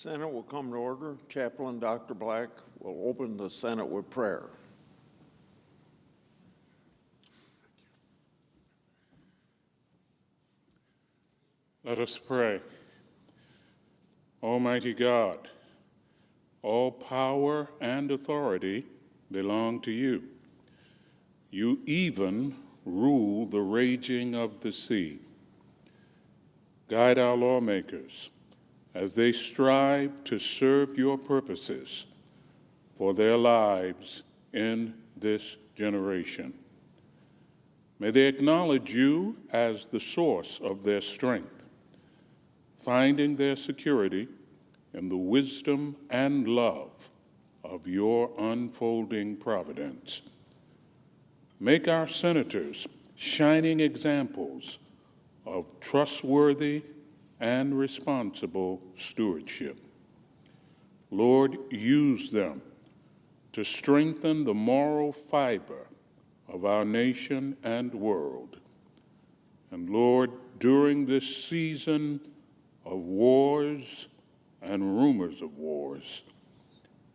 Senate will come to order. Chaplain Dr. Black will open the Senate with prayer. Let us pray. Almighty God, all power and authority belong to you. You even rule the raging of the sea. Guide our lawmakers as they strive to serve your purposes for their lives in this generation. May they acknowledge you as the source of their strength, finding their security in the wisdom and love of your unfolding providence. Make our senators shining examples of trustworthy and responsible stewardship. Lord, use them to strengthen the moral fiber of our nation and world. And Lord, during this season of wars and rumors of wars,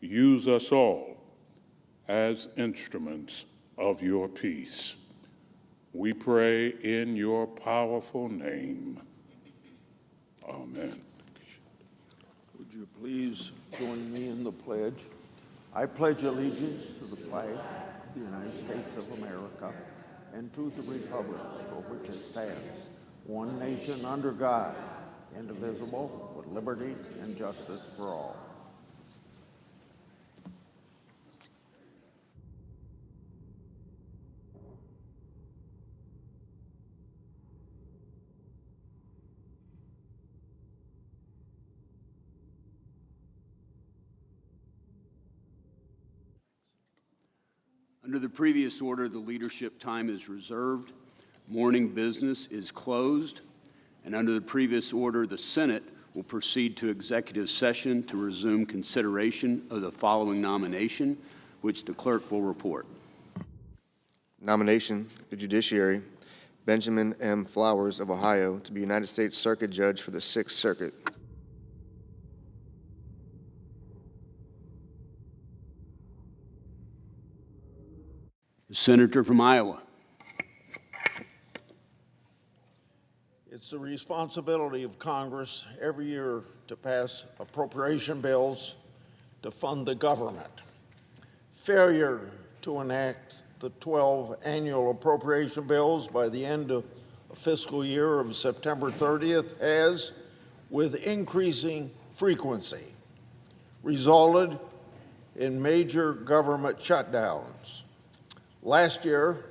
use us all as instruments of your peace. We pray in your powerful name. Amen. Would you please join me in the pledge? I pledge allegiance to the flag of the United States of America and to the republic for which it stands, one nation under God, indivisible, with liberty and justice for all. Under the previous order, the leadership time is reserved, morning business is closed, and under the previous order, the Senate will proceed to executive session to resume consideration of the following nomination, which the clerk will report. Nomination, the judiciary, Benjamin M. Flowers of Ohio to be United States Circuit Judge for the Sixth Circuit. The senator from Iowa. It's the responsibility of Congress every year to pass appropriation bills to fund the government. Failure to enact the 12 annual appropriation bills by the end of a fiscal year of September 30th has, with increasing frequency, resulted in major government shutdowns. Last year,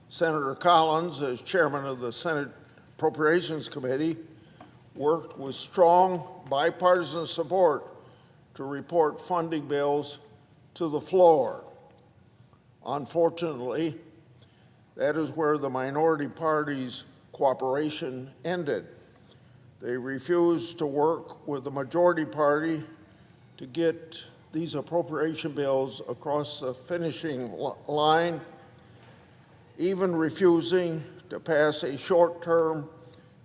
Senator Collins, as chairman of the Senate Appropriations Committee, worked with strong bipartisan support to report funding bills to the floor. Unfortunately, that is where the minority party's cooperation ended. They refused to work with the majority party to get these appropriation bills across the finishing line, even refusing to pass a short-term,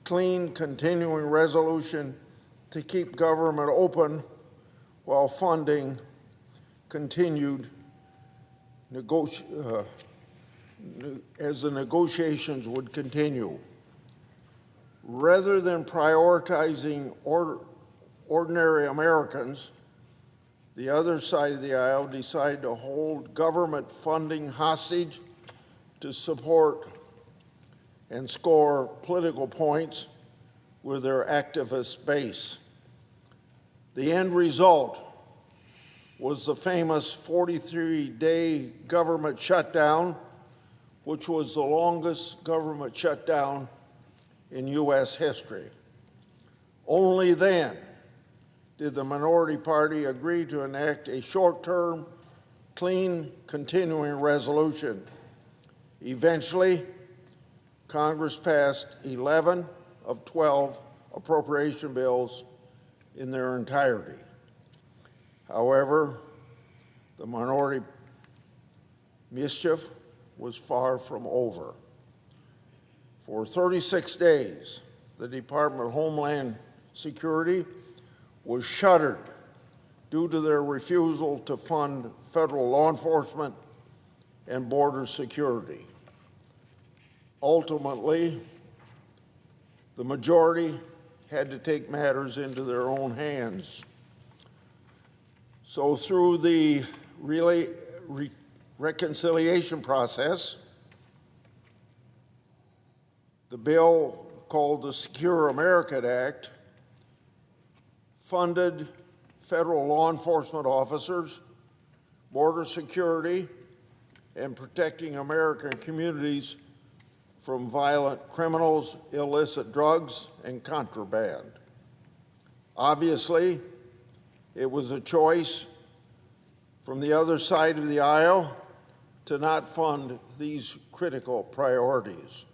clean, continuing resolution to keep government open while funding continued as the negotiations would continue. Rather than prioritizing ordinary Americans, the other side of the aisle decided to hold government funding hostage to support and score political points with their activist base. The end result was the famous 43-day government shutdown, which was the longest government shutdown in U.S. history. Only then did the minority party agree to enact a short-term, clean, continuing resolution. Eventually, Congress passed 11 of 12 appropriation bills in their entirety. However, the minority mischief was far from over. For 36 days, the Department of Homeland Security was shuttered due to their refusal to fund federal law enforcement and border security. Ultimately, the majority had to take matters into their own hands. So through the reconciliation process, the bill called the Secure America Act funded federal law enforcement officers, border security, and protecting American communities from violent criminals, illicit drugs, and contraband. Obviously, it was a choice from the other side of the aisle to not fund these critical priorities.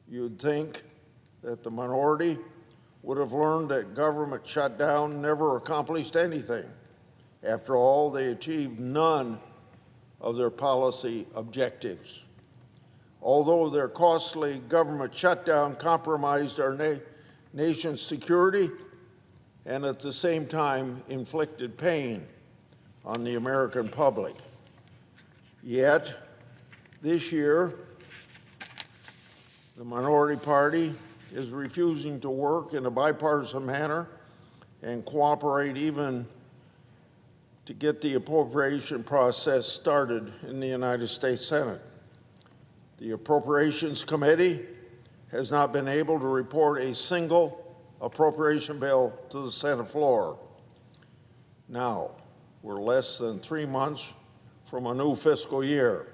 You'd think that the minority would have learned that government shutdown never accomplished anything. After all, they achieved none of their policy objectives. Although their costly government shutdown compromised our nation's security and at the same time inflicted pain on the American public. Yet, this year, the minority party is refusing to work in a bipartisan manner and cooperate even to get the appropriation process started in the United States Senate. The Appropriations Committee has not been able to report a single appropriation bill to the Senate floor. Now, we're less than 3 months from a new fiscal year,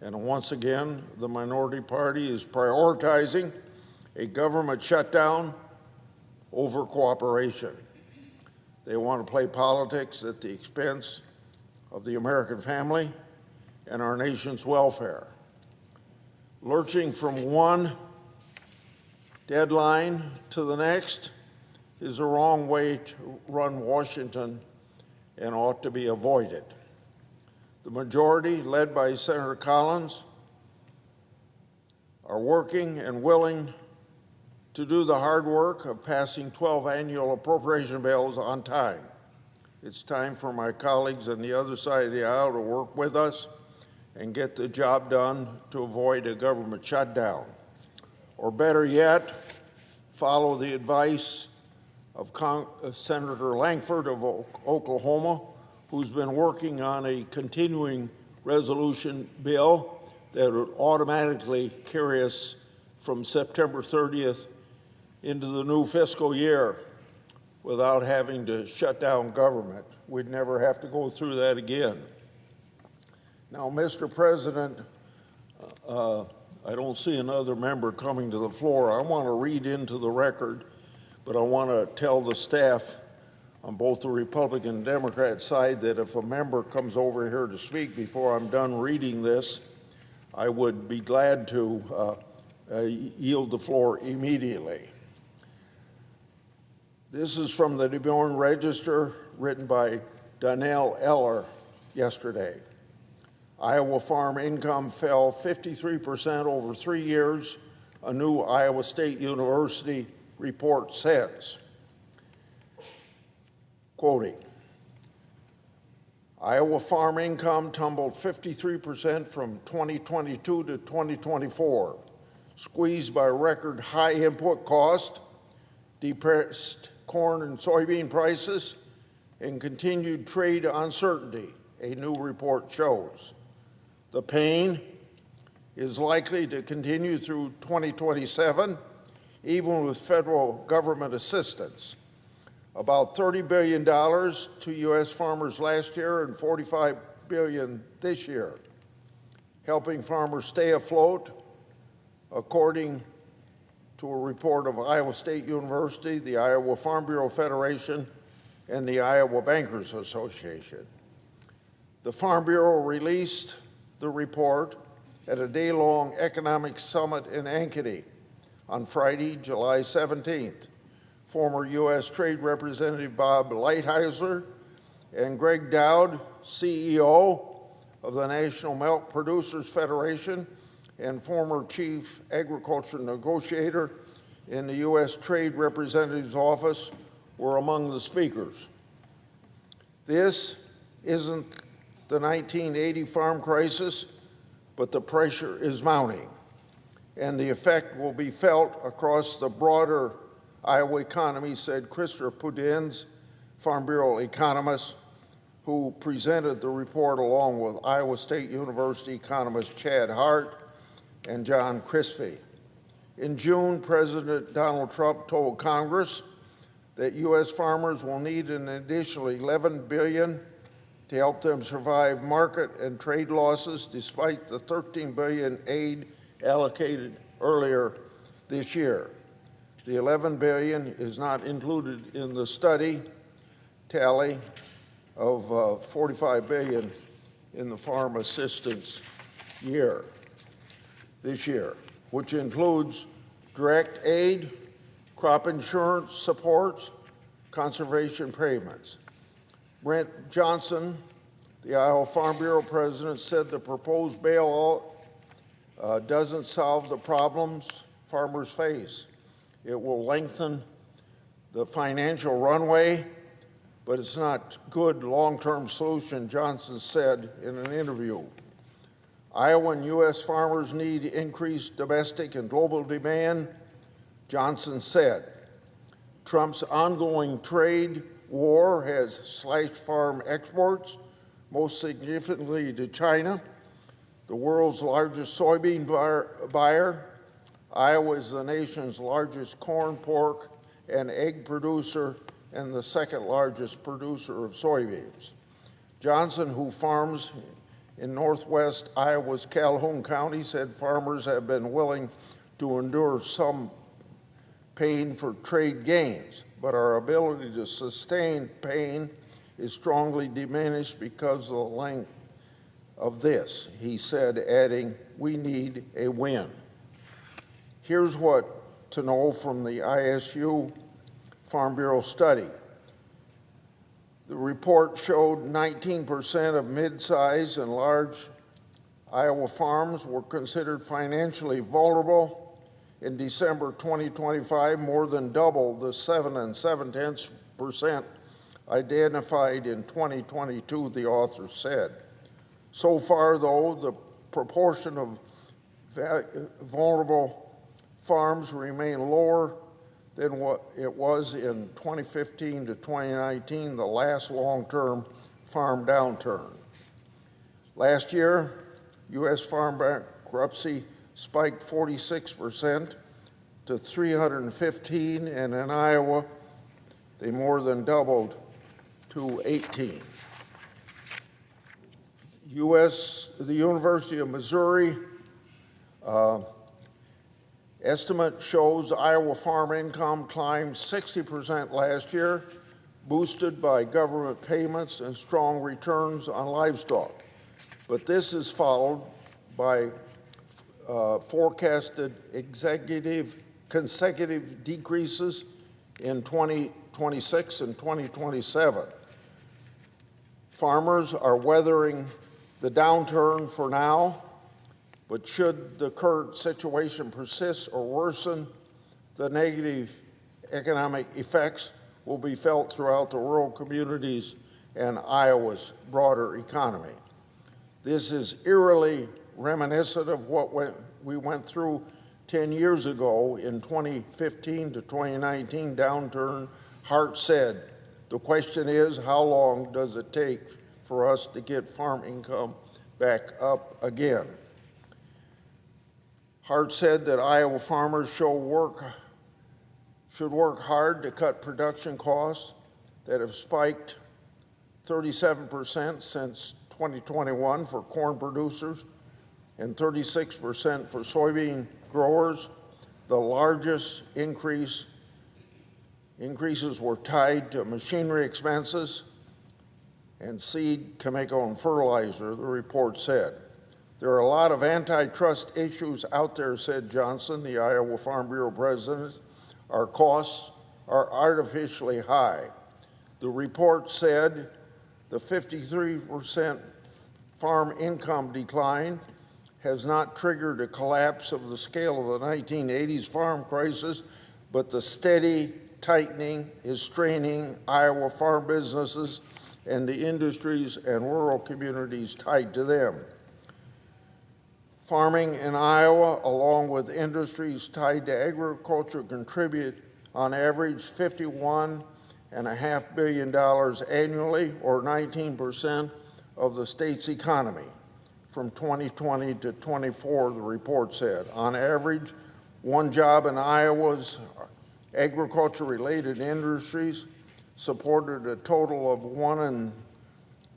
and once again, the minority party is prioritizing a government shutdown over cooperation. They want to play politics at the expense of the American family and our nation's welfare. Lurching from one deadline to the next is the wrong way to run Washington and ought to be avoided. The majority, led by Senator Collins, are working and willing to do the hard work of passing 12 annual appropriation bills on time. It's time for my colleagues on the other side of the aisle to work with us and get the job done to avoid a government shutdown. Or better yet, follow the advice of Senator Langford of Oklahoma, who's been working on a continuing resolution bill that would automatically carry us from September 30th into the new fiscal year without having to shut down government. We'd never have to go through that again. Now, Mr. President, I don't see another member coming to the floor. I want to read into the record, but I want to tell the staff on both the Republican and Democrat side that if a member comes over here to speak before I'm done reading this, I would be glad to yield the floor immediately. This is from the Des Moines Register, written by Donnell Eller yesterday. Iowa farm income fell 53% over 3 years, a new Iowa State University report says. Quoting, Iowa farm income tumbled 53% from 2022 to 2024, squeezed by record high input cost, depressed corn and soybean prices, and continued trade uncertainty, a new report shows. The pain is likely to continue through 2027, even with federal government assistance. About $30 billion to U.S. farmers last year and $45 billion this year, helping farmers stay afloat, according to a report of Iowa State University, the Iowa Farm Bureau Federation, and the Iowa Bankers Association. The Farm Bureau released the report at a day-long economic summit in Ankeny on Friday, July 17th. Former U.S. Trade Representative Bob Lighthizer and Greg Dowd, CEO of the National Milk Producers Federation and former Chief Agriculture Negotiator in the U.S. Trade Representative's Office, were among the speakers. This isn't the 1980 farm crisis, but the pressure is mounting, and the effect will be felt across the broader Iowa economy, said Christopher Pudens, Farm Bureau economist, who presented the report along with Iowa State University economist Chad Hart and John Crispy. In June, President Donald Trump told Congress that U.S. farmers will need an additional $11 billion to help them survive market and trade losses, despite the $13 billion aid allocated earlier this year. The $11 billion is not included in the study tally of $45 billion in the farm assistance year this year, which includes direct aid, crop insurance supports, conservation payments. Brent Johnson, the Iowa Farm Bureau president, said the proposed bailout doesn't solve the problems farmers face. It will lengthen the financial runway, but it's not a good long-term solution, Johnson said in an interview. Iowa and U.S. farmers need increased domestic and global demand, Johnson said. Trump's ongoing trade war has slashed farm exports, most significantly to China, the world's largest soybean buyer. Iowa is the nation's largest corn, pork, and egg producer and the second largest producer of soybeans. Johnson, who farms in northwest Iowa's Calhoun County, said farmers have been willing to endure some pain for trade gains, but our ability to sustain pain is strongly diminished because of the length of this, he said, adding, we need a win. Here's what to know from the ISU Farm Bureau study. The report showed 19% of mid-size and large Iowa farms were considered financially vulnerable. In December 2025, more than double the 7 7/10% identified in 2022, the author said. So far, though, the proportion of vulnerable farms remain lower than what it was in 2015 to 2019, the last long-term farm downturn. Last year, U.S. farm bankruptcy spiked 46% to 315, and in Iowa, they more than doubled to 18. The University of Missouri estimate shows Iowa farm income climbed 60% last year, boosted by government payments and strong returns on livestock. But this is followed by forecasted consecutive decreases in 2026 and 2027. Farmers are weathering the downturn for now, but should the current situation persist or worsen, the negative economic effects will be felt throughout the rural communities and Iowa's broader economy. This is eerily reminiscent of what we went through 10 years ago in 2015 to 2019 downturn. Hart said, the question is, how long does it take for us to get farm income back up again? Hart said that Iowa farmers should work hard to cut production costs that have spiked 37% since 2021 for corn producers and 36% for soybean growers. The largest increases were tied to machinery expenses and seed, chemical, and fertilizer, the report said. There are a lot of antitrust issues out there, said Johnson, the Iowa Farm Bureau president. Our costs are artificially high. The report said the 53% farm income decline has not triggered a collapse of the scale of the 1980s farm crisis, but the steady tightening is straining Iowa farm businesses and the industries and rural communities tied to them. Farming in Iowa, along with industries tied to agriculture, contribute on average $51.5 billion annually, or 19% of the state's economy. From 2020 to 24, the report said. On average, one job in Iowa's agriculture-related industries supported a total of 1 in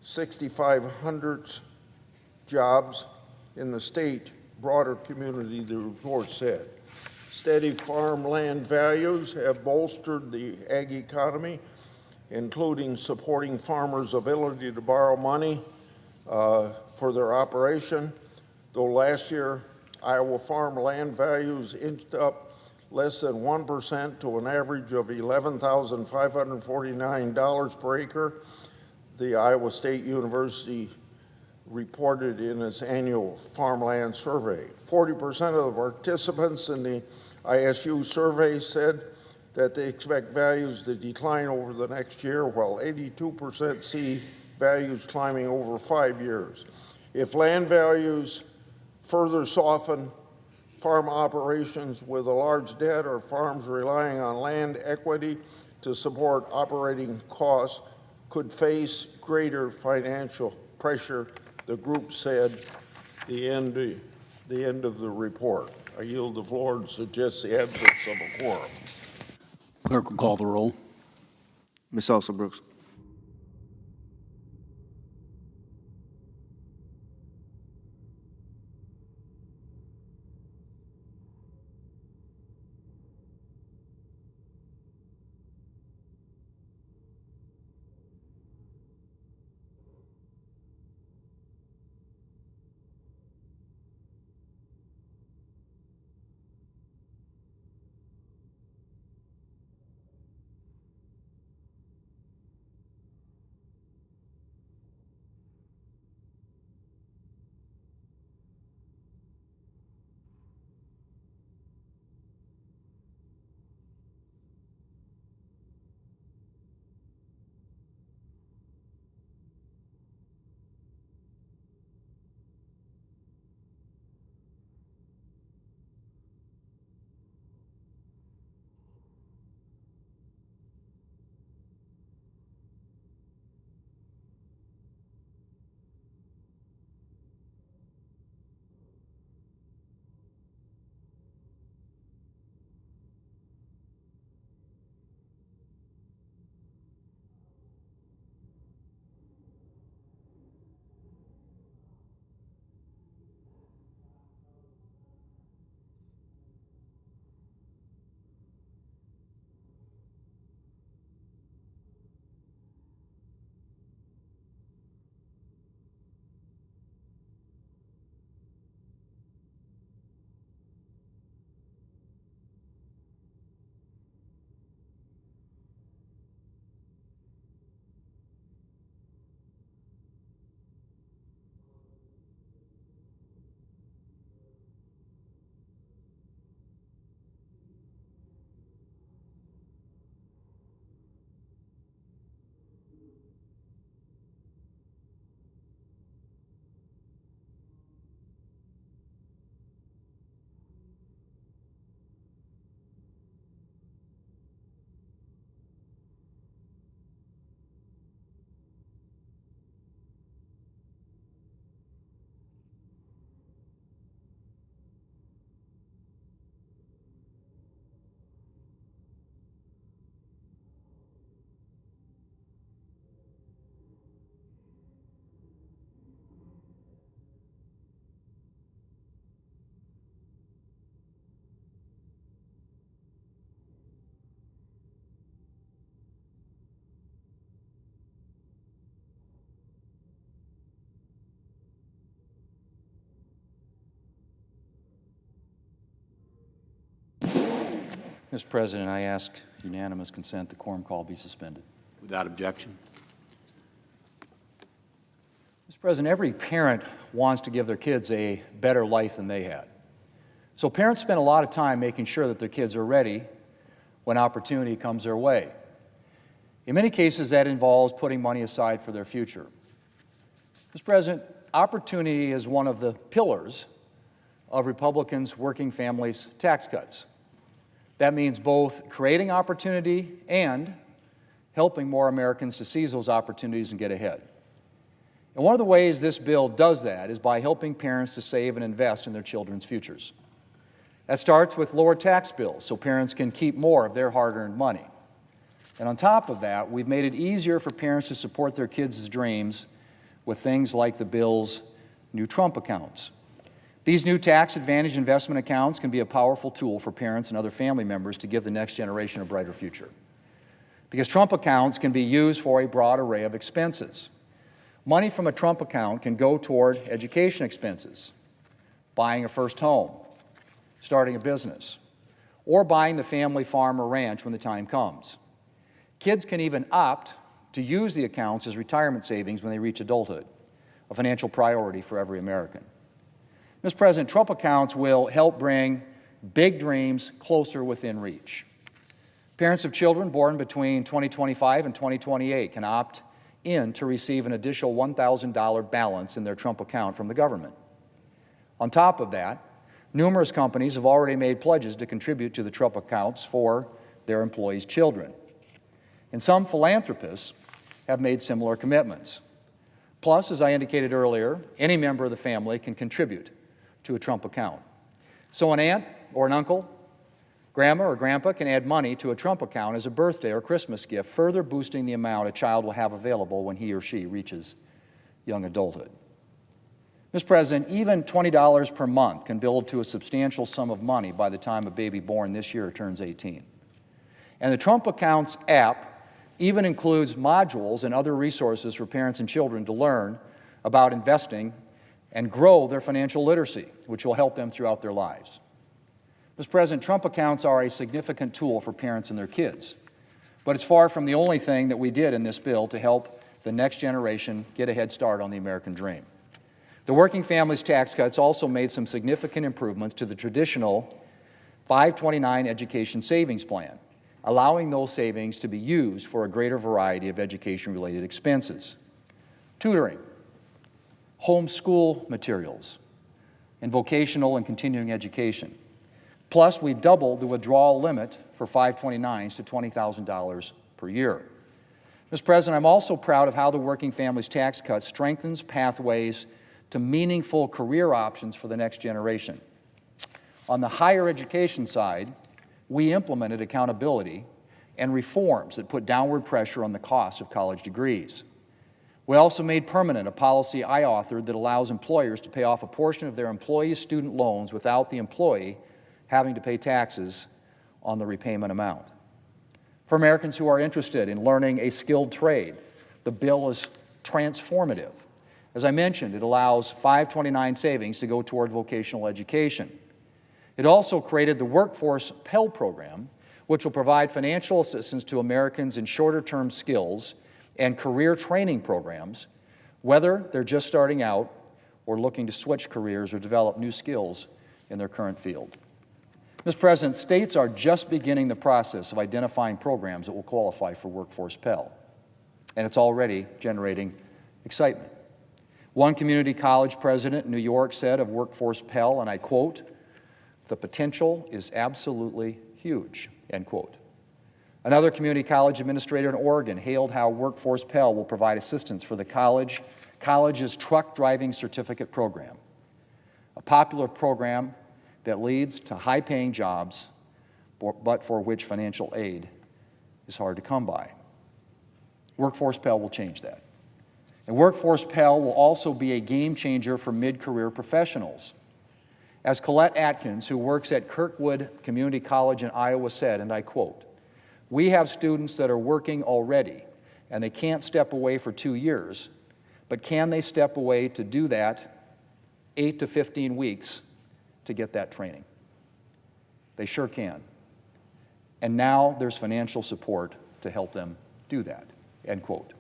6,500 jobs in the state broader community, the report said. Steady farmland values have bolstered the ag economy, including supporting farmers' ability to borrow money for their operation. Though last year, Iowa farmland values inched up less than 1% to an average of $11,549 per acre, the Iowa State University reported in its annual farmland survey. 40% of the participants in the ISU survey said that they expect values to decline over the next year, while 82% see values climbing over 5 years. If land values further soften, farm operations with a large debt or farms relying on land equity to support operating costs could face greater financial pressure, the group said, the end of the report. I yield the floor and suggest the absence of a quorum. Clerk will call the roll. Ms. Elsa Brooks. Mr. President, I ask unanimous consent the quorum call be suspended. Without objection. Mr. President, every parent wants to give their kids a better life than they had. So parents spend a lot of time making sure that their kids are ready when opportunity comes their way. In many cases, that involves putting money aside for their future. Mr. President, opportunity is one of the pillars of Republicans' working families tax cuts. That means both creating opportunity and helping more Americans to seize those opportunities and get ahead. And one of the ways this bill does that is by helping parents to save and invest in their children's futures. That starts with lower tax bills so parents can keep more of their hard-earned money. And on top of that, we've made it easier for parents to support their kids' dreams with things like the bill's new Trump accounts. These new tax-advantaged investment accounts can be a powerful tool for parents and other family members to give the next generation a brighter future. Because Trump accounts can be used for a broad array of expenses. Money from a Trump account can go toward education expenses, buying a first home, starting a business, or buying the family farm or ranch when the time comes. Kids can even opt to use the accounts as retirement savings when they reach adulthood, a financial priority for every American. Mr. President, Trump accounts will help bring big dreams closer within reach. Parents of children born between 2025 and 2028 can opt in to receive an additional $1,000 balance in their Trump account from the government. On top of that, numerous companies have already made pledges to contribute to the Trump accounts for their employees' children. And some philanthropists have made similar commitments. Plus, as I indicated earlier, any member of the family can contribute to a Trump account. So an aunt or an uncle, grandma or grandpa can add money to a Trump account as a birthday or Christmas gift, further boosting the amount a child will have available when he or she reaches young adulthood. Mr. President, even $20 per month can build to a substantial sum of money by the time a baby born this year turns 18. And the Trump Accounts app even includes modules and other resources for parents and children to learn about investing and grow their financial literacy, which will help them throughout their lives. Mr. President, Trump accounts are a significant tool for parents and their kids, but it's far from the only thing that we did in this bill to help the next generation get a head start on the American dream. The Working Families Tax Cuts also made some significant improvements to the traditional 529 Education Savings Plan, allowing those savings to be used for a greater variety of education-related expenses. Tutoring, homeschool materials, and vocational and continuing education. Plus, we doubled the withdrawal limit for 529s to $20,000 per year. Mr. President, I'm also proud of how the Working Families Tax Cut strengthens pathways to meaningful career options for the next generation. On the higher education side, we implemented accountability and reforms that put downward pressure on the cost of college degrees. We also made permanent a policy I authored that allows employers to pay off a portion of their employees' student loans without the employee having to pay taxes on the repayment amount. For Americans who are interested in learning a skilled trade, the bill is transformative. As I mentioned, it allows 529 savings to go toward vocational education. It also created the Workforce Pell Program, which will provide financial assistance to Americans in shorter-term skills and career training programs, whether they're just starting out or looking to switch careers or develop new skills in their current field. Mr. President, states are just beginning the process of identifying programs that will qualify for Workforce Pell, and it's already generating excitement. One community college president in New York said of Workforce Pell, and I quote, "The potential is absolutely huge," end quote. Another community college administrator in Oregon hailed how Workforce Pell will provide assistance for the college's truck driving certificate program, a popular program that leads to high-paying jobs, but for which financial aid is hard to come by. Workforce Pell will change that. And Workforce Pell will also be a game changer for mid-career professionals. As Colette Atkins, who works at Kirkwood Community College in Iowa, said, and I quote, "We have students that are working already, and they can't step away for 2 years, but can they step away to do that 8 to 15 weeks to get that training? They sure can. And now there's financial support to help them do that," end quote.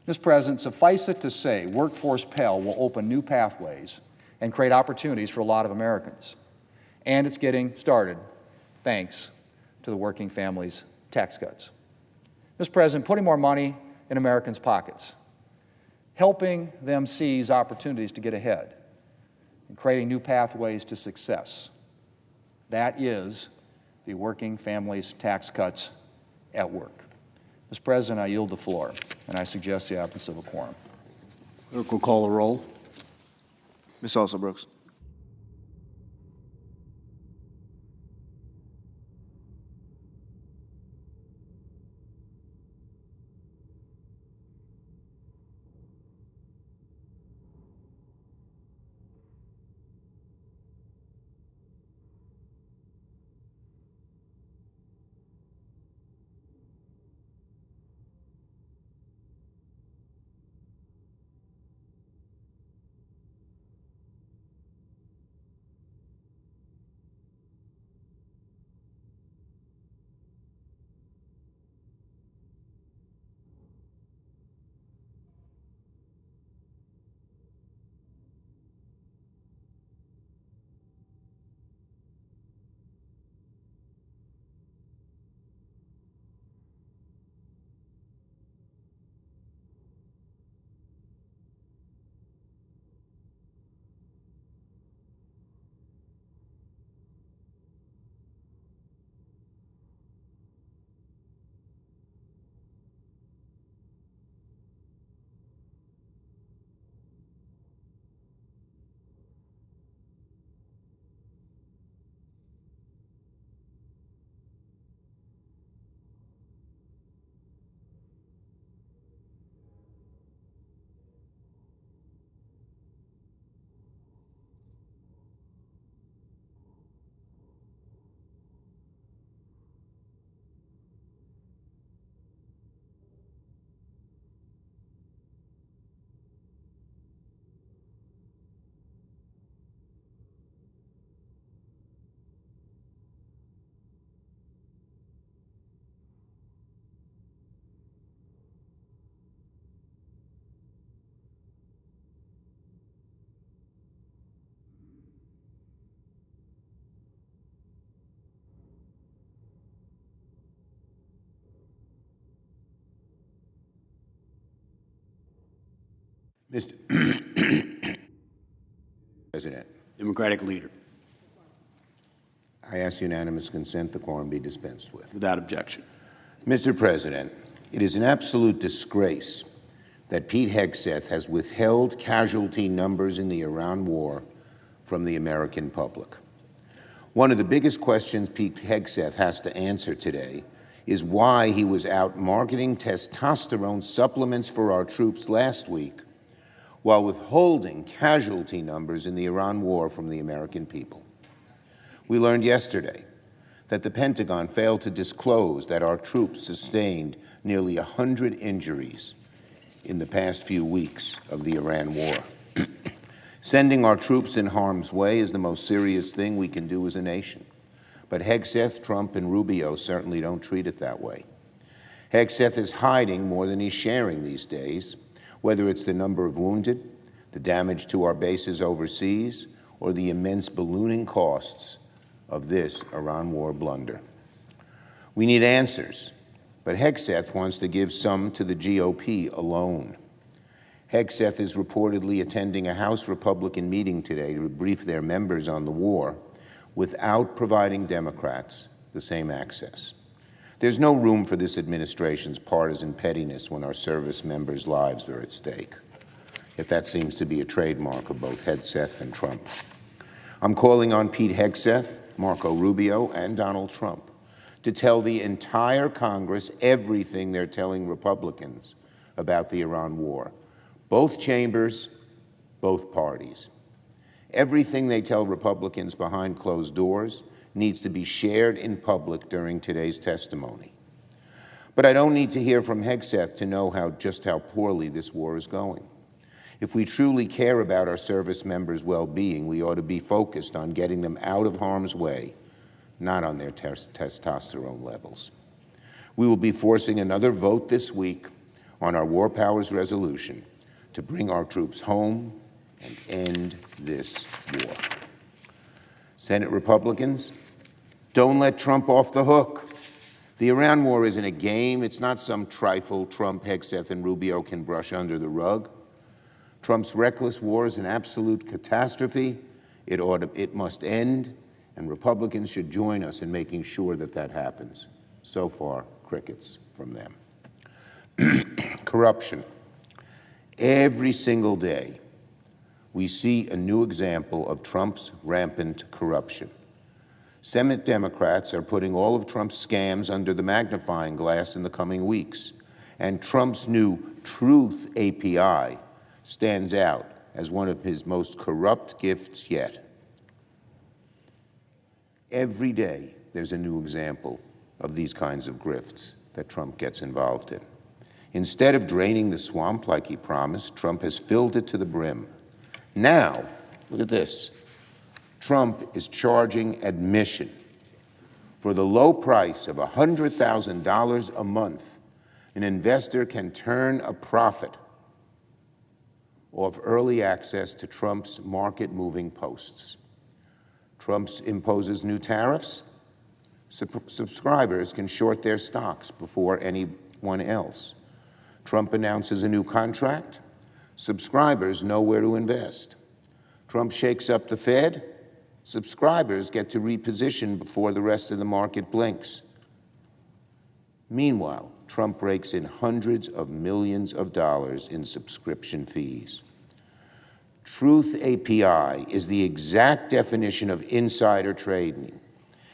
Mr. President, suffice it to say, Workforce Pell will open new pathways and create opportunities for a lot of Americans. And it's getting started, thanks to to the working families' tax cuts. Mr. President, putting more money in Americans' pockets, helping them seize opportunities to get ahead, and creating new pathways to success. That is the working families' tax cuts at work. Mr. President, I yield the floor, and I suggest the absence of a quorum. Clerk will call the roll. Ms. Alsobrooks. Mr. President, Democratic leader. I ask unanimous consent the quorum be dispensed with. Without objection. Mr. President, it is an absolute disgrace that Pete Hegseth has withheld casualty numbers in the Iran war from the American public. One of the biggest questions Pete Hegseth has to answer today is why he was out marketing testosterone supplements for our troops last week while withholding casualty numbers in the Iran war from the American people. We learned yesterday that the Pentagon failed to disclose that our troops sustained nearly 100 injuries in the past few weeks of the Iran war. Sending our troops in harm's way is the most serious thing we can do as a nation. But Hegseth, Trump, and Rubio certainly don't treat it that way. Hegseth is hiding more than he's sharing these days, whether it's the number of wounded, the damage to our bases overseas, or the immense ballooning costs of this Iran war blunder. We need answers, but Hegseth wants to give some to the GOP alone. Hegseth is reportedly attending a House Republican meeting today to brief their members on the war without providing Democrats the same access. There's no room for this administration's partisan pettiness when our service members' lives are at stake. Yet that seems to be a trademark of both Hegseth and Trump. I'm calling on Pete Hegseth, Marco Rubio, and Donald Trump to tell the entire Congress everything they're telling Republicans about the Iran war. Both chambers, both parties. Everything they tell Republicans behind closed doors needs to be shared in public during today's testimony. But I don't need to hear from Hegseth to know just how poorly this war is going. If we truly care about our service members' well-being, we ought to be focused on getting them out of harm's way, not on their testosterone levels. We will be forcing another vote this week on our War Powers resolution to bring our troops home and end this war. Senate Republicans, don't let Trump off the hook. The Iran war isn't a game. It's not some trifle Trump, Hegseth, and Rubio can brush under the rug. Trump's reckless war is an absolute catastrophe. It must end, and Republicans should join us in making sure that that happens. So far, crickets from them. Corruption. Every single day, we see a new example of Trump's rampant corruption. Senate Democrats are putting all of Trump's scams under the magnifying glass in the coming weeks, and Trump's new Truth API stands out as one of his most corrupt gifts yet. Every day, there's a new example of these kinds of grifts that Trump gets involved in. Instead of draining the swamp like he promised, Trump has filled it to the brim. Now, look at this. Trump is charging admission. For the low price of $100,000 a month, an investor can turn a profit off early access to Trump's market-moving posts. Trump imposes new tariffs. Subscribers can short their stocks before anyone else. Trump announces a new contract. Subscribers know where to invest. Trump shakes up the Fed. Subscribers get to reposition before the rest of the market blinks. Meanwhile, Trump rakes in hundreds of millions of dollars in subscription fees. Truth API is the exact definition of insider trading.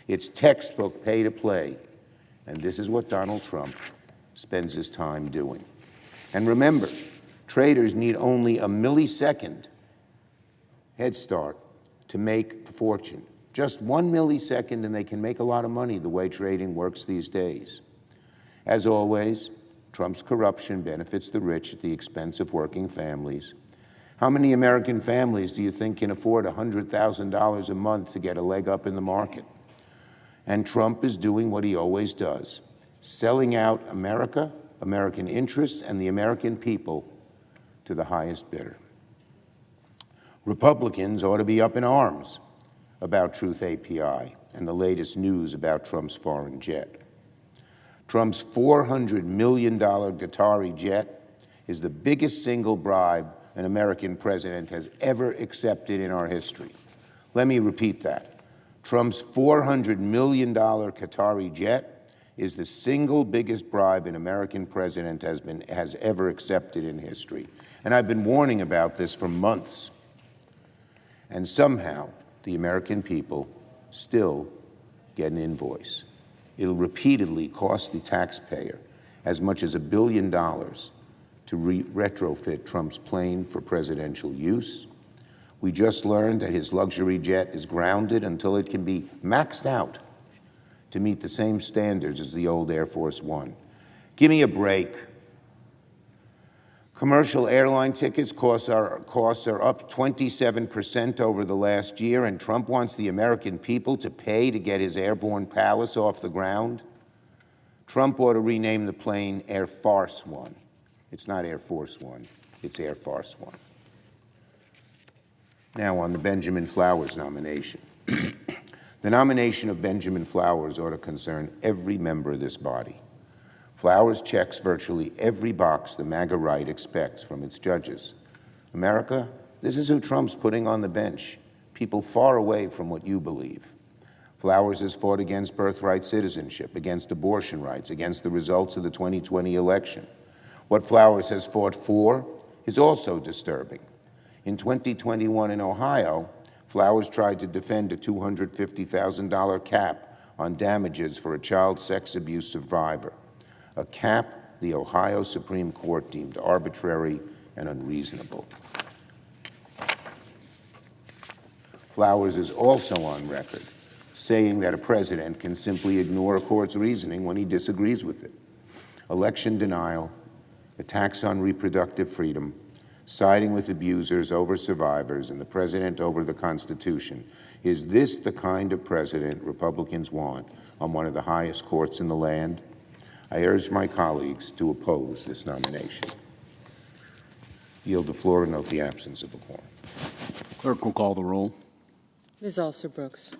It's textbook pay to play. And this is what Donald Trump spends his time doing. And remember, traders need only a millisecond head start to make a fortune. Just 1 millisecond and they can make a lot of money the way trading works these days. As always, Trump's corruption benefits the rich at the expense of working families. How many American families do you think can afford $100,000 a month to get a leg up in the market? And Trump is doing what he always does, selling out America, American interests, and the American people to the highest bidder. Republicans ought to be up in arms about Truth API and the latest news about Trump's foreign jet. Trump's $400 million Qatari jet is the biggest single bribe an American president has ever accepted in our history. Let me repeat that. Trump's $400 million Qatari jet is the single biggest bribe an American president has ever accepted in history. And I've been warning about this for months. And somehow, the American people still get an invoice. It'll repeatedly cost the taxpayer as much as $1 billion to retrofit Trump's plane for presidential use. We just learned that his luxury jet is grounded until it can be maxed out to meet the same standards as the old Air Force One. Give me a break. Commercial airline tickets costs are up 27% over the last year, and Trump wants the American people to pay to get his airborne palace off the ground. Trump ought to rename the plane Air Farce One. It's not Air Force One, it's Air Farce One. Now on the Benjamin Flowers nomination. The nomination of Benjamin Flowers ought to concern every member of this body. Flowers checks virtually every box the MAGA right expects from its judges. America, this is who Trump's putting on the bench, people far away from what you believe. Flowers has fought against birthright citizenship, against abortion rights, against the results of the 2020 election. What Flowers has fought for is also disturbing. In 2021 in Ohio, Flowers tried to defend a $250,000 cap on damages for a child sex abuse survivor, a cap the Ohio Supreme Court deemed arbitrary and unreasonable. Flowers is also on record saying that a president can simply ignore a court's reasoning when he disagrees with it. Election denial, attacks on reproductive freedom, siding with abusers over survivors, and the president over the Constitution. Is this the kind of president Republicans want on one of the highest courts in the land? I urge my colleagues to oppose this nomination. Yield the floor and note the absence of a quorum. Clerk will call the roll. Ms. Alston-Brooks.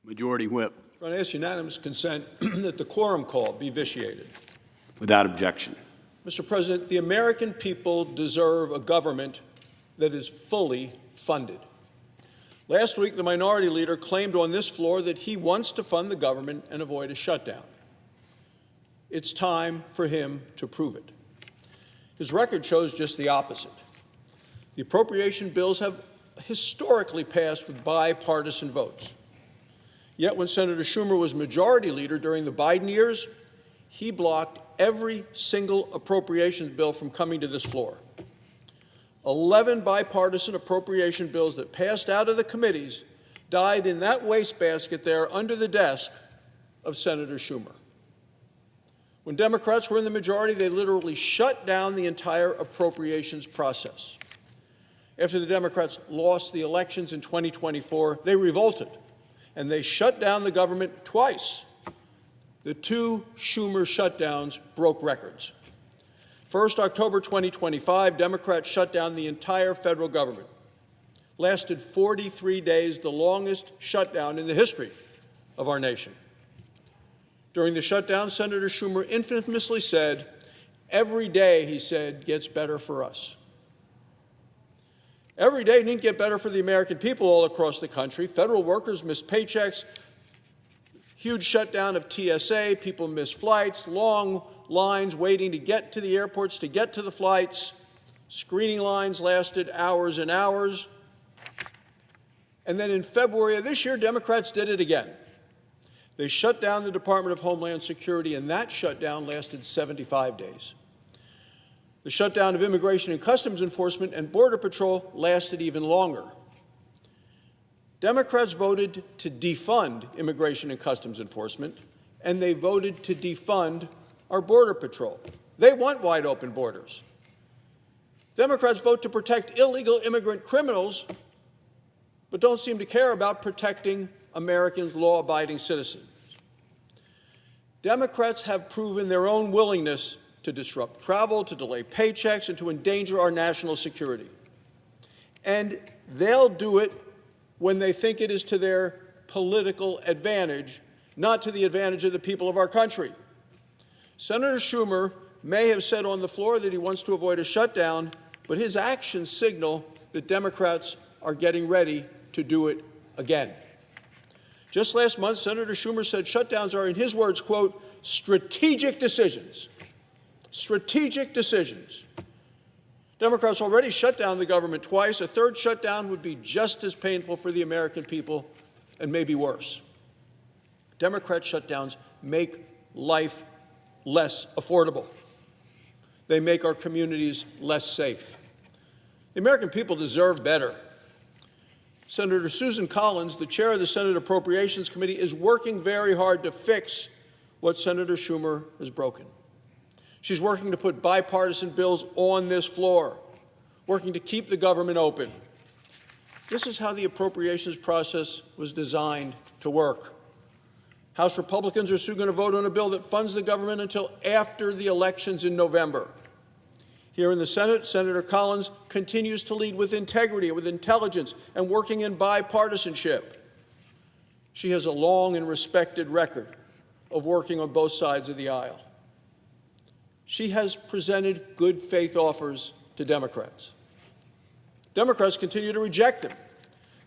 Majority Whip. I'm going to ask unanimous consent that the quorum call be vitiated. Without objection. Mr. President, the American people deserve a government that is fully funded. Last week, the minority leader claimed on this floor that he wants to fund the government and avoid a shutdown. It's time for him to prove it. His record shows just the opposite. The appropriation bills have historically passed with bipartisan votes. Yet when Senator Schumer was majority leader during the Biden years, he blocked every single appropriations bill from coming to this floor. 11 bipartisan appropriation bills that passed out of the committees died in that wastebasket there under the desk of Senator Schumer. When Democrats were in the majority, they literally shut down the entire appropriations process. After the Democrats lost the elections in 2024, they revolted, and they shut down the government twice. The two Schumer shutdowns broke records. First, October 2025, Democrats shut down the entire federal government. Lasted 43 days, the longest shutdown in the history of our nation. During the shutdown, Senator Schumer infamously said, "Every day," he said, "gets better for us." Every day didn't get better for the American people all across the country. Federal workers missed paychecks, huge shutdown of TSA, people missed flights, long lines waiting to get to the airports, to get to the flights. Screening lines lasted hours and hours. And then in February of this year, Democrats did it again. They shut down the Department of Homeland Security, and that shutdown lasted 75 days. The shutdown of Immigration and Customs Enforcement and Border Patrol lasted even longer. Democrats voted to defund Immigration and Customs Enforcement, and they voted to defund our Border Patrol. They want wide open borders. Democrats vote to protect illegal immigrant criminals, but don't seem to care about protecting Americans' law-abiding citizens. Democrats have proven their own willingness to disrupt travel, to delay paychecks, and to endanger our national security. And they'll do it when they think it is to their political advantage, not to the advantage of the people of our country. Senator Schumer may have said on the floor that he wants to avoid a shutdown, but his actions signal that Democrats are getting ready to do it again. Just last month, Senator Schumer said shutdowns are, in his words, quote, strategic decisions. Strategic decisions. Democrats already shut down the government twice. A third shutdown would be just as painful for the American people and maybe worse. Democrat shutdowns make life less affordable. They make our communities less safe. The American people deserve better. Senator Susan Collins, the chair of the Senate Appropriations Committee, is working very hard to fix what Senator Schumer has broken. She's working to put bipartisan bills on this floor, working to keep the government open. This is how the appropriations process was designed to work. House Republicans are soon going to vote on a bill that funds the government until after the elections in November. Here in the Senate, Senator Collins continues to lead with integrity, with intelligence, and working in bipartisanship. She has a long and respected record of working on both sides of the aisle. She has presented good faith offers to Democrats. Democrats continue to reject them.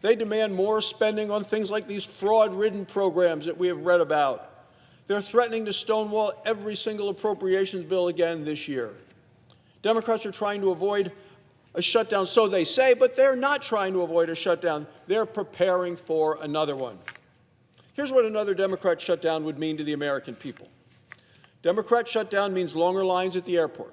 They demand more spending on things like these fraud-ridden programs that we have read about. They're threatening to stonewall every single appropriations bill again this year. Democrats are trying to avoid a shutdown, so they say, but they're not trying to avoid a shutdown. They're preparing for another one. Here's what another Democrat shutdown would mean to the American people. Democrat shutdown means longer lines at the airport.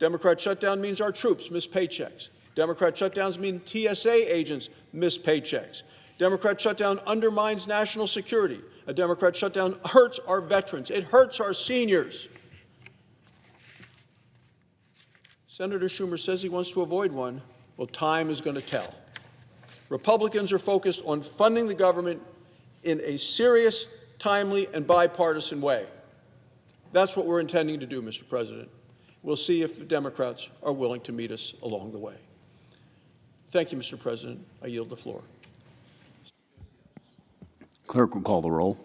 Democrat shutdown means our troops miss paychecks. Democrat shutdowns mean TSA agents miss paychecks. Democrat shutdown undermines national security. A Democrat shutdown hurts our veterans. It hurts our seniors. Senator Schumer says he wants to avoid one. Well, time is going to tell. Republicans are focused on funding the government in a serious, timely, and bipartisan way. That's what we're intending to do, Mr. President. We'll see if the Democrats are willing to meet us along the way. Thank you, Mr. President. I yield the floor. Clerk will call the roll.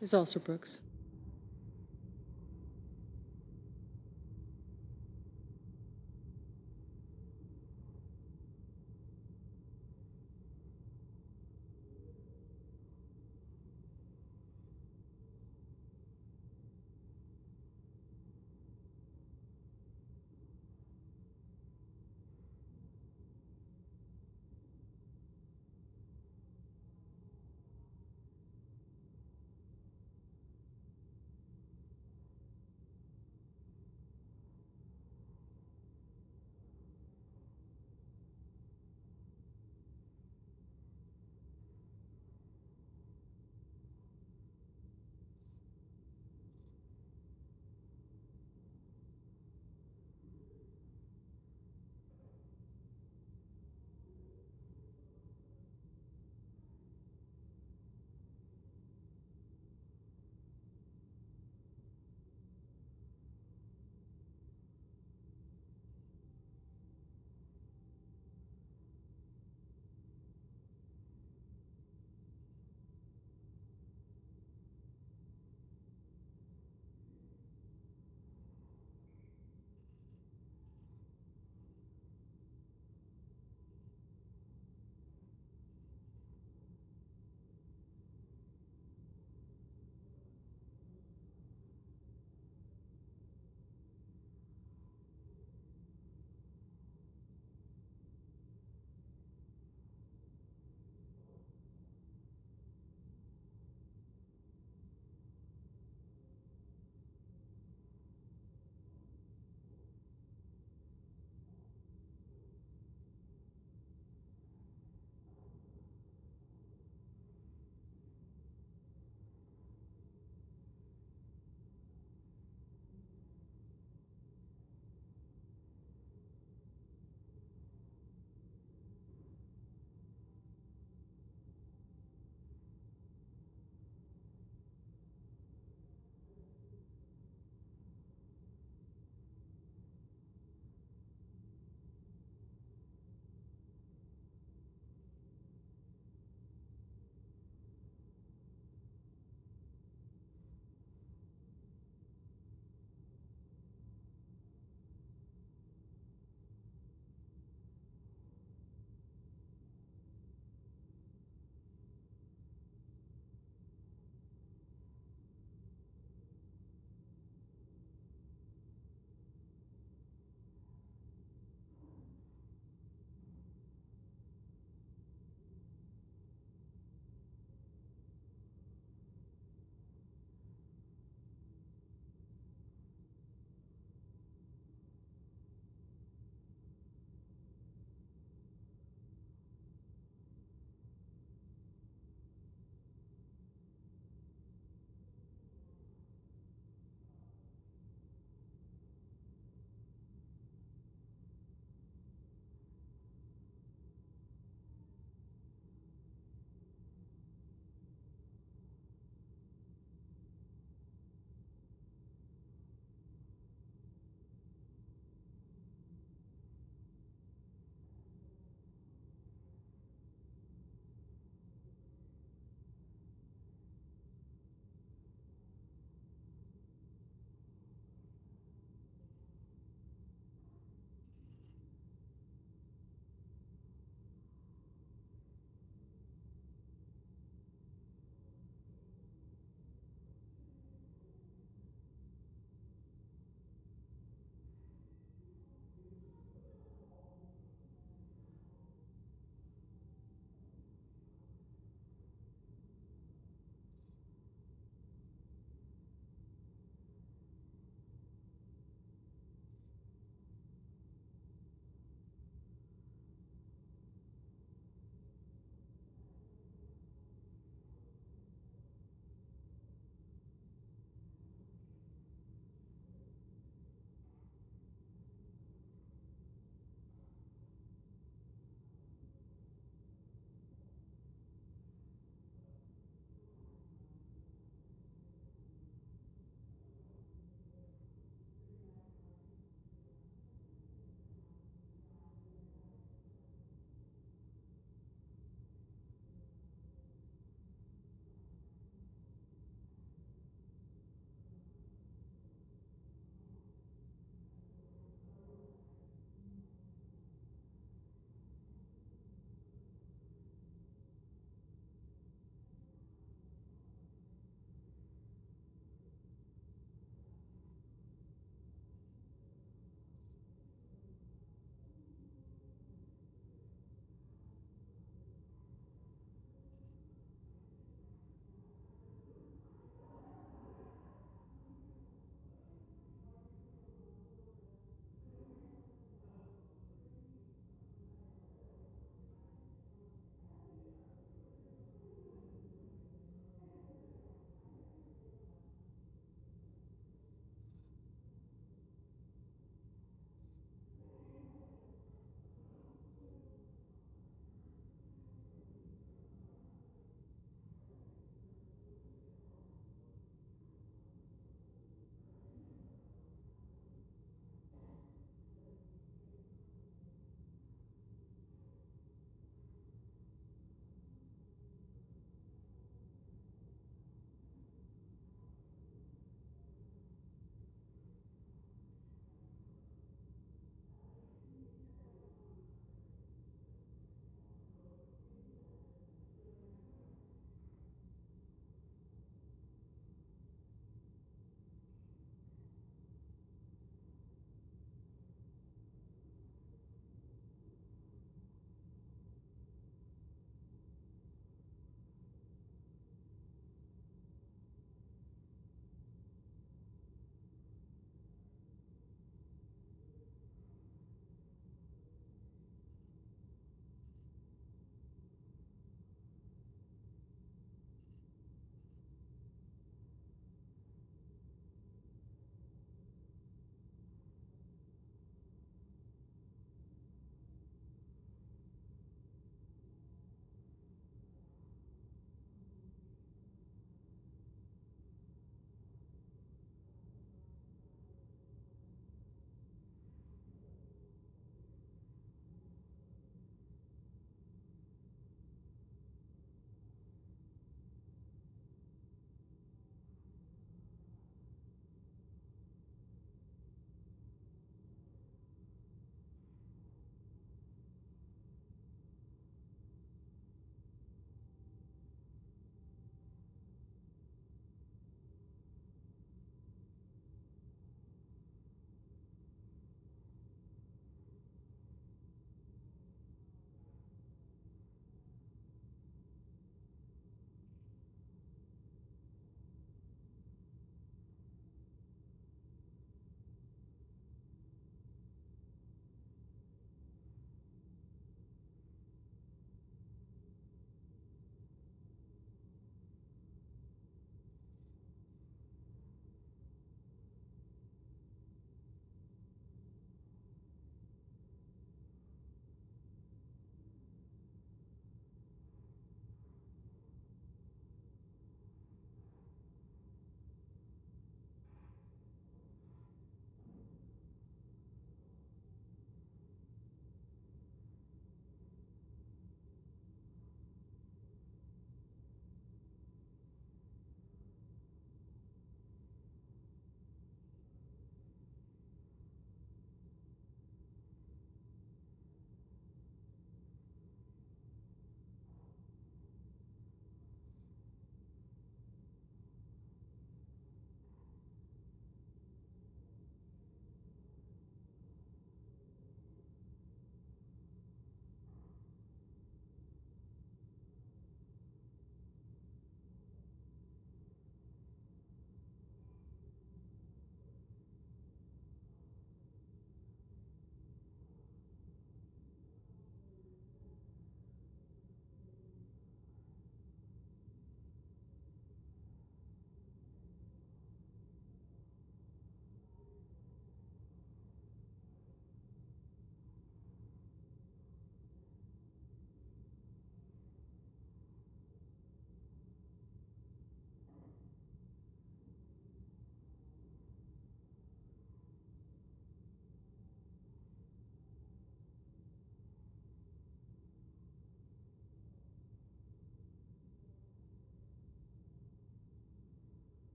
Ms. Alsterbrooks.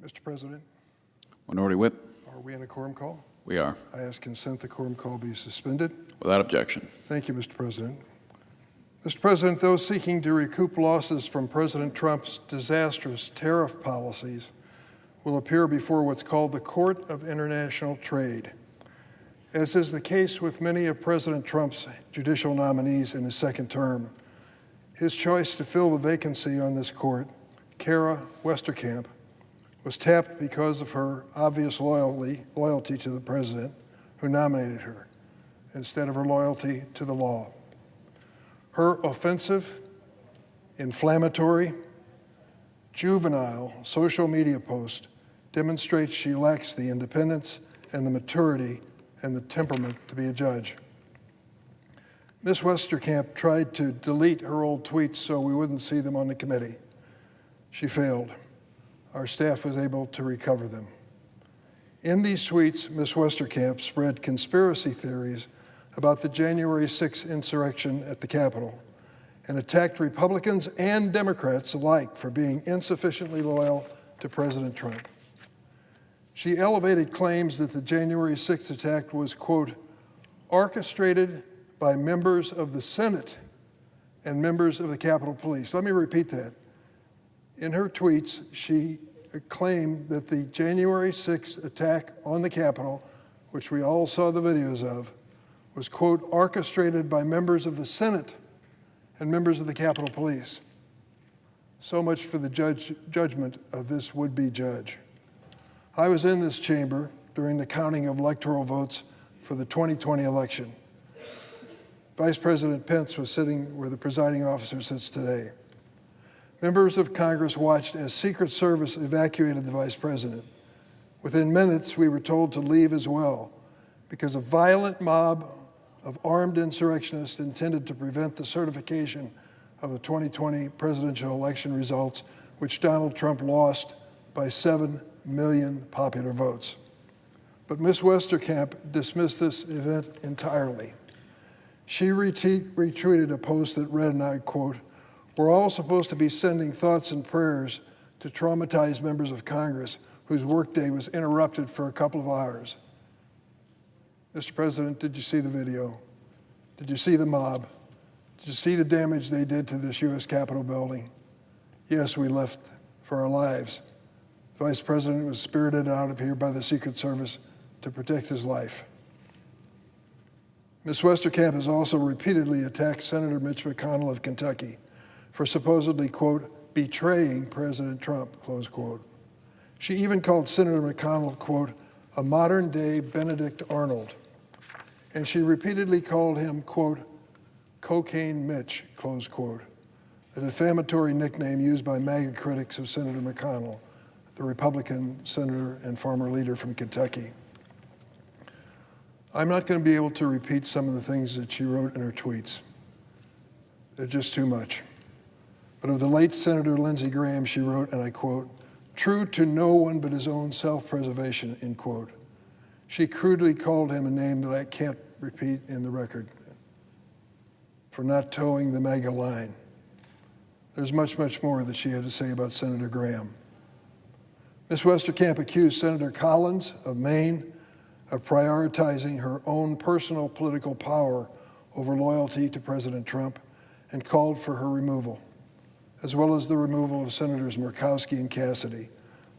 Mr. President, Minority Whip. are we in a quorum call? We are. I ask consent the quorum call be suspended. Without objection. Thank you, Mr. President. Mr. President, those seeking to recoup losses from President Trump's disastrous tariff policies will appear before what's called the Court of International Trade. As is the case with many of President Trump's judicial nominees in his second term, his choice to fill the vacancy on this court, Kara Westerkamp, was tapped because of her obvious loyalty to the president who nominated her, instead of her loyalty to the law. Her offensive, inflammatory, juvenile social media post demonstrates she lacks the independence and the maturity and the temperament to be a judge. Ms. Westerkamp tried to delete her old tweets so we wouldn't see them on the committee. She failed. Our staff was able to recover them. In these tweets, Ms. Westerkamp spread conspiracy theories about the January 6th insurrection at the Capitol and attacked Republicans and Democrats alike for being insufficiently loyal to President Trump. She elevated claims that the January 6th attack was, quote, orchestrated by members of the Senate and members of the Capitol Police. Let me repeat that. In her tweets, she claimed that the January 6th attack on the Capitol, which we all saw the videos of, was, quote, orchestrated by members of the Senate and members of the Capitol Police. So much for the judgment of this would-be judge. I was in this chamber during the counting of electoral votes for the 2020 election. Vice President Pence was sitting where the presiding officer sits today. Members of Congress watched as Secret Service evacuated the vice president. Within minutes, we were told to leave as well because a violent mob of armed insurrectionists intended to prevent the certification of the 2020 presidential election results, which Donald Trump lost by 7 million popular votes. But Ms. Westerkamp dismissed this event entirely. She retweeted a post that read, and I quote, "We're all supposed to be sending thoughts and prayers to traumatized members of Congress whose workday was interrupted for a couple of hours." Mr. President, did you see the video? Did you see the mob? Did you see the damage they did to this U.S. Capitol building? Yes, we left for our lives. The Vice President was spirited out of here by the Secret Service to protect his life. Ms. Westerkamp has also repeatedly attacked Senator Mitch McConnell of Kentucky for supposedly, quote, betraying President Trump, close quote. She even called Senator McConnell, quote, a modern-day Benedict Arnold. And she repeatedly called him, quote, Cocaine Mitch, close quote, a defamatory nickname used by MAGA critics of Senator McConnell, the Republican senator and former leader from Kentucky. I'm not going to be able to repeat some of the things that she wrote in her tweets. They're just too much. But of the late Senator Lindsey Graham, she wrote, and I quote, true to no one but his own self-preservation, end quote. She crudely called him a name that I can't repeat in the record for not towing the MAGA line. There's much, much more that she had to say about Senator Graham. Ms. Westerkamp accused Senator Collins of Maine of prioritizing her own personal political power over loyalty to President Trump and called for her removal, as well as the removal of Senators Murkowski and Cassidy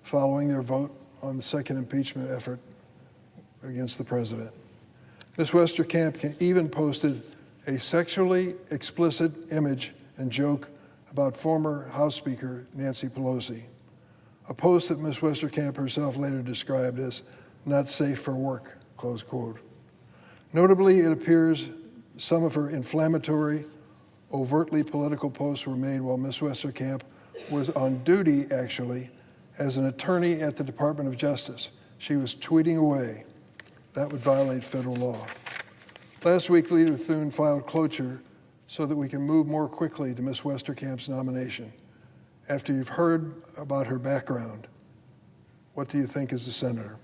following their vote on the second impeachment effort against the president. Ms. Westerkamp even posted a sexually explicit image and joke about former House Speaker Nancy Pelosi, a post that Ms. Westerkamp herself later described as not safe for work, close quote. Notably, it appears some of her inflammatory, overtly political posts were made while Ms. Westerkamp was on duty, actually, as an attorney at the Department of Justice. She was tweeting away. That would violate federal law. Last week, Leader Thune filed cloture so that we can move more quickly to Ms. Westerkamp's nomination. After you've heard about her background, what do you think as a senator?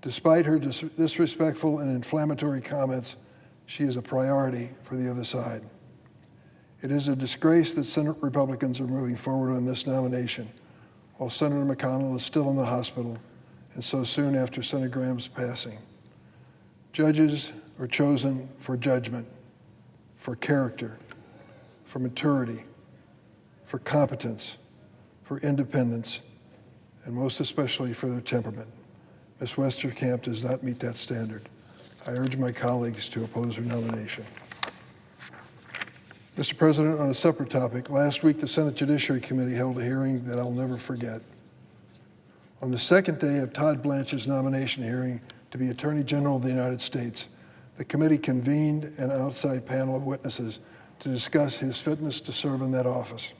Despite her disrespectful and inflammatory comments, she is a priority for the other side. It is a disgrace that Senate Republicans are moving forward on this nomination while Senator McConnell is still in the hospital, and so soon after Senator Graham's passing. Judges are chosen for judgment, for character, for maturity, for competence, for independence, and most especially for their temperament. Ms. Westerkamp does not meet that standard. I urge my colleagues to oppose her nomination. Mr. President, on a separate topic, last week the Senate Judiciary Committee held a hearing that I'll never forget. On the second day of Todd Blanche's nomination hearing to be Attorney General of the United States, the committee convened an outside panel of witnesses to discuss his fitness to serve in that office.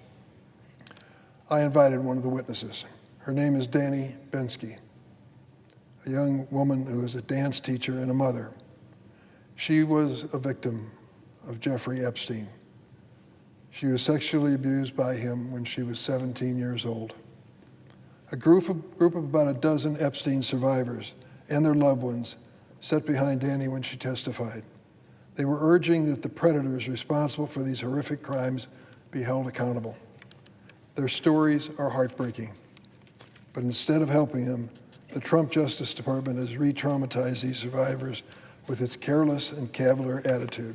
I invited one of the witnesses. Her name is Danny Bensky, a young woman who is a dance teacher and a mother. She was a victim of Jeffrey Epstein. She was sexually abused by him when she was 17 years old. A group of about a dozen Epstein survivors and their loved ones sat behind Danny when she testified. They were urging that the predators responsible for these horrific crimes be held accountable. Their stories are heartbreaking, but instead of helping them, the Trump Justice Department has re-traumatized these survivors with its careless and cavalier attitude.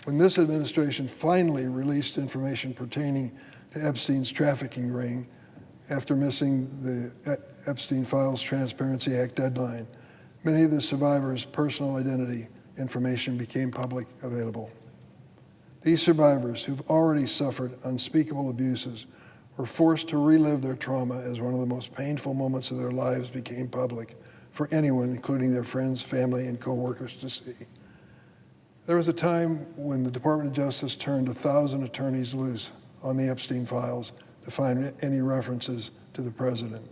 When this administration finally released information pertaining to Epstein's trafficking ring after missing the Epstein Files Transparency Act deadline, many of the survivors' personal identity information became public available. These survivors, who've already suffered unspeakable abuses, were forced to relive their trauma as one of the most painful moments of their lives became public for anyone, including their friends, family, and co-workers, to see. There was a time when the Department of Justice turned 1,000 attorneys loose on the Epstein files to find any references to the president.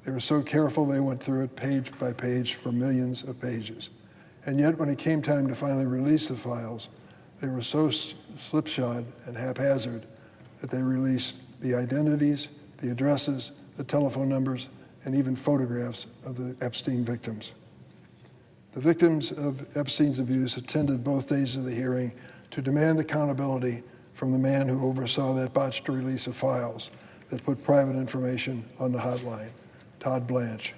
They were so careful they went through it page by page for millions of pages. And yet when it came time to finally release the files, they were so slipshod and haphazard that they released the identities, the addresses, the telephone numbers, and even photographs of the Epstein victims. The victims of Epstein's abuse attended both days of the hearing to demand accountability from the man who oversaw that botched release of files that put private information on the hotline, Todd Blanche.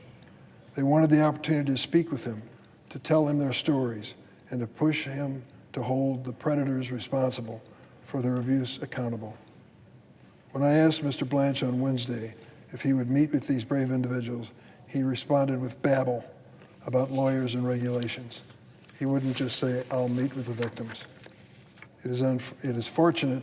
They wanted the opportunity to speak with him, to tell him their stories, and to push him to hold the predators responsible for their abuse accountable. When I asked Mr. Blanche on Wednesday if he would meet with these brave individuals, he responded with babble about lawyers and regulations. He wouldn't just say, "I'll meet with the victims." It is fortunate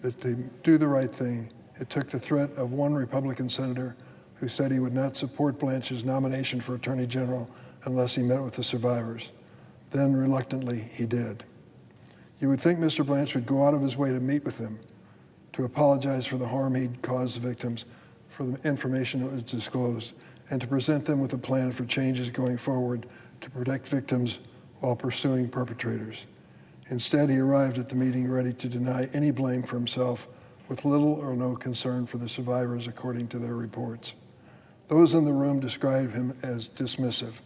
that to do the right thing, it took the threat of one Republican senator who said he would not support Blanche's nomination for Attorney General unless he met with the survivors. Then, reluctantly, he did. You would think Mr. Blanche would go out of his way to meet with them, to apologize for the harm he'd caused the victims, for the information that was disclosed, and to present them with a plan for changes going forward to protect victims while pursuing perpetrators. Instead, he arrived at the meeting ready to deny any blame for himself, with little or no concern for the survivors, according to their reports. Those in the room described him as dismissive.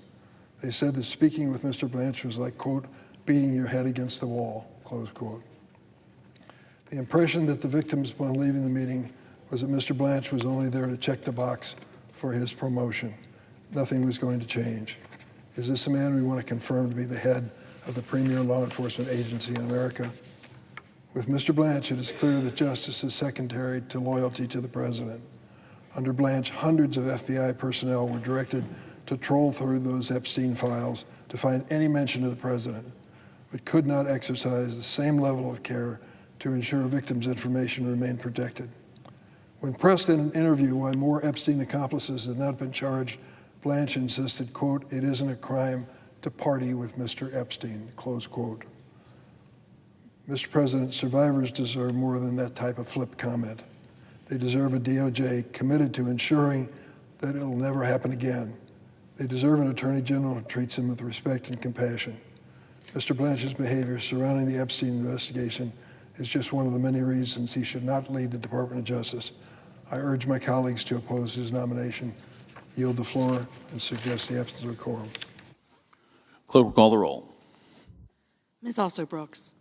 They said that speaking with Mr. Blanche was like, quote, beating your head against the wall, close quote. The impression that the victims, upon leaving the meeting, was that Mr. Blanche was only there to check the box for his promotion. Nothing was going to change. Is this a man we want to confirm to be the head of the premier law enforcement agency in America? With Mr. Blanche, it is clear that justice is secondary to loyalty to the president. Under Blanche, hundreds of FBI personnel were directed to troll through those Epstein files to find any mention of the president, but could not exercise the same level of care to ensure victims' information remained protected. When pressed in an interview why more Epstein accomplices had not been charged, Blanche insisted, quote, it isn't a crime to party with Mr. Epstein, close quote. Mr. President, survivors deserve more than that type of flip comment. They deserve a DOJ committed to ensuring that it'll never happen again. They deserve an Attorney General who treats them with respect and compassion. Mr. Blanche's behavior surrounding the Epstein investigation is just one of the many reasons he should not lead the Department of Justice. I urge my colleagues to oppose his nomination, yield the floor, and suggest the absence of a quorum. Clerk will call the roll. Ms. Also Brooks.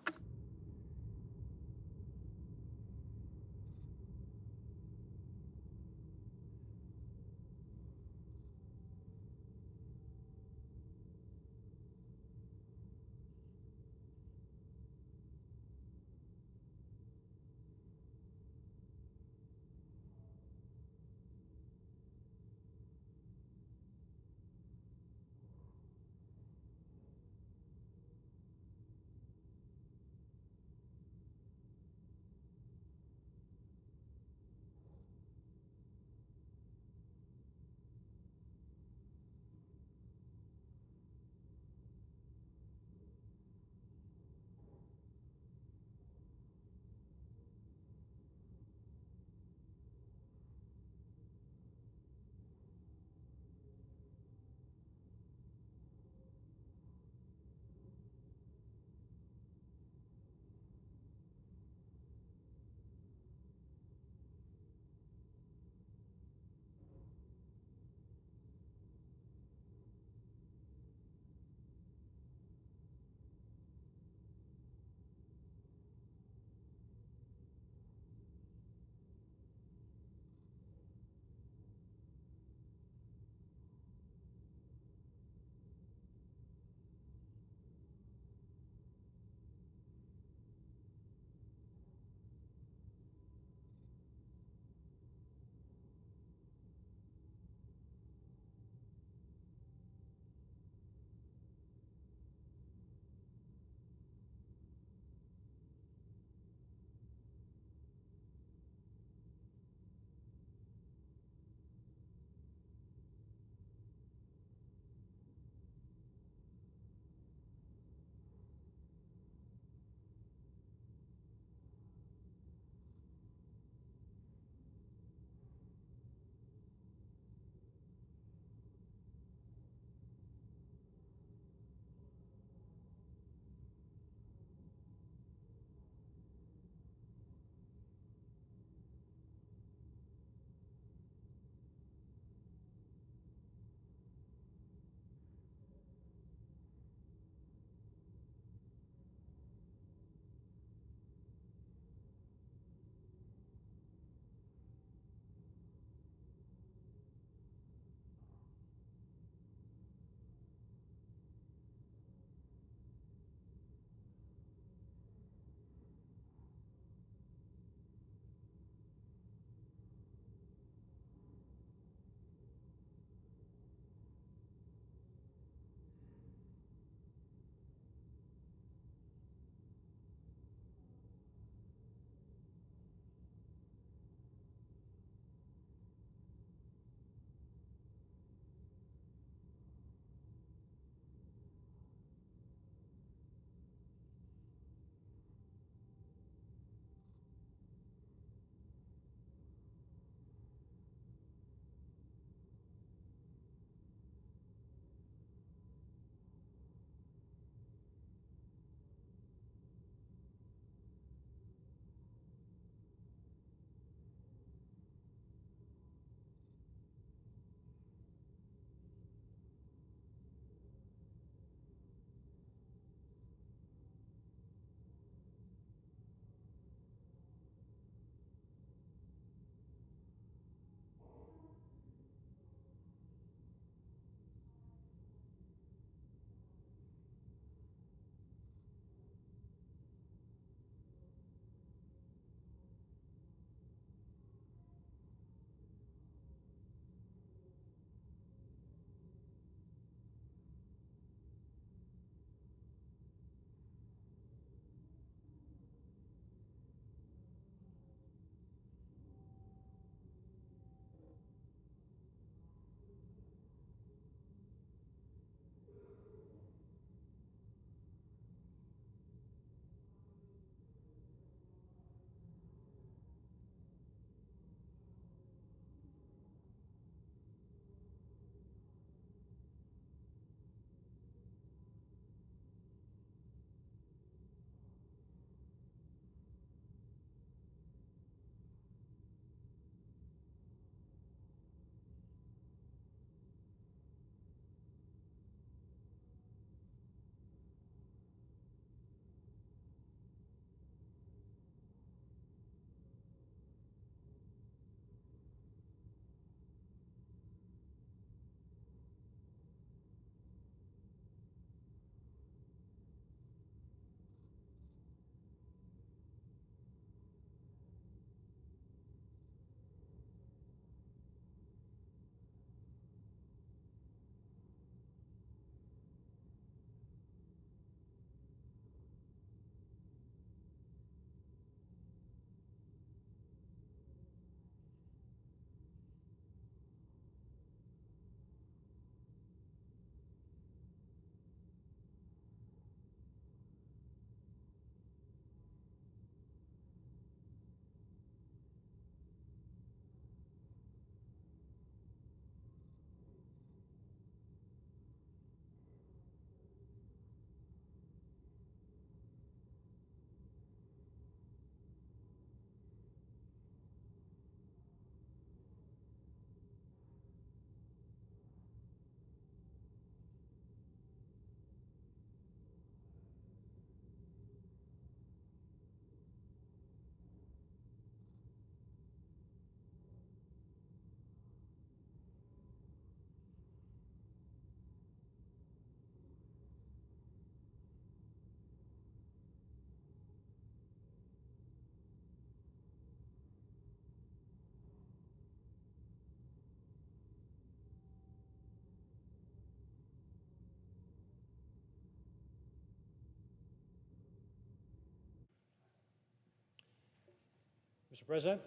Mr. President,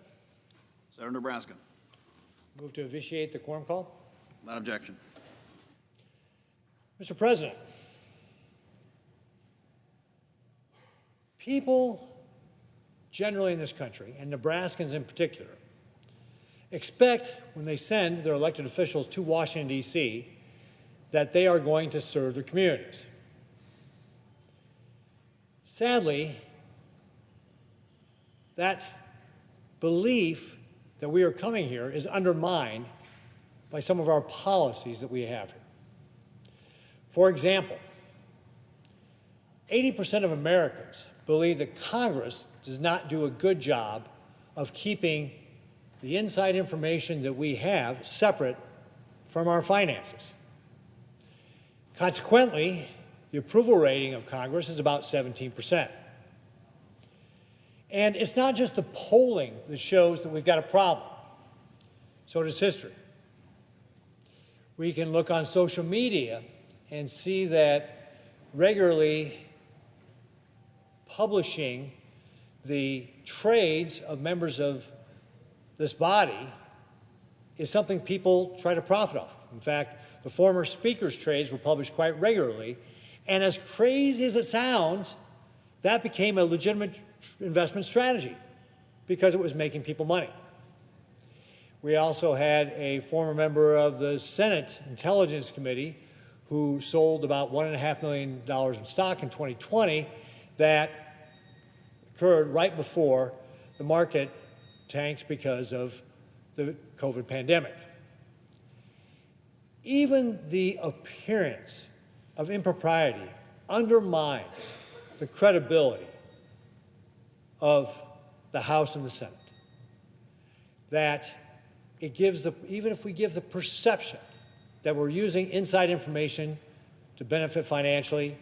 Senator Nebraska. move to vitiate the quorum call. Without objection. Mr. President, people generally in this country, and Nebraskans in particular, expect when they send their elected officials to Washington, D.C., that they are going to serve their communities. Sadly, that belief that we are coming here is undermined by some of our policies that we have here. For example, 80% of Americans believe that Congress does not do a good job of keeping the inside information that we have separate from our finances. Consequently, the approval rating of Congress is about 17%. And it's not just the polling that shows that we've got a problem. So does history. We can look on social media and see that regularly publishing the trades of members of this body is something people try to profit off. In fact, the former speaker's trades were published quite regularly, and as crazy as it sounds, that became a legitimate investment strategy because it was making people money. We also had a former member of the Senate Intelligence Committee who sold about $1.5 million in stock in 2020 that occurred right before the market tanked because of the COVID pandemic. Even the appearance of impropriety undermines the credibility of the House and the Senate. That it gives even if we give the perception that we're using inside information to benefit financially,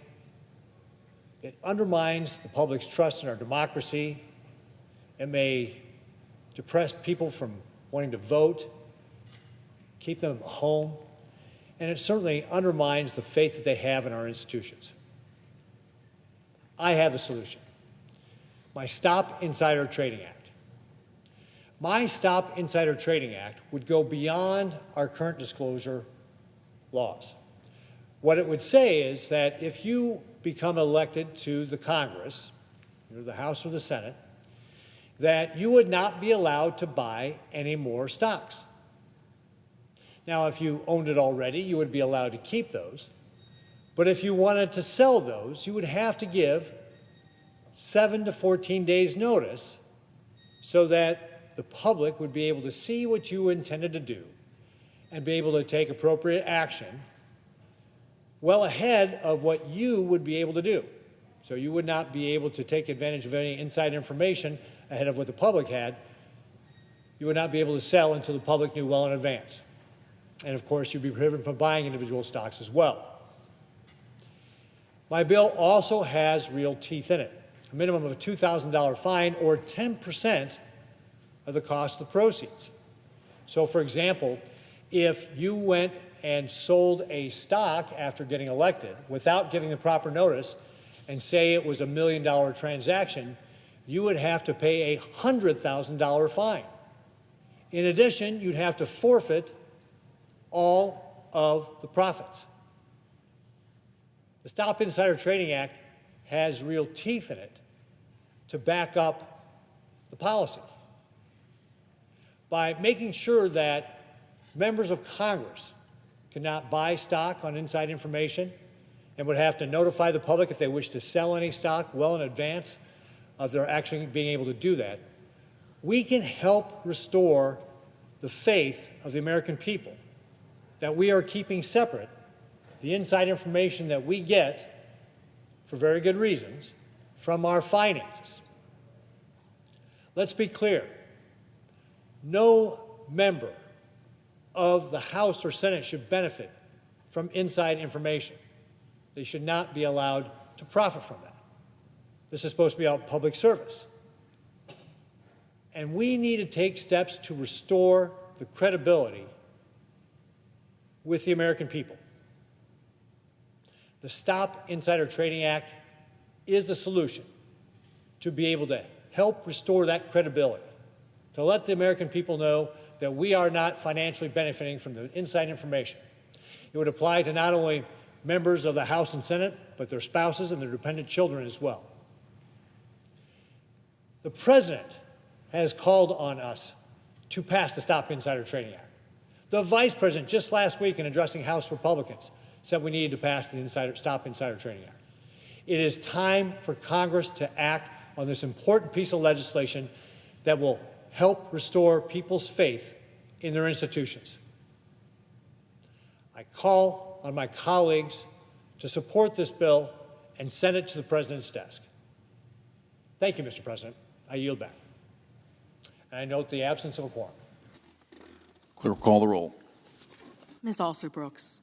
it undermines the public's trust in our democracy. It may depress people from wanting to vote, keep them home, and it certainly undermines the faith that they have in our institutions. I have the solution. My Stop Insider Trading Act. My Stop Insider Trading Act would go beyond our current disclosure laws. What it would say is that if you become elected to the Congress, either the House or the Senate, that you would not be allowed to buy any more stocks. Now, if you owned it already, you would be allowed to keep those. But if you wanted to sell those, you would have to give 7 to 14 days notice so that the public would be able to see what you intended to do and be able to take appropriate action well ahead of what you would be able to do. So you would not be able to take advantage of any inside information ahead of what the public had. You would not be able to sell until the public knew well in advance. And of course, you'd be prohibited from buying individual stocks as well. My bill also has real teeth in it. A minimum of a $2,000 fine or 10% of the cost of the proceeds. So for example, if you went and sold a stock after getting elected without giving the proper notice and say it was $1 million transaction, you would have to pay a $100,000 fine. In addition, you'd have to forfeit all of the profits. The Stop Insider Trading Act has real teeth in it to back up the policy. By making sure that members of Congress cannot buy stock on inside information and would have to notify the public if they wish to sell any stock well in advance of their actually being able to do that, we can help restore the faith of the American people that we are keeping separate the inside information that we get, for very good reasons, from our finances. Let's be clear. No member of the House or Senate should benefit from inside information. They should not be allowed to profit from that. This is supposed to be a public service. And we need to take steps to restore the credibility with the American people. The Stop Insider Trading Act is the solution to be able to help restore that credibility to let the American people know that we are not financially benefiting from the inside information. It would apply to not only members of the House and Senate, but their spouses and their dependent children as well. The President has called on us to pass the Stop Insider Trading Act. The Vice President, just last week in addressing House Republicans, said we needed to pass the Stop Insider Trading Act. It is time for Congress to act on this important piece of legislation that will help restore people's faith in their institutions. I call on my colleagues to support this bill and send it to the President's desk. Thank you, Mr. President. I yield back. And I note the absence of a quorum. Clerk will call the roll. Ms. Alston-Brooks.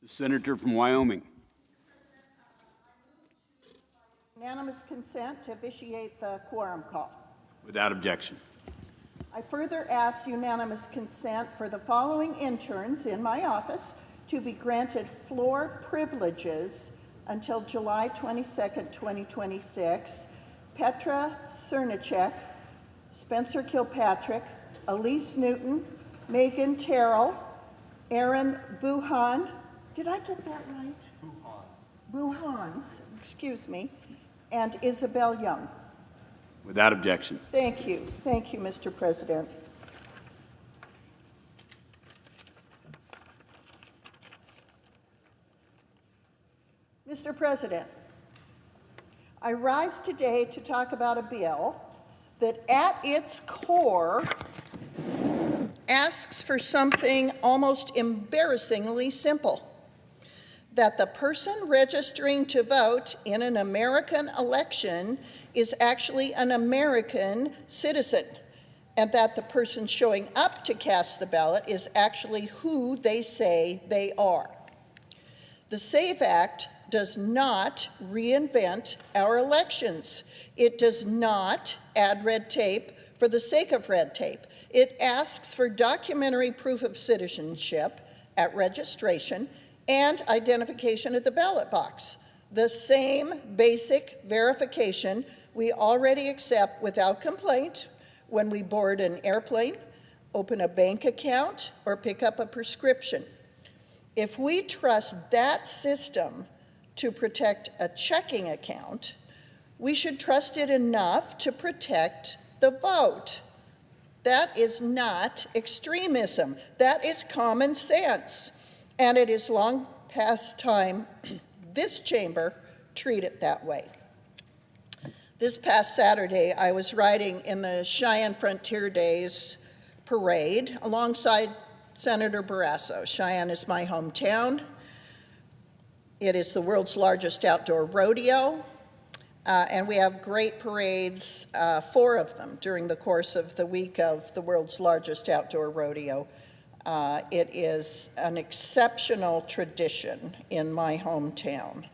The senator from Wyoming. Unanimous consent to vitiate the quorum call. Without objection. I further ask unanimous consent for the following interns in my office to be granted floor privileges until July 22nd, 2026. Petra Cernicek, Spencer Kilpatrick, Elise Newton, Megan Terrell, Aaron Buhan, did I get that right? Buhans, excuse me, and Isabel Young. Without objection. Thank you, Mr. President. Mr. President, I rise today to talk about a bill that at its core asks for something almost embarrassingly simple: that the person registering to vote in an American election is actually an American citizen, and that the person showing up to cast the ballot is actually who they say they are. The SAVE Act does not reinvent our elections. It does not add red tape for the sake of red tape. It asks for documentary proof of citizenship at registration and identification at the ballot box, the same basic verification we already accept without complaint when we board an airplane, open a bank account, or pick up a prescription. If we trust that system to protect a checking account, we should trust it enough to protect the vote. That is not extremism. That is common sense. And it is long past time this chamber treat it that way. This past Saturday, I was riding in the Cheyenne Frontier Days parade alongside Senator Barrasso. Cheyenne is my hometown. It is the world's largest outdoor rodeo, and we have great parades, 4 of them, during the course of the week of the world's largest outdoor rodeo. It is an exceptional tradition in my hometown.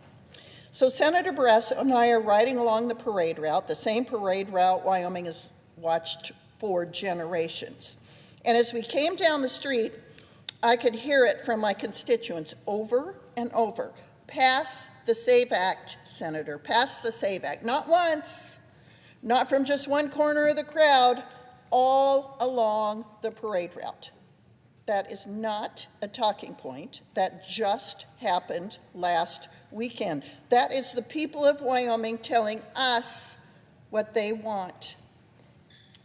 So Senator Barrasso and I are riding along the parade route, the same parade route Wyoming has watched for generations. And as we came down the street, I could hear it from my constituents over and over: pass the SAVE Act, Senator, pass the SAVE Act. Not once, not from just one corner of the crowd, all along the parade route. That is not a talking point. That just happened last weekend. That is the people of Wyoming telling us what they want.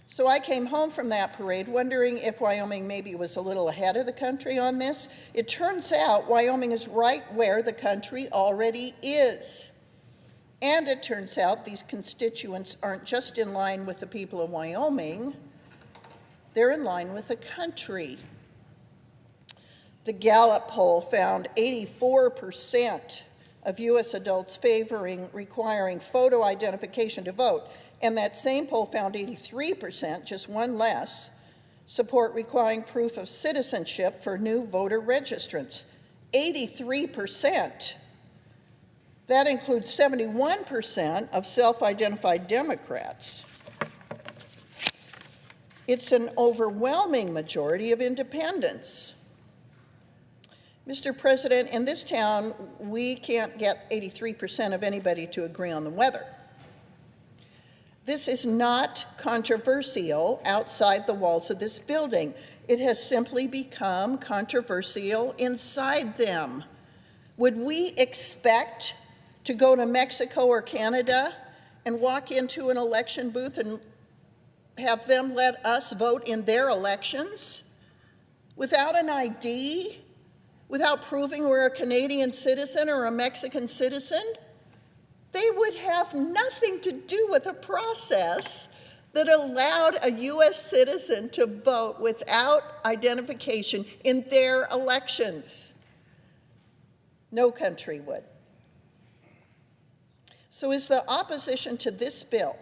So I came home from that parade wondering if Wyoming maybe was a little ahead of the country on this. It turns out Wyoming is right where the country already is. And it turns out these constituents aren't just in line with the people of Wyoming, they're in line with the country. The Gallup poll found 84% of U.S. adults requiring photo identification to vote. And that same poll found 83%, just one less, support requiring proof of citizenship for new voter registrants. 83%. That includes 71% of self-identified Democrats. It's an overwhelming majority of independents. Mr. President, in this town, we can't get 83% of anybody to agree on the weather. This is not controversial outside the walls of this building. It has simply become controversial inside them. Would we expect to go to Mexico or Canada and walk into an election booth and have them let us vote in their elections without an ID, without proving we're a Canadian citizen or a Mexican citizen? They would have nothing to do with a process that allowed a U.S. citizen to vote without identification in their elections. No country would. So is the opposition to this bill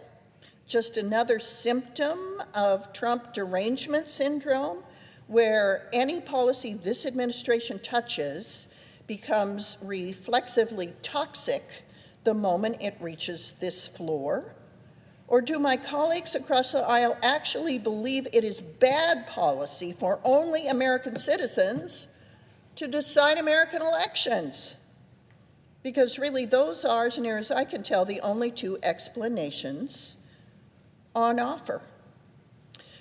just another symptom of Trump derangement syndrome, where any policy this administration touches becomes reflexively toxic the moment it reaches this floor? Or do my colleagues across the aisle actually believe it is bad policy for only American citizens to decide American elections? Because really, those are, as near as I can tell, the only two explanations on offer.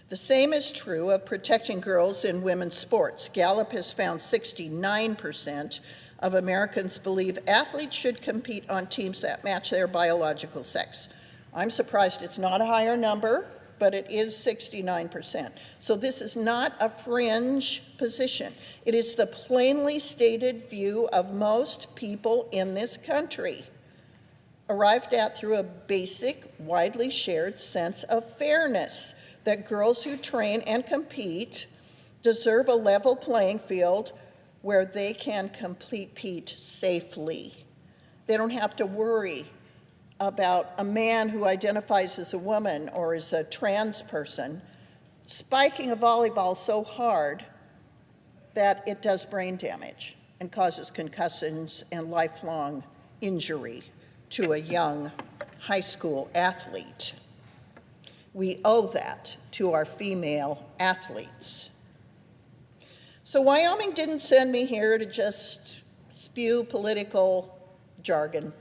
The same is true of protecting girls in women's sports. Gallup has found 69% of Americans believe athletes should compete on teams that match their biological sex. I'm surprised it's not a higher number, but it is 69%. So this is not a fringe position. It is the plainly stated view of most people in this country, arrived at through a basic, widely shared sense of fairness, that girls who train and compete deserve a level playing field where they can compete safely. They don't have to worry about a man who identifies as a woman or as a trans person spiking a volleyball so hard that it does brain damage and causes concussions and lifelong injury to a young high school athlete. We owe that to our female athletes. So Wyoming didn't send me here to just spew political jargon,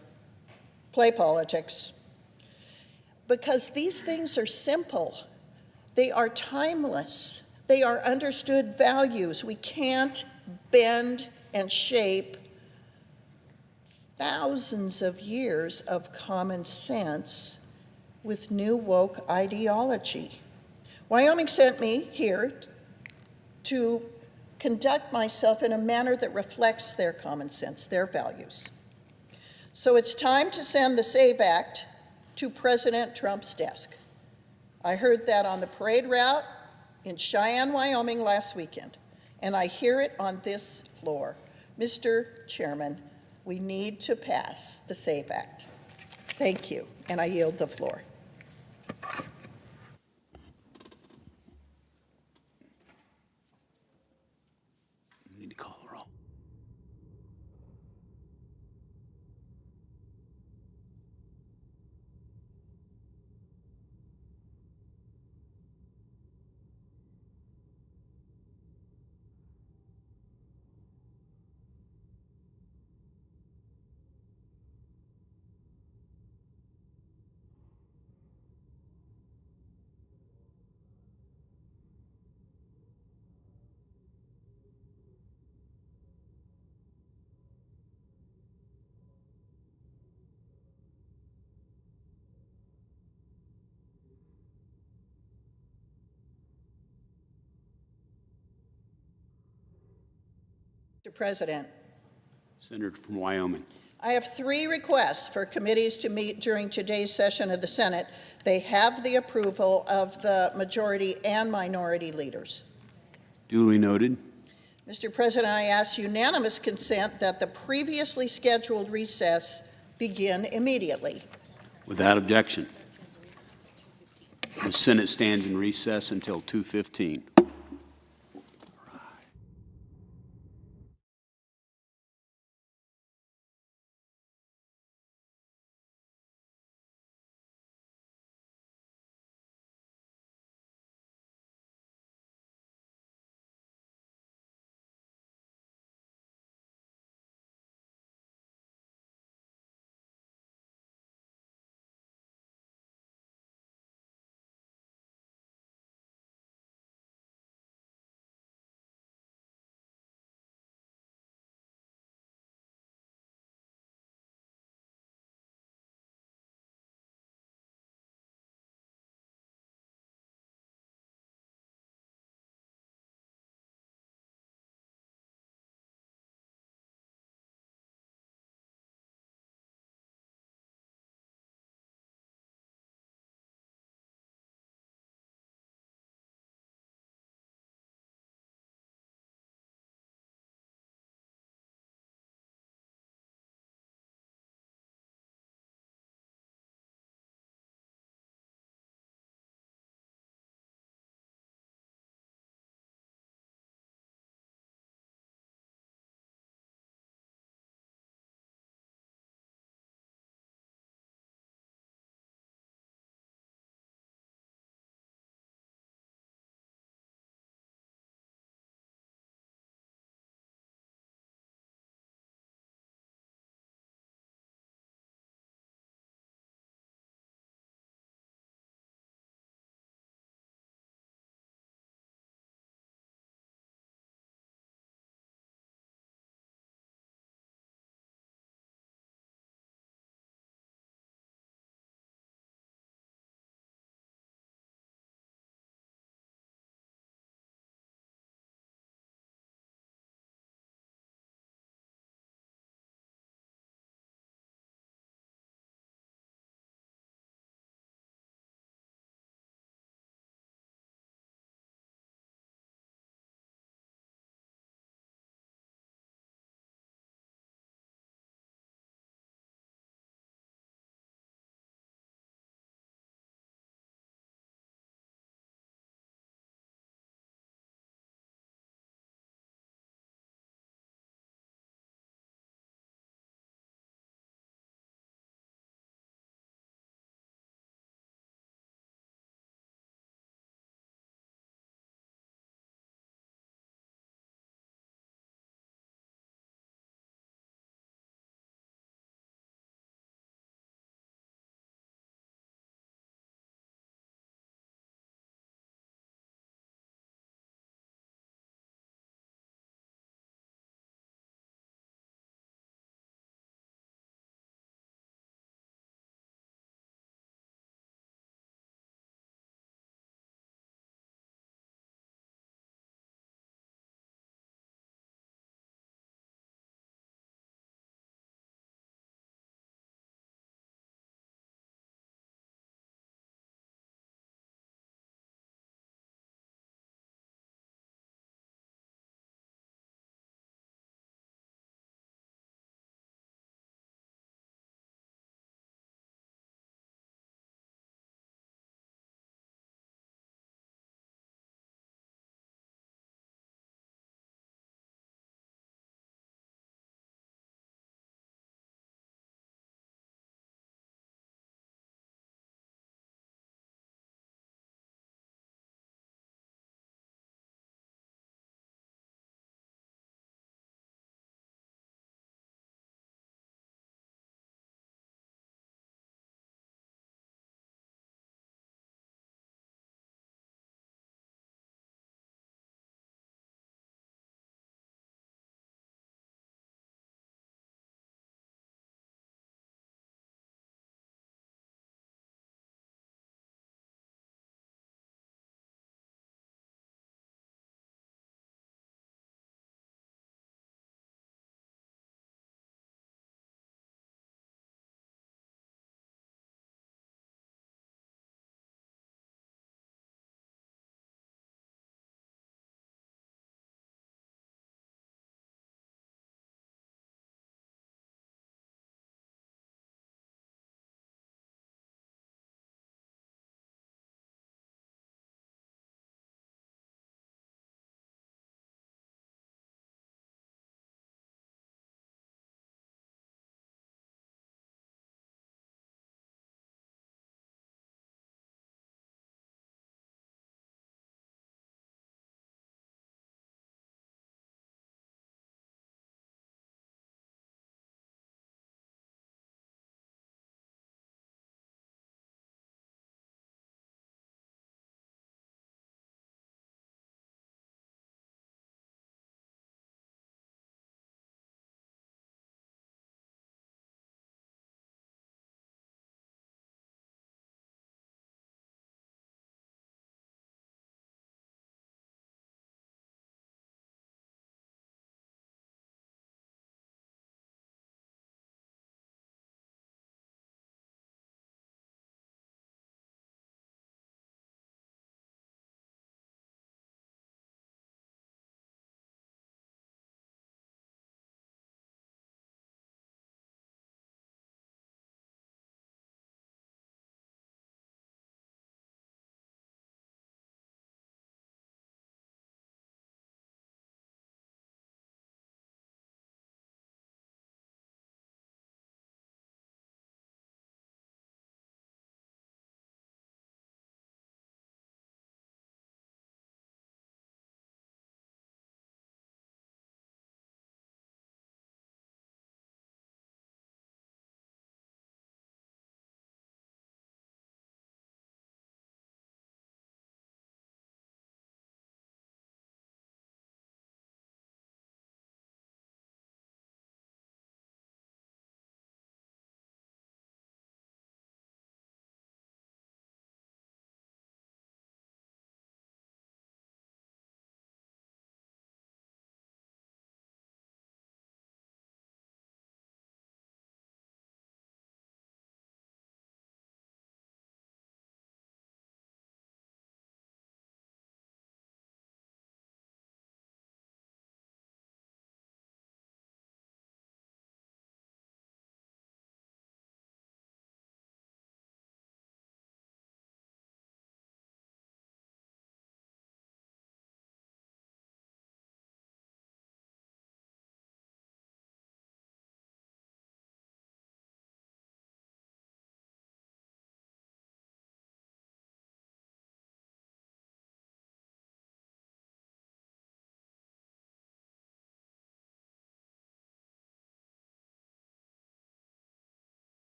play politics, because these things are simple. They are timeless. They are understood values. We can't bend and shape thousands of years of common sense with new woke ideology. Wyoming sent me here to conduct myself in a manner that reflects their common sense, their values. So it's time to send the SAVE Act to President Trump's desk. I heard that on the parade route in Cheyenne, Wyoming last weekend, and I hear it on this floor. Mr. Chairman, we need to pass the SAVE Act. Thank you, and I yield the floor. Need to call the roll. Mr. President, Senator from Wyoming. I have 3 requests for committees to meet during today's session of the Senate. They have the approval of the majority and minority leaders. Duly noted. Mr. President, I ask unanimous consent that the previously scheduled recess begin immediately. Without objection. The Senate stands in recess until 2:15.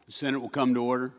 The Senate will come to order.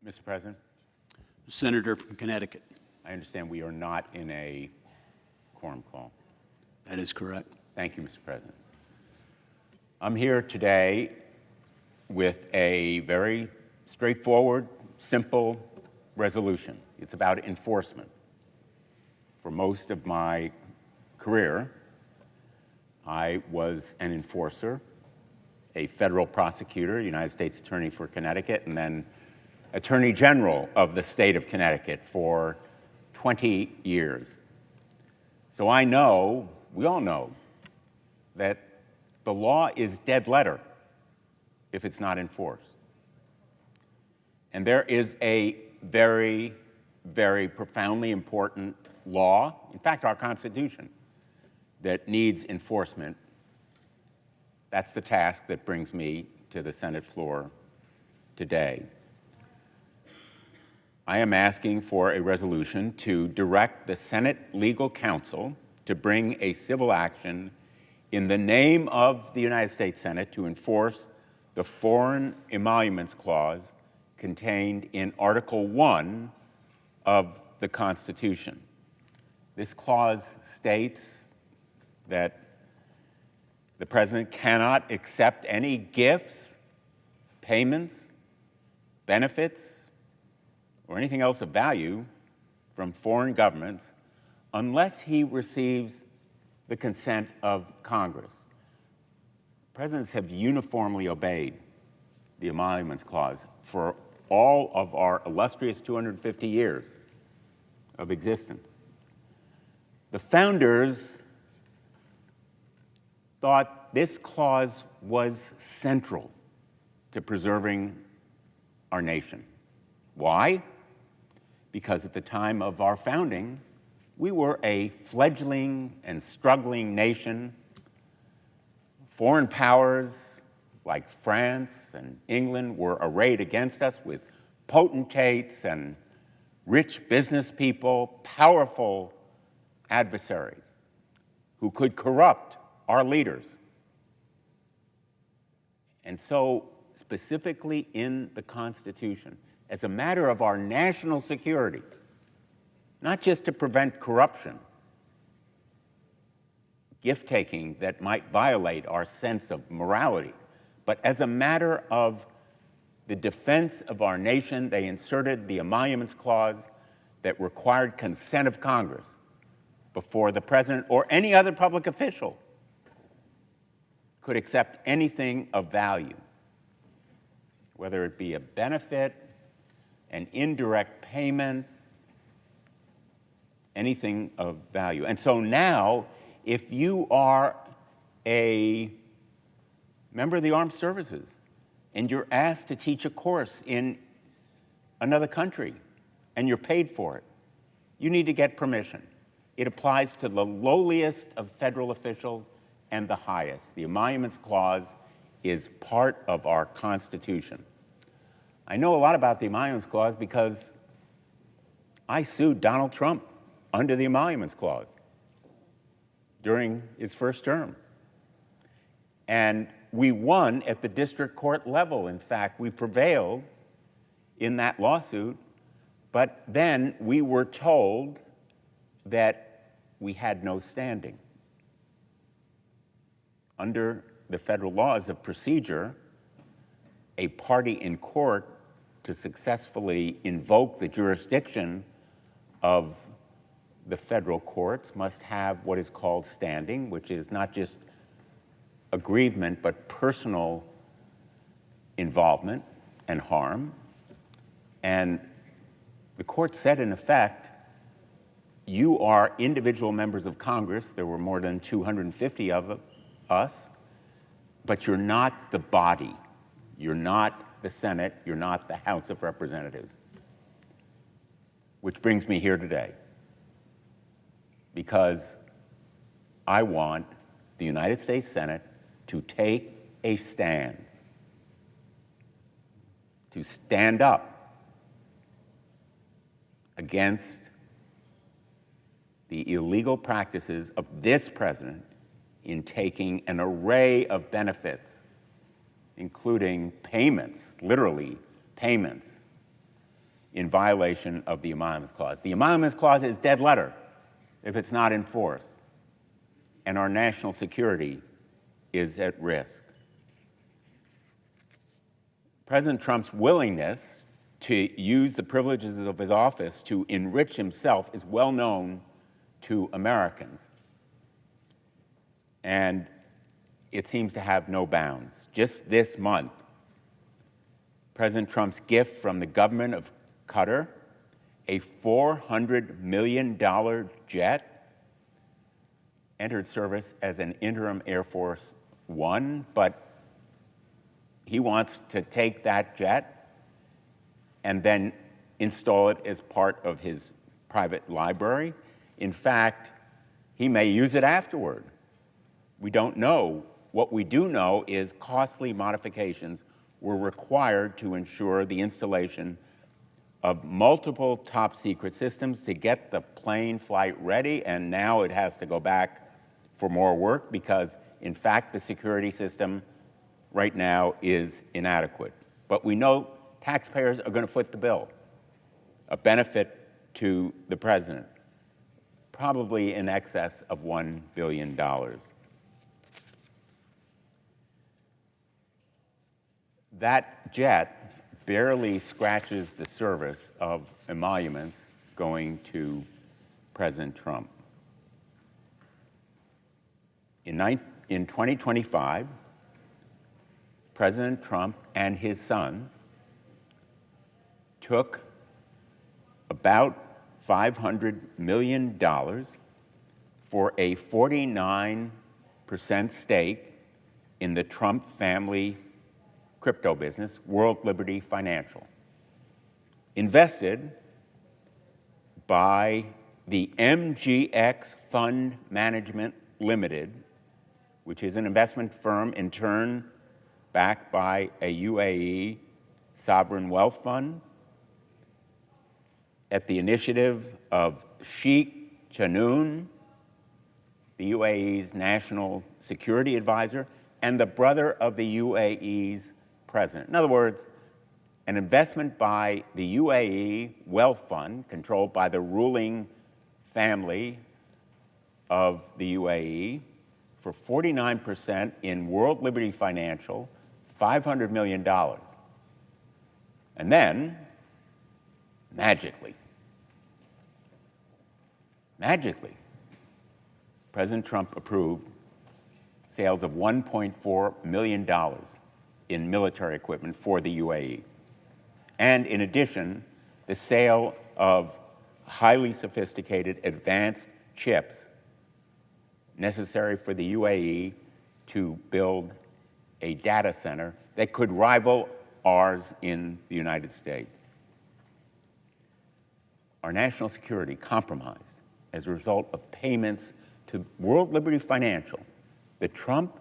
Mr. President, Senator from Connecticut. I understand we are not in a quorum call. That is correct. Thank you, Mr. President. I'm here today with a very straightforward, simple resolution. It's about enforcement. For most of my career, I was an enforcer, a federal prosecutor, United States Attorney for Connecticut, and then Attorney General of the state of Connecticut for 20 years. So I know, we all know, that the law is dead letter if it's not enforced. And there is a very, very profoundly important law, in fact, our Constitution, that needs enforcement. That's the task that brings me to the Senate floor today. I am asking for a resolution to direct the Senate Legal Counsel to bring a civil action in the name of the United States Senate to enforce the Foreign Emoluments Clause contained in Article 1 of the Constitution. This clause states that the President cannot accept any gifts, payments, benefits, or anything else of value from foreign governments unless he receives the consent of Congress. Presidents have uniformly obeyed the Emoluments Clause for all of our illustrious 250 years of existence. The founders thought this clause was central to preserving our nation. Why? Because at the time of our founding, we were a fledgling and struggling nation. Foreign powers like France and England were arrayed against us with potentates and rich business people, powerful adversaries who could corrupt our leaders. And so, specifically in the Constitution, as a matter of our national security, not just to prevent corruption, gift-taking that might violate our sense of morality, but as a matter of the defense of our nation, they inserted the Emoluments Clause that required consent of Congress before the President or any other public official could accept anything of value, whether it be a benefit, an indirect payment, anything of value. And so now, if you are a member of the armed services and you're asked to teach a course in another country and you're paid for it, you need to get permission. It applies to the lowliest of federal officials and the highest. The Emoluments Clause is part of our Constitution. I know a lot about the Emoluments Clause because I sued Donald Trump under the Emoluments Clause during his first term. And we won at the district court level. In fact, we prevailed in that lawsuit, but then we were told that we had no standing. Under the federal laws of procedure, a party in court to successfully invoke the jurisdiction of the federal courts must have what is called standing, which is not just aggrievement, but personal involvement and harm. And the court said, in effect, you are individual members of Congress. There were more than 250 of us, but you're not the body. You're not the Senate. You're not the House of Representatives. Which brings me here today, because I want the United States Senate to take a stand, to stand up against the illegal practices of this president in taking an array of benefits, including payments, literally payments, in violation of the Emoluments Clause. The Emoluments Clause is dead letter if it's not enforced, and our national security is at risk. President Trump's willingness to use the privileges of his office to enrich himself is well known to Americans, and it seems to have no bounds. Just this month, President Trump's gift from the government of Qatar, a $400 million jet, entered service as an interim Air Force One, but he wants to take that jet and then install it as part of his private library. In fact, he may use it afterward. We don't know. What we do know is costly modifications were required to ensure the installation of multiple top-secret systems to get the plane flight ready, and now it has to go back for more work because, in fact, the security system right now is inadequate. But we know taxpayers are going to foot the bill, a benefit to the president, probably in excess of $1 billion. That jet barely scratches the surface of emoluments going to President Trump. In 2025, President Trump and his son took about $500 million for a 49% stake in the Trump family crypto business, World Liberty Financial, invested by the MGX Fund Management Limited, which is an investment firm in turn backed by a UAE sovereign wealth fund, at the initiative of Sheikh Chanoun, the UAE's national security advisor, and the brother of the UAE's president. In other words, an investment by the UAE wealth fund controlled by the ruling family of the UAE for 49% in World Liberty Financial, $500 million. And then, magically, President Trump approved sales of $1.4 million in military equipment for the UAE. And in addition, the sale of highly sophisticated advanced chips necessary for the UAE to build a data center that could rival ours in the United States. Our national security compromised as a result of payments to World Liberty Financial, the Trump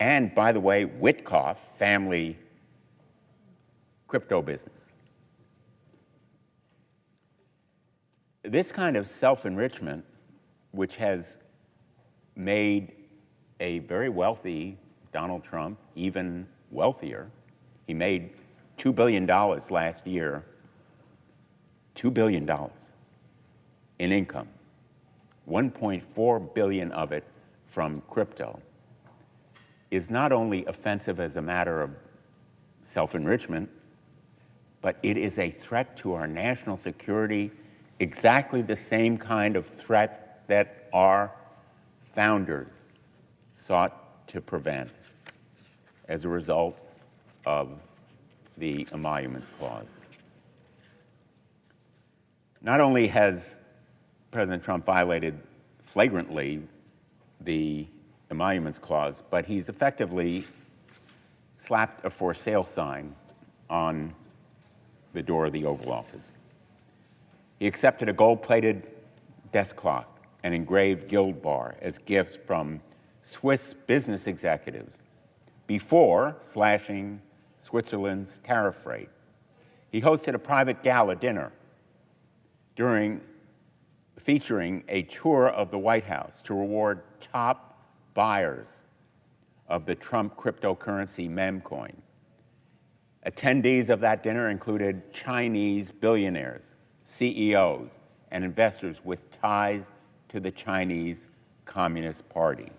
and, by the way, Witkoff family crypto business. This kind of self-enrichment, which has made a very wealthy Donald Trump even wealthier. He made $2 billion last year, $2 billion in income, $1.4 billion of it from crypto, is not only offensive as a matter of self-enrichment, but it is a threat to our national security, exactly the same kind of threat that our founders sought to prevent as a result of the Emoluments Clause. Not only has President Trump violated flagrantly the Emoluments Clause, but he's effectively slapped a for sale sign on the door of the Oval Office. He accepted a gold-plated desk clock and engraved Guild Bar as gifts from Swiss business executives before slashing Switzerland's tariff rate. He hosted a private gala dinner featuring a tour of the White House to reward top buyers of the Trump cryptocurrency meme coin. Attendees of that dinner included Chinese billionaires, CEOs, and investors with ties to the Chinese Communist Party.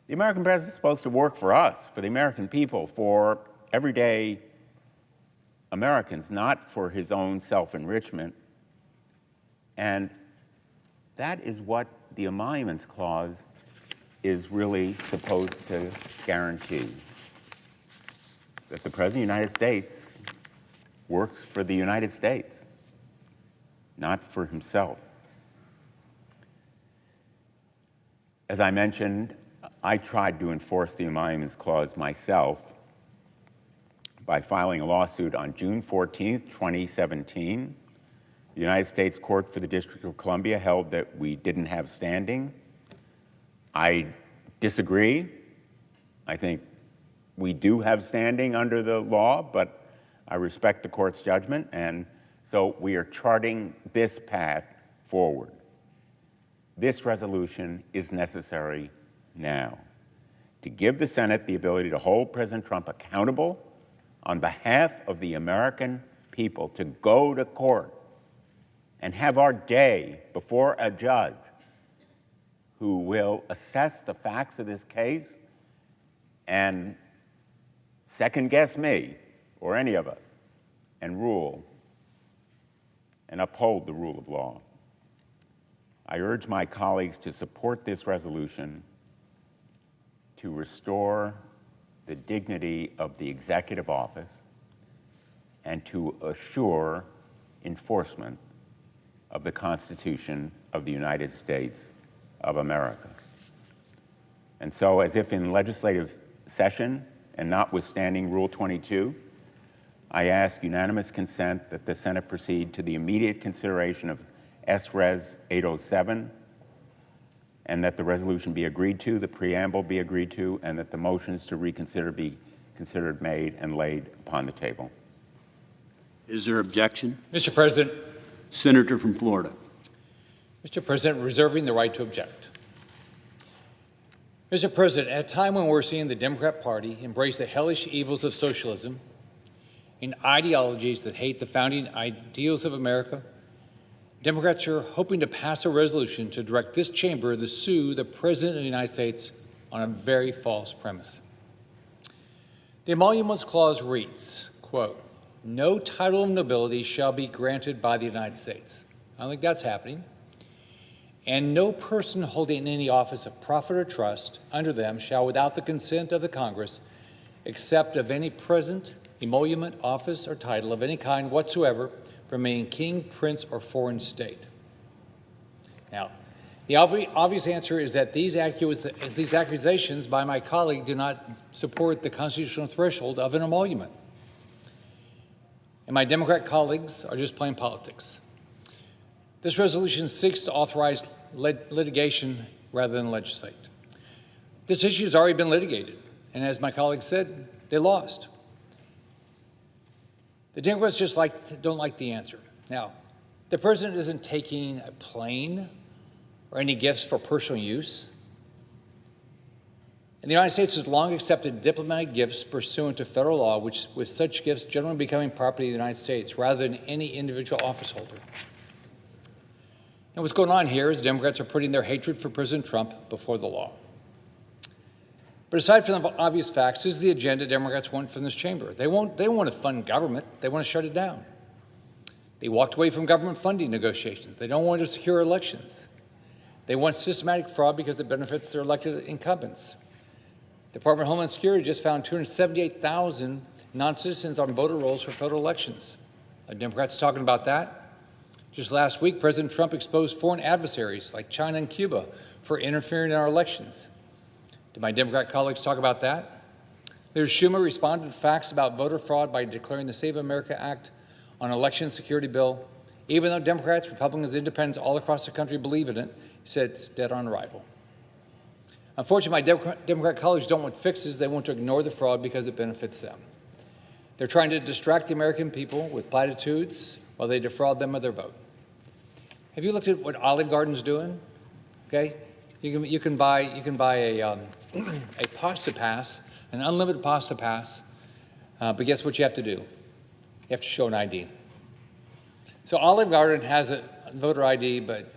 The American president is supposed to work for us, for the American people, for everyday Americans, not for his own self-enrichment. And that is what the Emoluments Clause is really supposed to guarantee, that the President of the United States works for the United States, not for himself. As I mentioned, I tried to enforce the Emoluments Clause myself by filing a lawsuit on June 14, 2017. The United States Court for the District of Columbia held that we didn't have standing. I disagree. I think we do have standing under the law, but I respect the court's judgment, and so we are charting this path forward. This resolution is necessary now to give the Senate the ability to hold President Trump accountable on behalf of the American people, to go to court and have our day before a judge who will assess the facts of this case and second-guess me or any of us and rule and uphold the rule of law. I urge my colleagues to support this resolution to restore the dignity of the executive office and to assure enforcement of the Constitution of the United States of America. And so, as if in legislative session and notwithstanding Rule 22, I ask unanimous consent that the Senate proceed to the immediate consideration of S-Res 807, and that the resolution be agreed to, the preamble be agreed to, and that the motions to reconsider be considered made and laid upon the table. Is there objection? Mr. President. Senator from Florida. Mr. President, reserving the right to object. Mr. President, at a time when we're seeing the Democrat Party embrace the hellish evils of socialism and ideologies that hate the founding ideals of America, Democrats are hoping to pass a resolution to direct this chamber to sue the President of the United States on a very false premise. The Emoluments Clause reads, quote, "No title of nobility shall be granted by the United States." I don't think that's happening. "And no person holding any office of profit or trust under them shall, without the consent of the Congress, accept of any present, emolument, office, or title of any kind whatsoever, remaining king, prince, or foreign state." Now, the obvious answer is that these accusations by my colleague do not support the constitutional threshold of an emolument. And my Democrat colleagues are just playing politics. This resolution seeks to authorize litigation rather than legislate. This issue has already been litigated, and as my colleague said, they lost. The Democrats just don't like the answer. Now, the president isn't taking a plane or any gifts for personal use. And the United States has long accepted diplomatic gifts pursuant to federal law, with such gifts generally becoming property of the United States rather than any individual office holder. And what's going on here is Democrats are putting their hatred for President Trump before the law. But aside from the obvious facts, this is the agenda Democrats want from this chamber. They don't want to fund government. They want to shut it down. They walked away from government funding negotiations. They don't want to secure elections. They want systematic fraud because it benefits their elected incumbents. The Department of Homeland Security just found 278,000 non-citizens on voter rolls for federal elections. Are Democrats talking about that? Just last week, President Trump exposed foreign adversaries like China and Cuba for interfering in our elections. Did my Democrat colleagues talk about that? Leader Schumer responded to facts about voter fraud by declaring the Save America Act on election security bill. Even though Democrats, Republicans, Independents all across the country believe in it, he said it's dead on arrival. Unfortunately, my Democrat colleagues don't want fixes. They want to ignore the fraud because it benefits them. They're trying to distract the American people with platitudes while they defraud them of their vote. Have you looked at what Olive Garden's doing? Okay, you can buy a pasta pass, an unlimited pasta pass, But guess what you have to do? You have to show an ID. So Olive Garden has a voter ID, but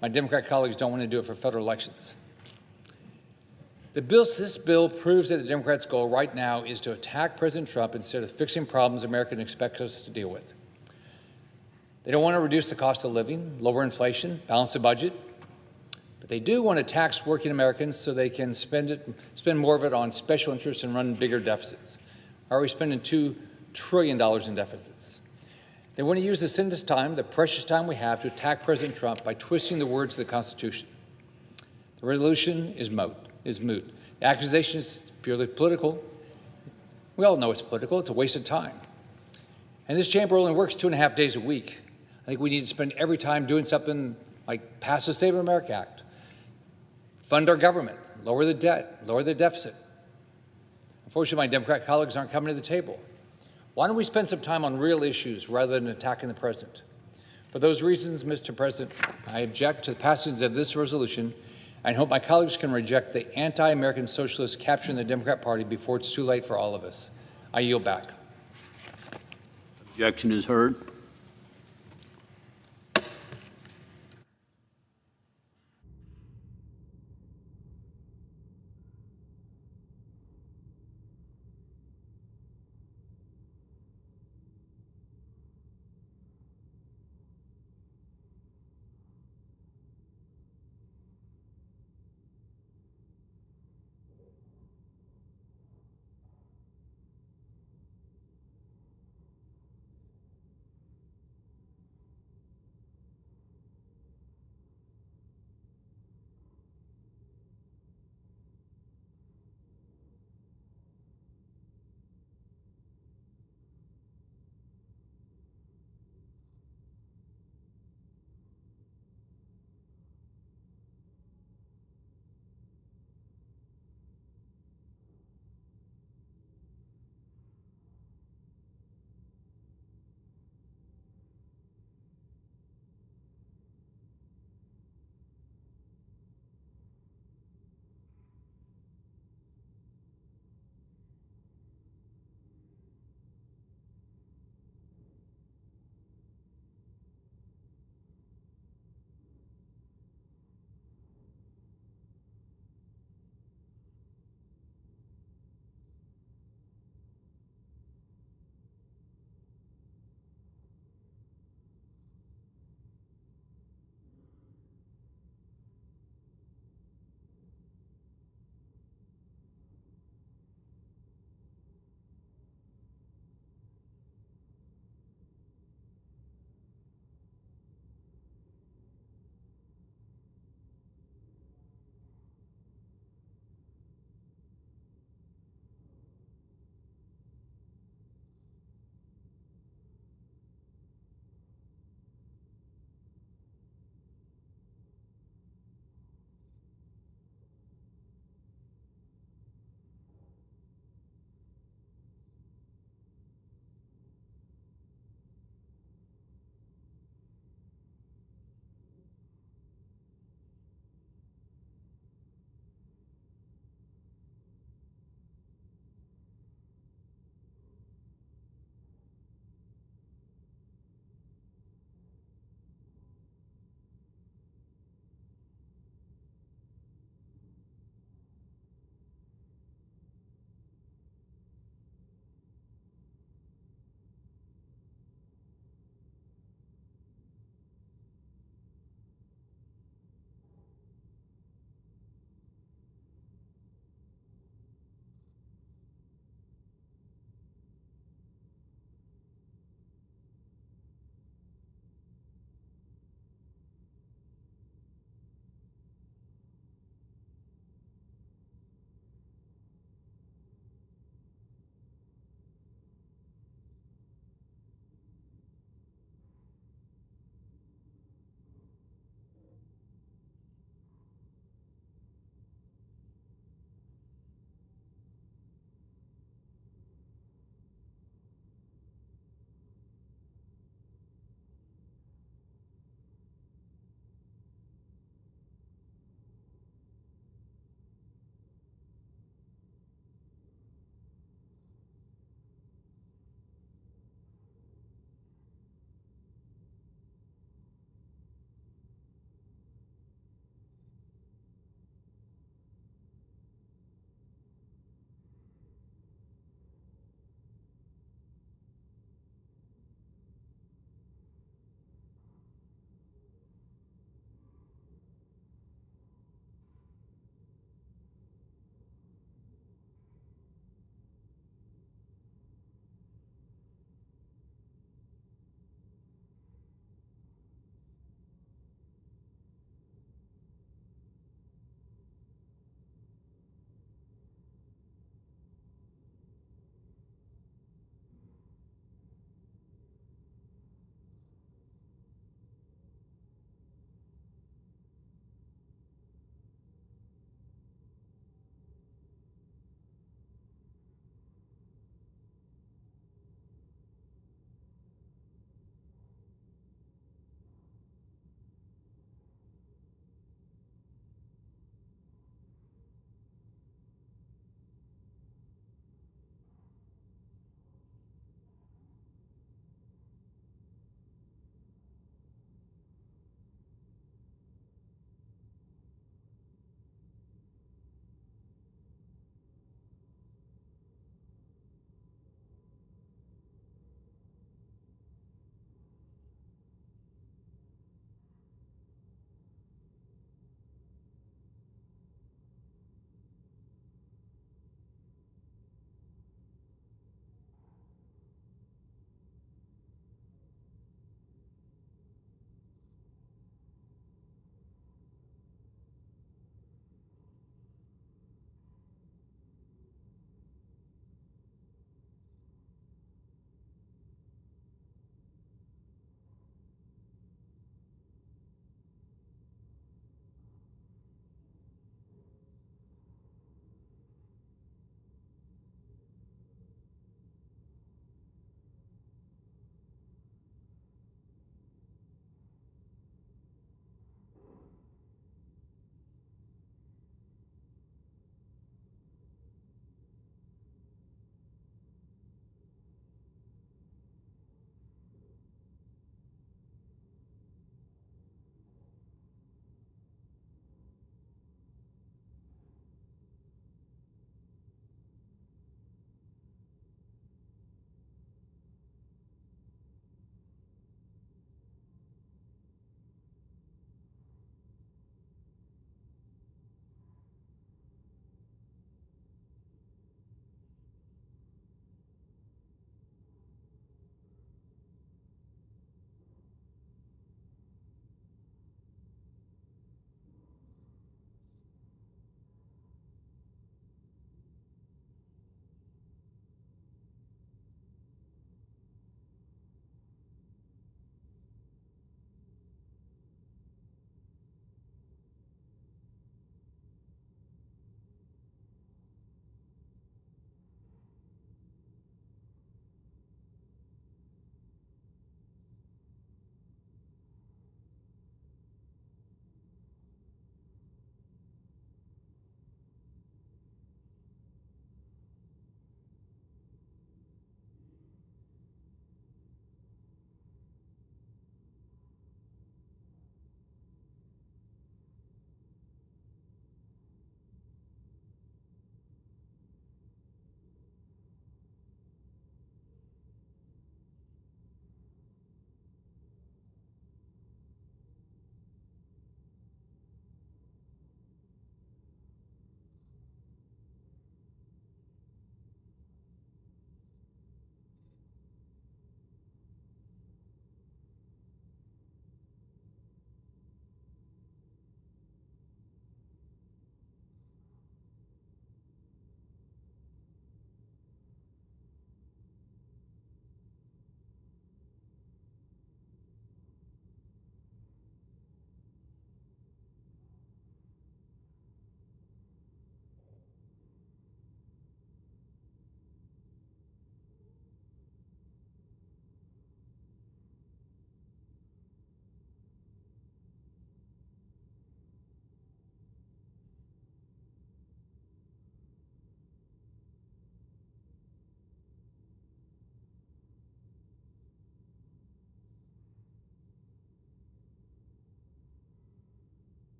my Democrat colleagues don't want to do it for federal elections. This bill proves that the Democrats' goal right now is to attack President Trump instead of fixing problems Americans expect us to deal with. They don't want to reduce the cost of living, lower inflation, balance the budget, but they do want to tax working Americans so they can spend more of it on special interests and run bigger deficits. Are we spending $2 trillion in deficits? They want to use the Senate's time, the precious time we have, to attack President Trump by twisting the words of the Constitution. The resolution is moot. The accusation is purely political. We all know it's political. It's a waste of time. And this chamber only works 2.5 days a week. I think we need to spend every time doing something like pass the Save America Act, fund our government, lower the debt, lower the deficit. Unfortunately, my Democrat colleagues aren't coming to the table. Why don't we spend some time on real issues rather than attacking the president? For those reasons, Mr. President, I object to the passage of this resolution and hope my colleagues can reject the anti-American socialists capturing the Democrat Party before it's too late for all of us. I yield back. Objection is heard.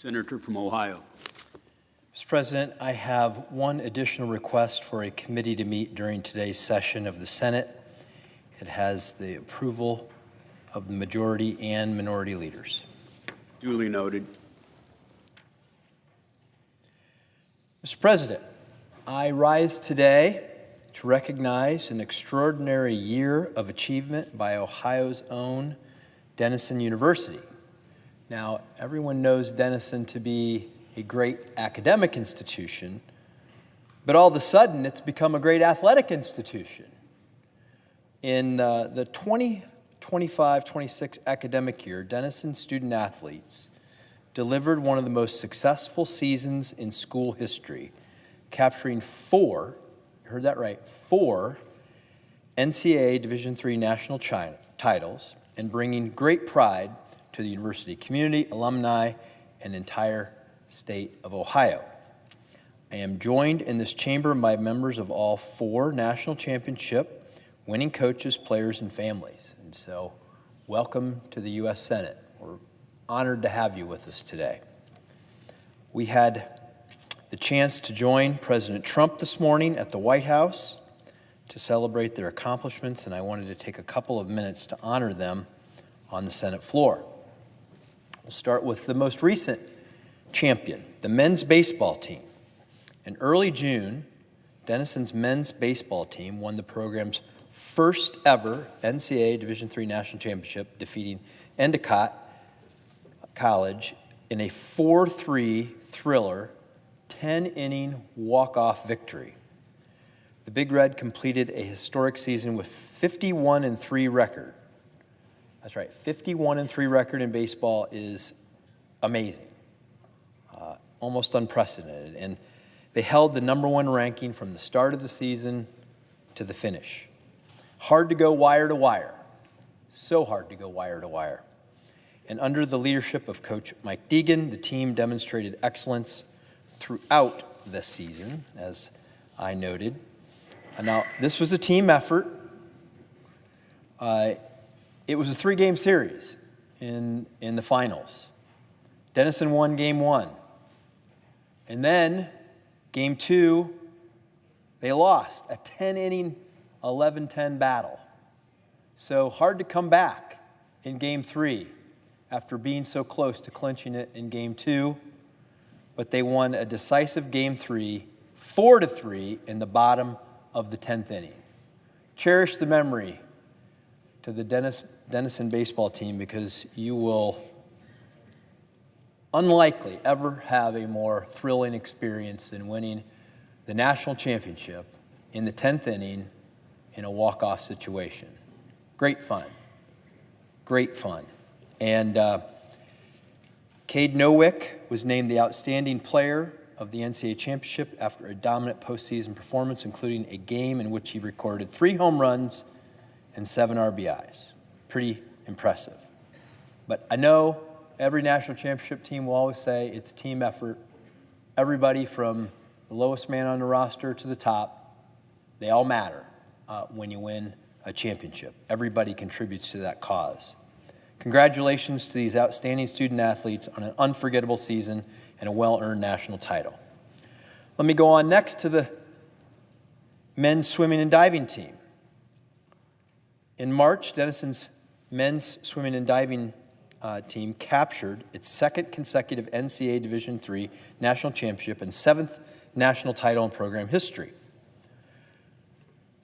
Senator from Ohio. Mr. President, I have one additional request for a committee to meet during today's session of the Senate. It has the approval of the majority and minority leaders. Duly noted. Mr. President, I rise today to recognize an extraordinary year of achievement by Ohio's own Denison University. Now, everyone knows Denison to be a great academic institution, but all of a sudden it's become a great athletic institution. In the 2025-26 academic year, Denison student athletes delivered one of the most successful seasons in school history, capturing four, you heard that right, 4 NCAA Division III national titles and bringing great pride to the university community, alumni, and entire state of Ohio. I am joined in this chamber by members of all 4 national championship winning coaches, players, and families. And so, welcome to the U.S. Senate. We're honored to have you with us today. We had the chance to join President Trump this morning at the White House to celebrate their accomplishments, and I wanted to take a couple of minutes to honor them on the Senate floor. We'll start with the most recent champion, the men's baseball team. In early June, Denison's men's baseball team won the program's first ever NCAA Division III national championship, defeating Endicott College in a 4-3 thriller, 10-inning walk-off victory. The Big Red completed a historic season with 51-3 record. That's right, 51-3 record in baseball is amazing, almost unprecedented. And they held the #1 ranking from the start of the season to the finish. Hard to go wire to wire, so hard to go wire to wire. And under the leadership of Coach Mike Deegan, the team demonstrated excellence throughout the season, as I noted. Now, this was a team effort. It was a 3-game series in the finals. Denison won game 1. And then game 2, they lost a 10-inning, 11-10 battle. So hard to come back in game 3 after being so close to clinching it in game 2. But they won a decisive game 3, 4-3 in the bottom of the 10th inning. Cherish the memory to the Denison baseball team, because you will unlikely ever have a more thrilling experience than winning the national championship in the 10th inning in a walk-off situation. Great fun. Great fun. And Cade Nowick was named the outstanding player of the NCAA championship after a dominant postseason performance, including a game in which he recorded 3 home runs and 7 RBIs. Pretty impressive. But I know every national championship team will always say it's team effort. Everybody from the lowest man on the roster to the top, they all matter when you win a championship. Everybody contributes to that cause. Congratulations to these outstanding student athletes on an unforgettable season and a well-earned national title. Let me go on next to the men's swimming and diving team. In March, Denison's men's swimming and diving team captured its 2nd consecutive NCAA Division III national championship and 7th national title in program history.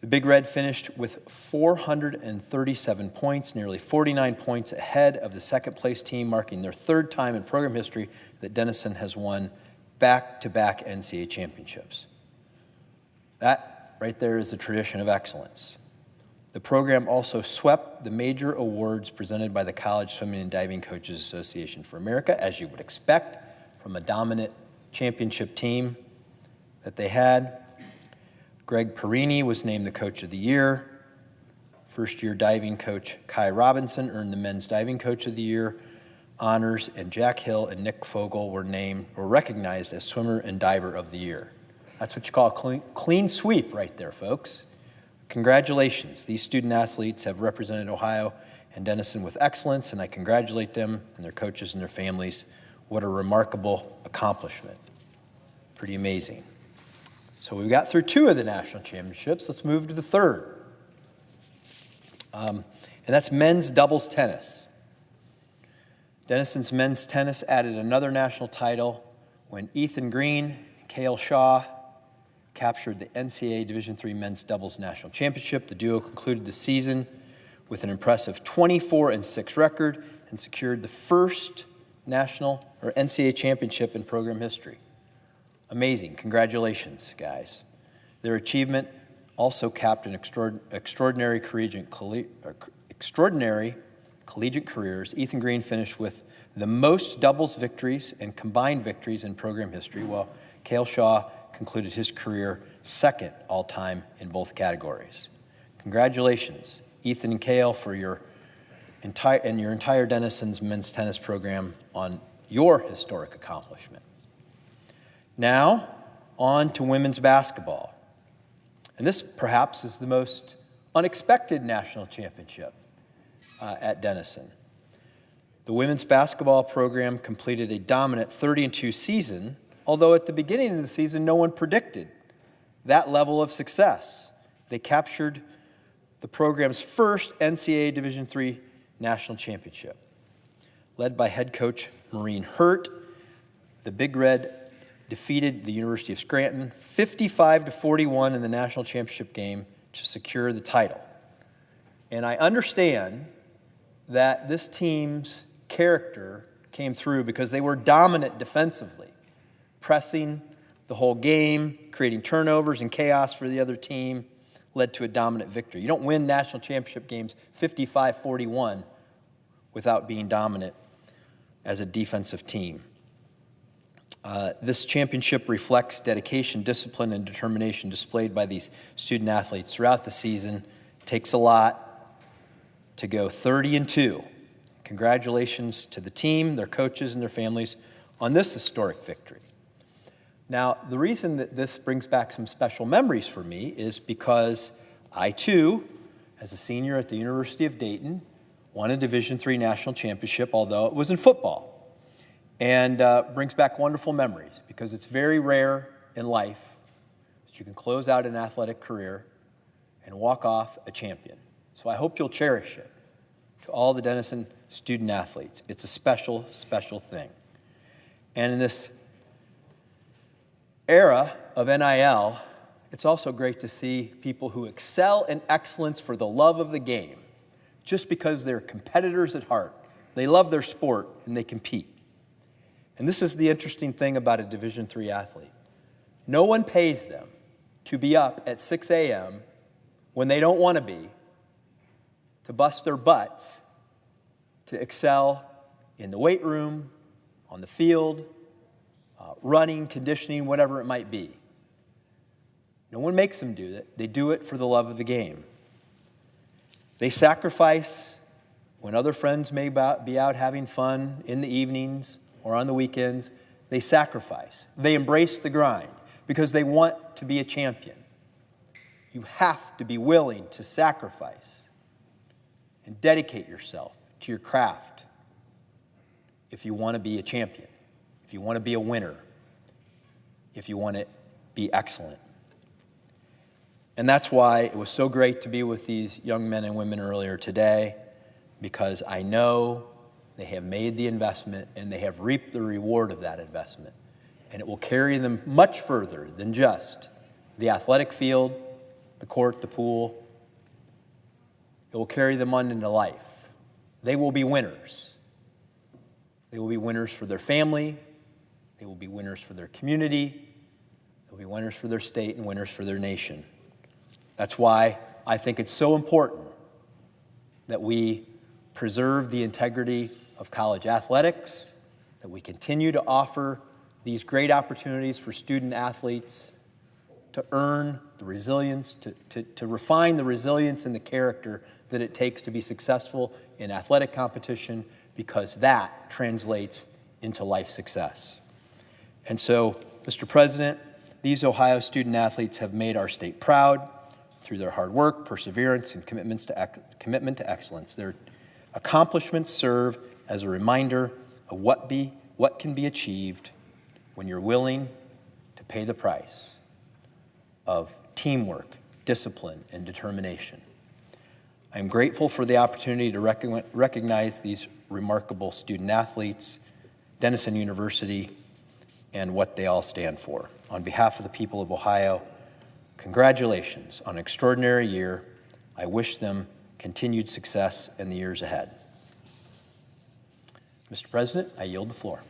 The Big Red finished with 437 points, nearly 49 points ahead of the second-place team, marking their 3rd time in program history that Denison has won back-to-back NCAA championships. That right there is a tradition of excellence. The program also swept the major awards presented by the College Swimming and Diving Coaches Association for America, as you would expect from a dominant championship team that they had. Greg Perini was named the Coach of the Year. First-year diving coach Kai Robinson earned the Men's Diving Coach of the Year honors, and Jack Hill and Nick Fogel were recognized as Swimmer and Diver of the Year. That's what you call a clean sweep right there, folks. Congratulations. These student athletes have represented Ohio and Denison with excellence, and I congratulate them and their coaches and their families What a remarkable accomplishment. Pretty amazing. So we've got through 2 of the national championships. Let's move to the 3rd. And that's men's doubles tennis. Denison's men's tennis added another national title when Ethan Green and Cale Shaw captured the NCAA Division III men's doubles national championship. The duo concluded the season with an impressive 24-6 record and secured the first national or NCAA championship in program history. Amazing. Congratulations, guys. Their achievement also capped an extraordinary collegiate careers. Ethan Green finished with the most doubles victories and combined victories in program history, while Cale Shaw concluded his career 2nd all-time in both categories. Congratulations, Ethan and Cale, for your entire Denison's men's tennis program on your historic accomplishment. Now, on to women's basketball. And this perhaps is the most unexpected national championship at Denison. The women's basketball program completed a dominant 30-2 season, although at the beginning of the season, no one predicted that level of success. They captured the program's first NCAA Division III national championship. Led by head coach Maureen Hurt, the Big Red defeated the University of Scranton 55-41 in the national championship game to secure the title. And I understand that this team's character came through because they were dominant defensively, pressing the whole game, creating turnovers and chaos for the other team, led to a dominant victory. You don't win national championship games 55-41 without being dominant as a defensive team. This championship reflects dedication, discipline, and determination displayed by these student athletes throughout the season. It takes a lot to go 30-2. Congratulations to the team, their coaches, and their families on this historic victory. Now, the reason that this brings back some special memories for me is because I, too, as a senior at the University of Dayton, won a Division III national championship, although it was in football. And brings back wonderful memories because it's very rare in life that you can close out an athletic career and walk off a champion. So I hope you'll cherish it. To all the Denison student athletes, it's a special, special thing. And in this era of NIL, it's also great to see people who excel in excellence for the love of the game, just because they're competitors at heart. They love their sport and they compete. And this is the interesting thing about a Division III athlete. No one pays them to be up at 6 a.m. when they don't want to be, to bust their butts, to excel in the weight room, on the field, running, conditioning, whatever it might be. No one makes them do it. They do it for the love of the game. They sacrifice when other friends may be out having fun in the evenings or on the weekends. They sacrifice. They embrace the grind because they want to be a champion. You have to be willing to sacrifice and dedicate yourself to your craft if you want to be a champion, if you want to be a winner, if you want to be excellent. And that's why it was so great to be with these young men and women earlier today, because I know they have made the investment and they have reaped the reward of that investment. And it will carry them much further than just the athletic field, the court, the pool. It will carry them on into life. They will be winners. They will be winners for their family. They will be winners for their community. They will be winners for their state and winners for their nation. That's why I think it's so important that we preserve the integrity of college athletics, that we continue to offer these great opportunities for student athletes to earn the resilience, to refine the resilience and the character that it takes to be successful in athletic competition, because that translates into life success. And so, Mr. President, these Ohio student athletes have made our state proud through their hard work, perseverance, and commitment to excellence. Their accomplishments serve as a reminder of what what can be achieved when you're willing to pay the price of teamwork, discipline, and determination. I am grateful for the opportunity to recognize these remarkable student athletes, Denison University, and what they all stand for. On behalf of the people of Ohio, congratulations on an extraordinary year. I wish them continued success in the years ahead. Mr. President, I yield the floor.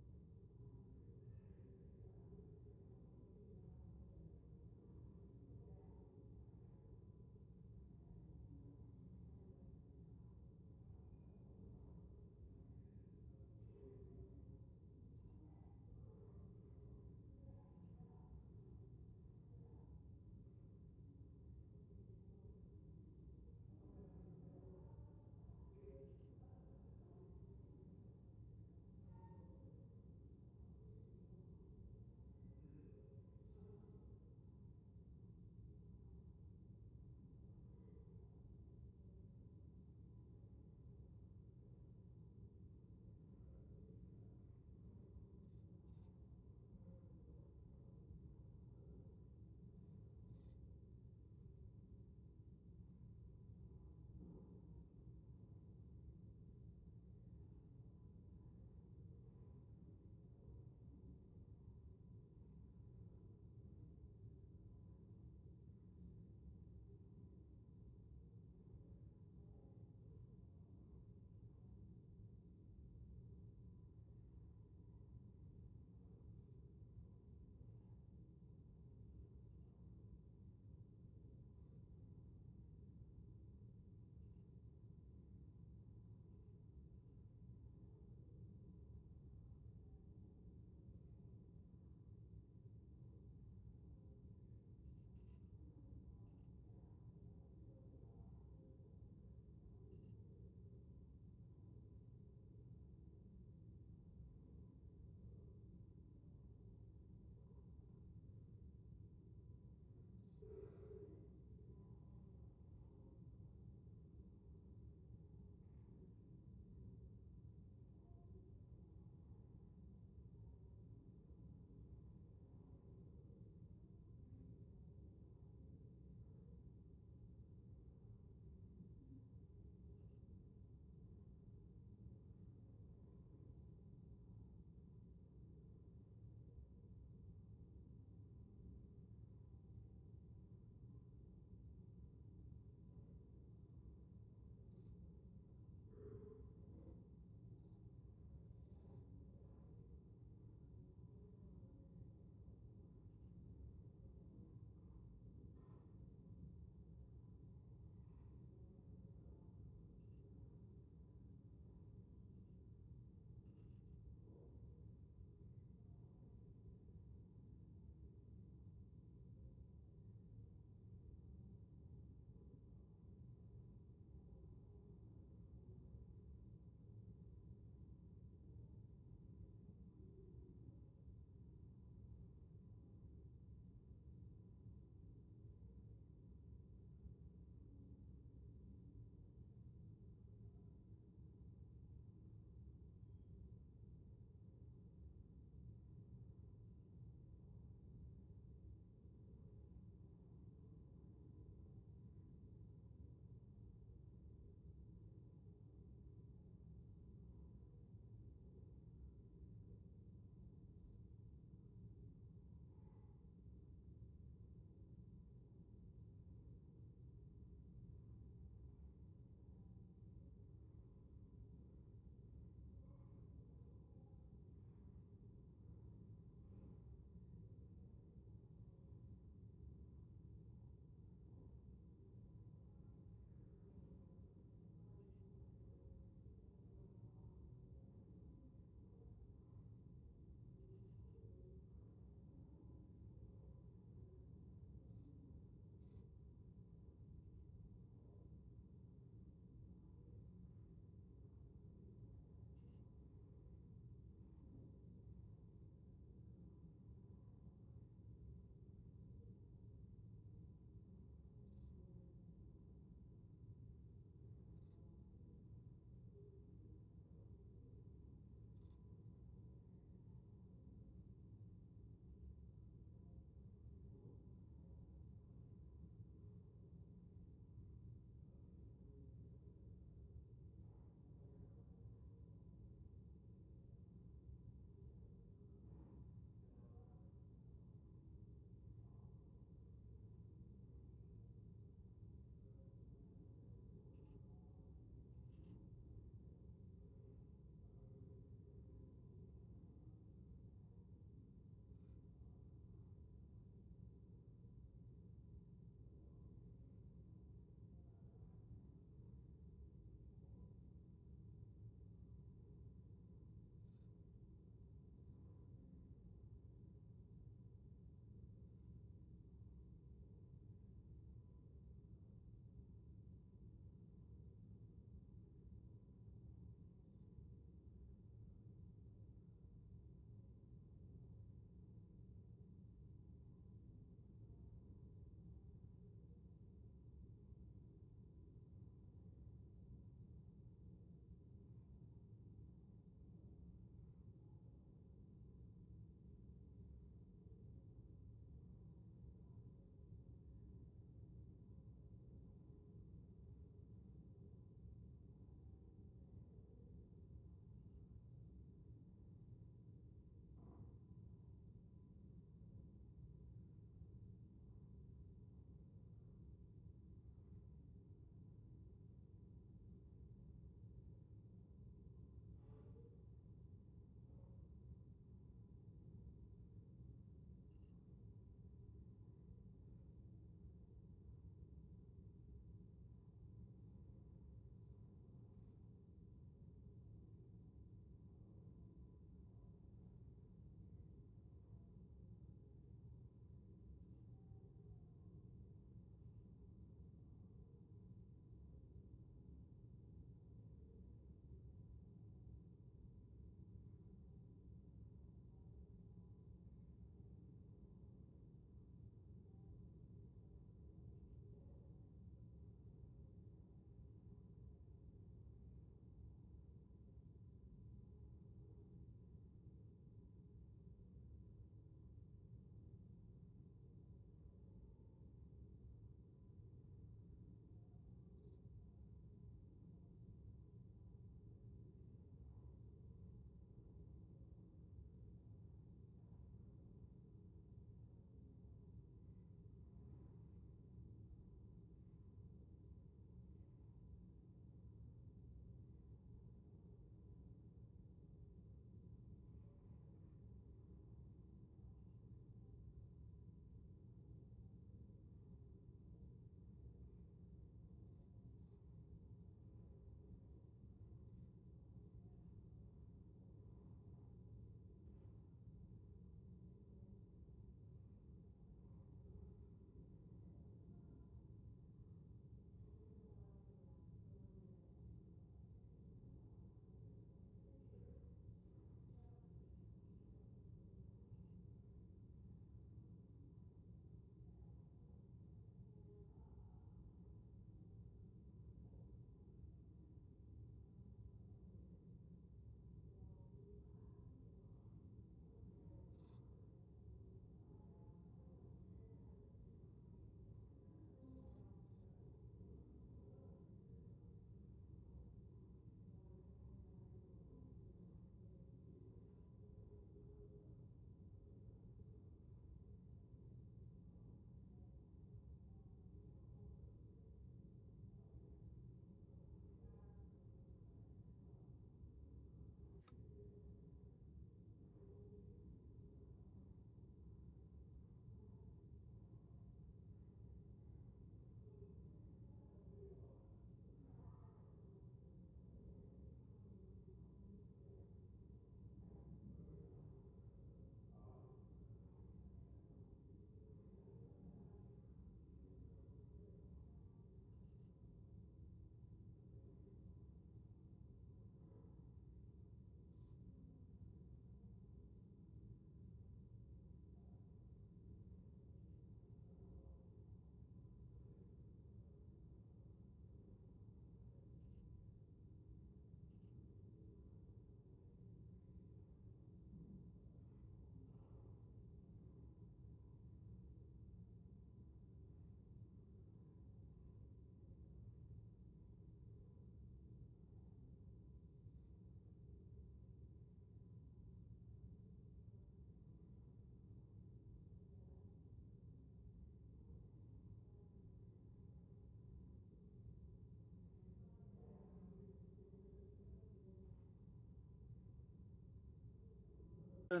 I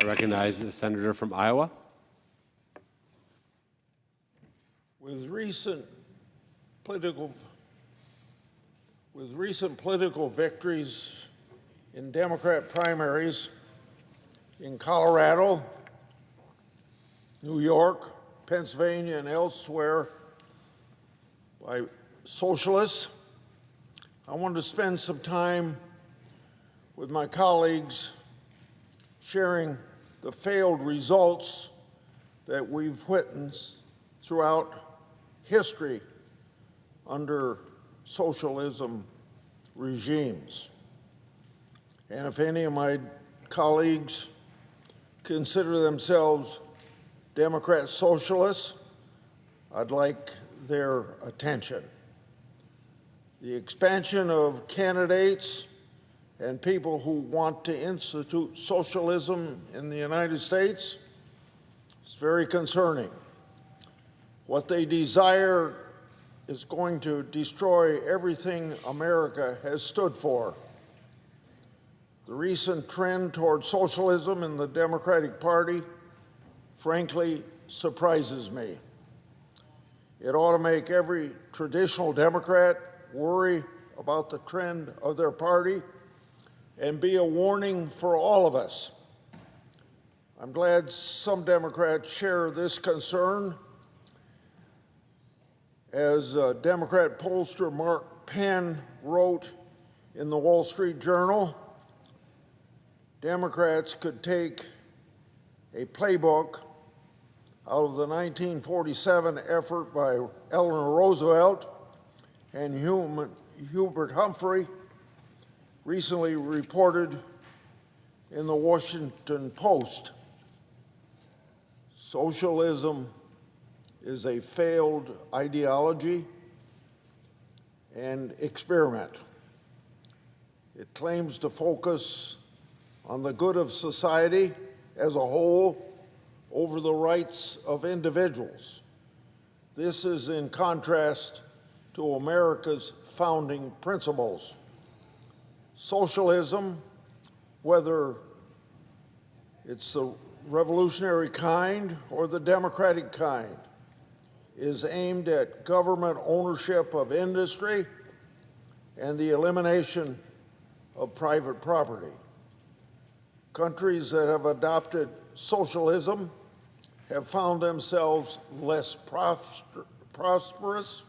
recognize the senator from Iowa. With recent political victories in Democrat primaries in Colorado, New York, Pennsylvania, and elsewhere by socialists, I wanted to spend some time with my colleagues sharing the failed results that we've witnessed throughout history under socialism regimes. And if any of my colleagues consider themselves Democrat socialists, I'd like their attention. The expansion of candidates and people who want to institute socialism in the United States is very concerning. What they desire is going to destroy everything America has stood for. The recent trend toward socialism in the Democratic Party, frankly, surprises me. It ought to make every traditional Democrat worry about the trend of their party and be a warning for all of us. I'm glad some Democrats share this concern. As Democrat pollster Mark Penn wrote in the Wall Street Journal, Democrats could take a playbook out of the 1947 effort by Eleanor Roosevelt and Hubert Humphrey, recently reported in the Washington Post. Socialism is a failed ideology and experiment. It claims to focus on the good of society as a whole over the rights of individuals. This is in contrast to America's founding principles. Socialism, whether it's the revolutionary kind or the democratic kind, is aimed at government ownership of industry and the elimination of private property. Countries that have adopted socialism have found themselves less prosperous,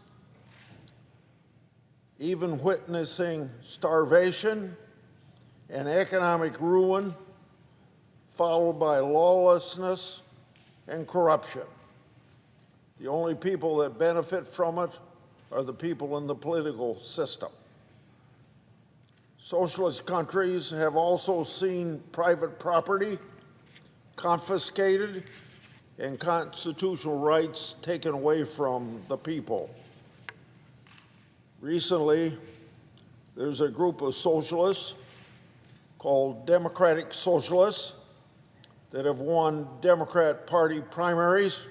even witnessing starvation and economic ruin, followed by lawlessness and corruption. The only people that benefit from it are the people in the political system. Socialist countries have also seen private property confiscated and constitutional rights taken away from the people. Recently, there's a group of socialists called Democratic Socialists that have won Democrat Party primaries.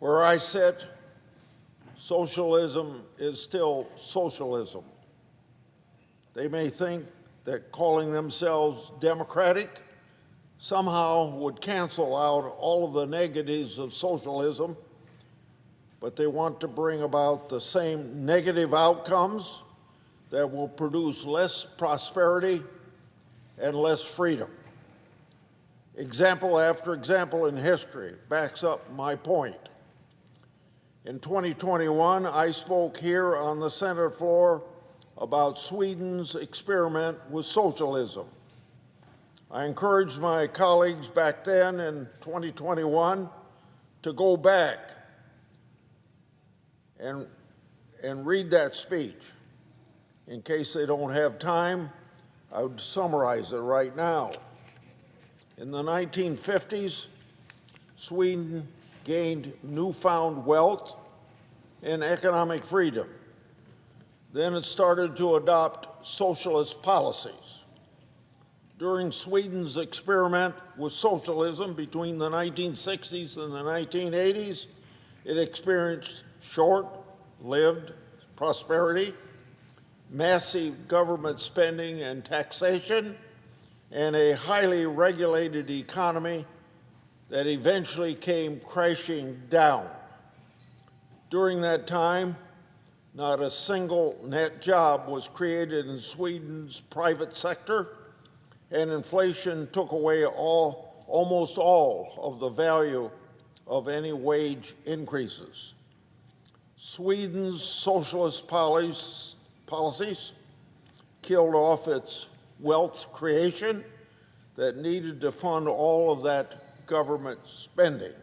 Where I sit, socialism is still socialism. They may think that calling themselves democratic somehow would cancel out all of the negatives of socialism, but they want to bring about the same negative outcomes that will produce less prosperity and less freedom. Example after example in history backs up my point. In 2021, I spoke here on the Senate floor about Sweden's experiment with socialism. I encouraged my colleagues back then in 2021 to go back and read that speech. In case they don't have time, I would summarize it right now. In the 1950s, Sweden gained newfound wealth and economic freedom. Then it started to adopt socialist policies. During Sweden's experiment with socialism between the 1960s and the 1980s, it experienced short-lived prosperity, massive government spending and taxation, and a highly regulated economy that eventually came crashing down. During that time, not a single net job was created in Sweden's private sector, and inflation took away almost all of the value of any wage increases. Sweden's socialist policies killed off its wealth creation that needed to fund all of that government spending.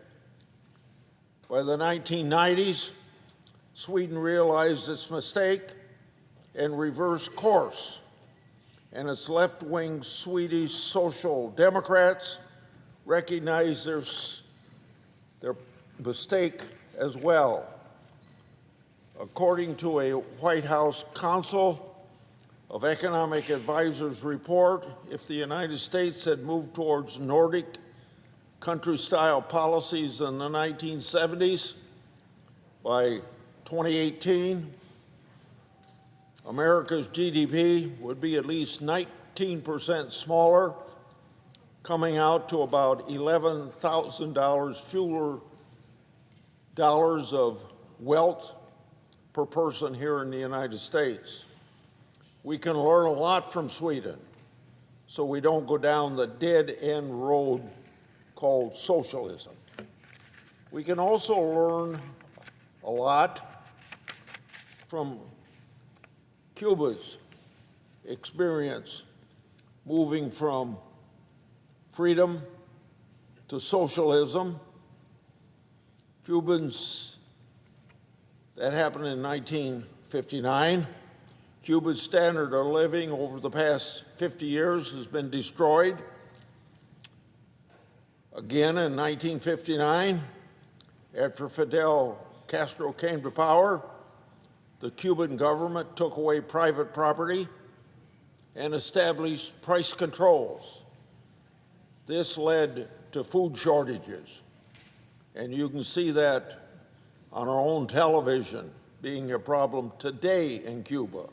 By the 1990s, Sweden realized its mistake and reversed course, and its left-wing Swedish Social Democrats recognized their mistake as well. According to a White House Council of Economic Advisors report, if the United States had moved towards Nordic country-style policies in the 1970s, by 2018, America's GDP would be at least 19% smaller, coming out to about $11,000 fewer dollars of wealth per person here in the United States. We can learn a lot from Sweden, so we don't go down the dead-end road called socialism. We can also learn a lot from Cuba's experience moving from freedom to socialism. That happened in 1959. Cuba's standard of living over the past 50 years has been destroyed. Again, in 1959, after Fidel Castro came to power, the Cuban government took away private property and established price controls. This led to food shortages, and you can see that on our own television being a problem today in Cuba.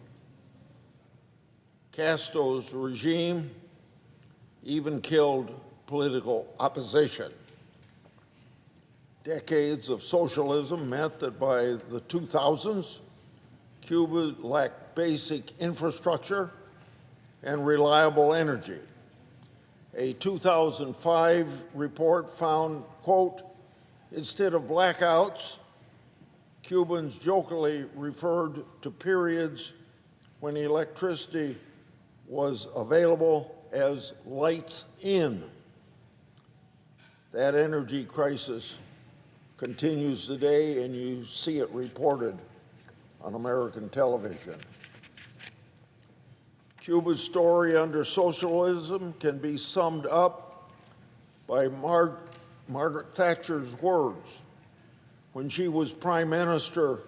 Castro's regime even killed political opposition. Decades of socialism meant that by the 2000s, Cuba lacked basic infrastructure and reliable energy. A 2005 report found, quote, instead of blackouts, Cubans jokingly referred to periods when electricity was available as lights in. That energy crisis continues today, and you see it reported on American television. Cuba's story under socialism can be summed up by Margaret Thatcher's words. When she was Prime Minister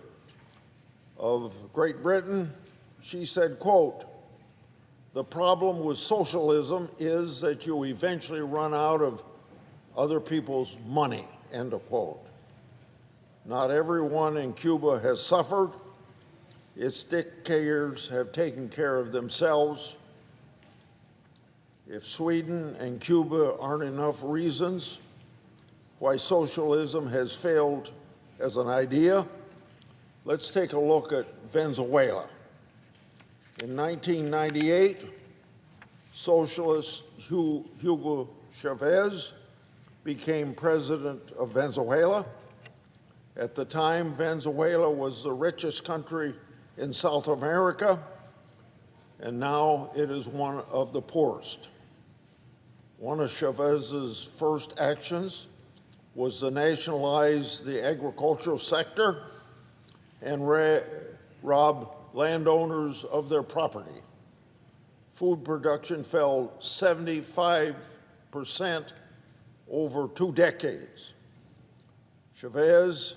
of Great Britain, she said, quote, "The problem with socialism is that you eventually run out of other people's money," end of quote. Not everyone in Cuba has suffered. Its dictators have taken care of themselves. If Sweden and Cuba aren't enough reasons why socialism has failed as an idea, let's take a look at Venezuela. In 1998, socialist Hugo Chavez became president of Venezuela. At the time, Venezuela was the richest country in South America, and now it is one of the poorest. One of Chavez's first actions was to nationalize the agricultural sector and rob landowners of their property. Food production fell 75% over 2 decades. Chavez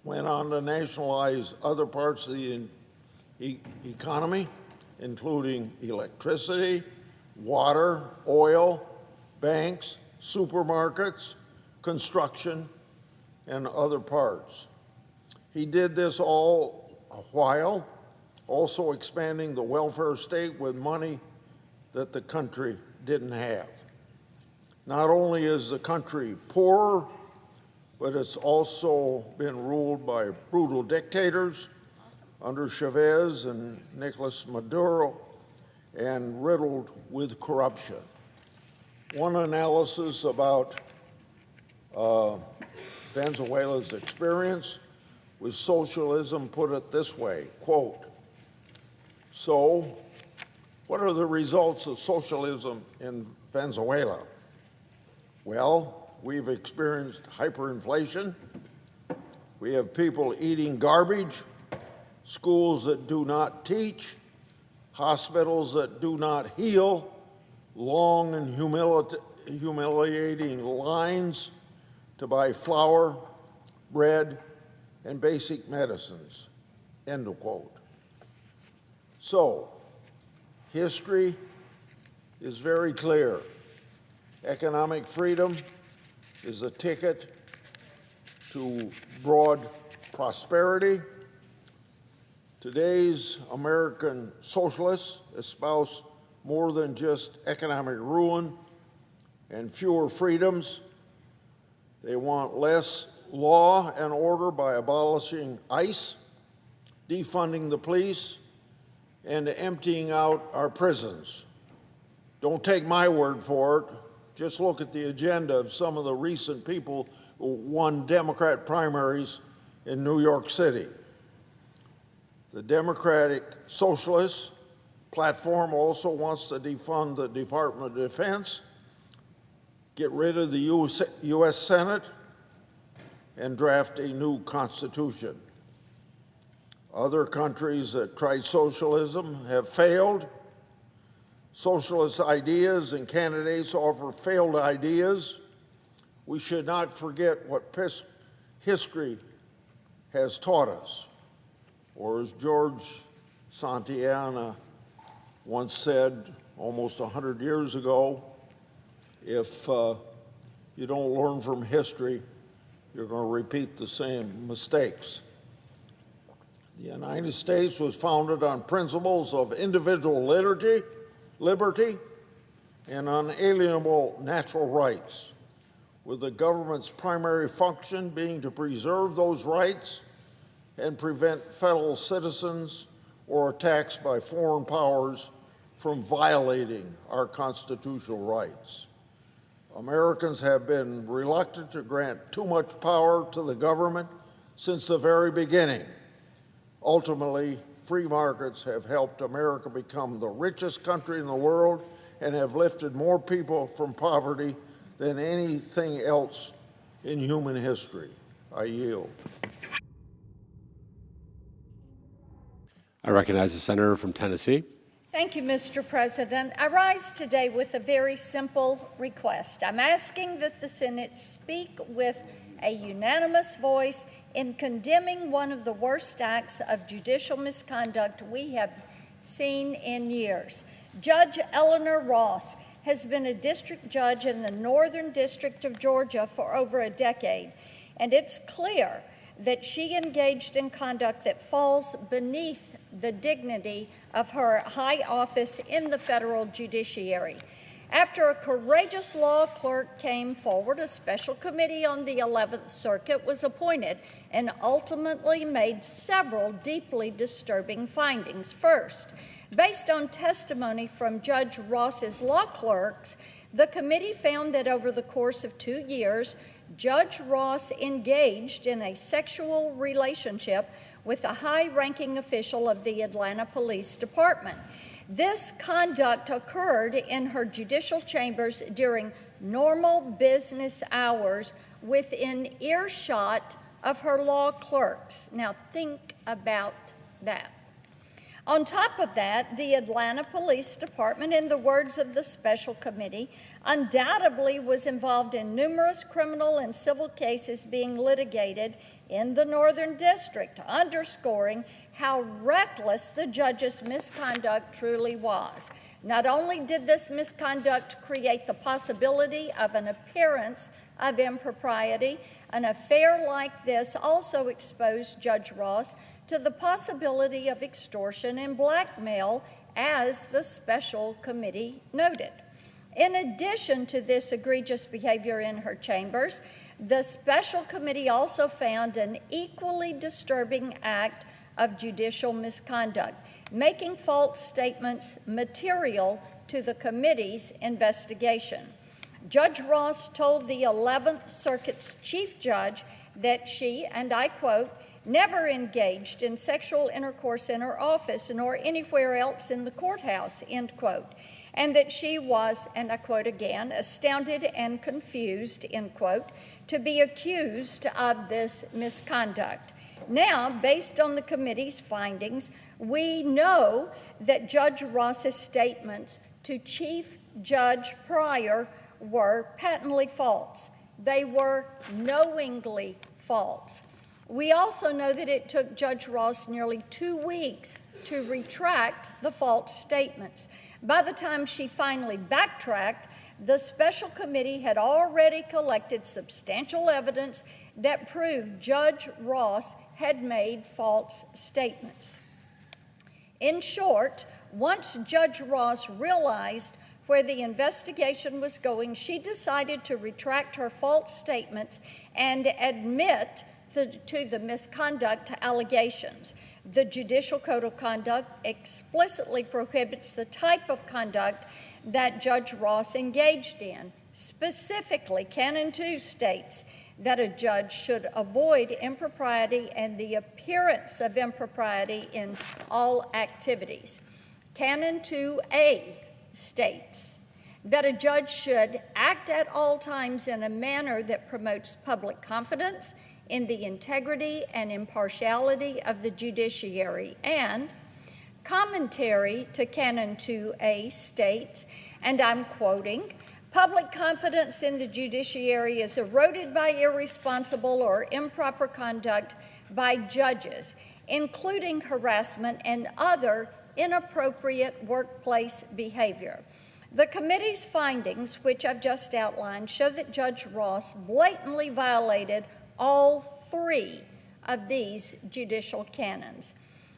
went on to nationalize other parts of the economy, including electricity, water, oil, banks, supermarkets, construction, and other parts. He did this all while also expanding the welfare state with money that the country didn't have. Not only is the country poorer, but it's also been ruled by brutal dictators under Chavez and Nicolas Maduro, and riddled with corruption. One analysis about Venezuela's experience with socialism put it this way, quote, "So, what are the results of socialism in Venezuela? Well, we've experienced hyperinflation. We have people eating garbage, schools that do not teach, hospitals that do not heal, long and humiliating lines to buy flour, bread, and basic medicines," end of quote. So, history is very clear. Economic freedom is a ticket to broad prosperity. Today's American socialists espouse more than just economic ruin and fewer freedoms. They want less law and order by abolishing ICE, defunding the police, and emptying out our prisons. Don't take my word for it. Just look at the agenda of some of the recent people who won Democrat primaries in New York City. The Democratic Socialist platform also wants to defund the Department of Defense, get rid of the U.S. Senate, and draft a new constitution. Other countries that tried socialism have failed. Socialist ideas and candidates offer failed ideas. We should not forget what history has taught us. Or as George Santayana once said almost 100 years ago, if you don't learn from history, you're going to repeat the same mistakes. The United States was founded on principles of individual liberty, and unalienable natural rights, with the government's primary function being to preserve those rights and prevent fellow citizens or attacks by foreign powers from violating our constitutional rights. Americans have been reluctant to grant too much power to the government since the very beginning. Ultimately, free markets have helped America become the richest country in the world and have lifted more people from poverty than anything else in human history. I yield. I recognize the senator from Tennessee. Thank you, Mr. President. I rise today with a very simple request. I'm asking that the Senate speak with a unanimous voice in condemning one of the worst acts of judicial misconduct we have seen in years. Judge Eleanor Ross has been a district judge in the Northern District of Georgia for over a decade, and it's clear that she engaged in conduct that falls beneath the dignity of her high office in the federal judiciary. After a courageous law clerk came forward, a special committee on the 11th Circuit was appointed and ultimately made several deeply disturbing findings. First, based on testimony from Judge Ross's law clerks, the committee found that over the course of 2 years, Judge Ross engaged in a sexual relationship with a high-ranking official of the Atlanta Police Department. This conduct occurred in her judicial chambers during normal business hours within earshot of her law clerks. Now think about that. On top of that, the Atlanta Police Department, in the words of the special committee, undoubtedly was involved in numerous criminal and civil cases being litigated in the Northern District, underscoring how reckless the judge's misconduct truly was. Not only did this misconduct create the possibility of an appearance of impropriety, an affair like this also exposed Judge Ross to the possibility of extortion and blackmail, as the special committee noted. In addition to this egregious behavior in her chambers, the special committee also found an equally disturbing act of judicial misconduct, making false statements material to the committee's investigation. Judge Ross told the 11th Circuit's chief judge that she, and I quote, never engaged in sexual intercourse in her office nor anywhere else in the courthouse, end quote, and that she was, and I quote again, astounded and confused, end quote, to be accused of this misconduct. Now, based on the committee's findings, we know that Judge Ross's statements to Chief Judge Pryor were patently false. They were knowingly false. We also know that it took Judge Ross nearly 2 weeks to retract the false statements. By the time she finally backtracked, the special committee had already collected substantial evidence that proved Judge Ross had made false statements. In short, once Judge Ross realized where the investigation was going, she decided to retract her false statements and admit to the misconduct allegations. The Judicial Code of Conduct explicitly prohibits the type of conduct that Judge Ross engaged in. Specifically, Canon 2 states that a judge should avoid impropriety and the appearance of impropriety in all activities. Canon 2A states that a judge should act at all times in a manner that promotes public confidence in the integrity and impartiality of the judiciary. And commentary to Canon 2A states, and I'm quoting, public confidence in the judiciary is eroded by irresponsible or improper conduct by judges, including harassment and other inappropriate workplace behavior. The committee's findings, which I've just outlined, show that Judge Ross blatantly violated all 3 of these judicial canons.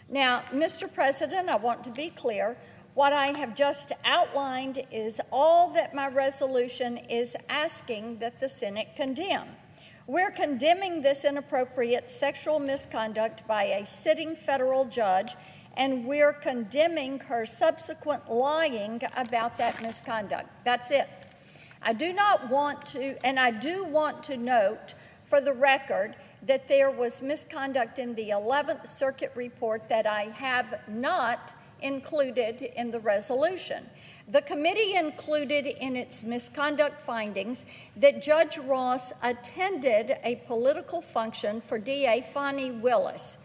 Now, Mr. President, I want to be clear. What I have just outlined is all that my resolution is asking that the Senate condemn. We're condemning this inappropriate sexual misconduct by a sitting federal judge, and we're condemning her subsequent lying about that misconduct. That's it. I do want to note for the record that there was misconduct in the 11th Circuit report that I have not included in the resolution. The committee included in its misconduct findings that Judge Ross attended a political function for DA Fani Willis.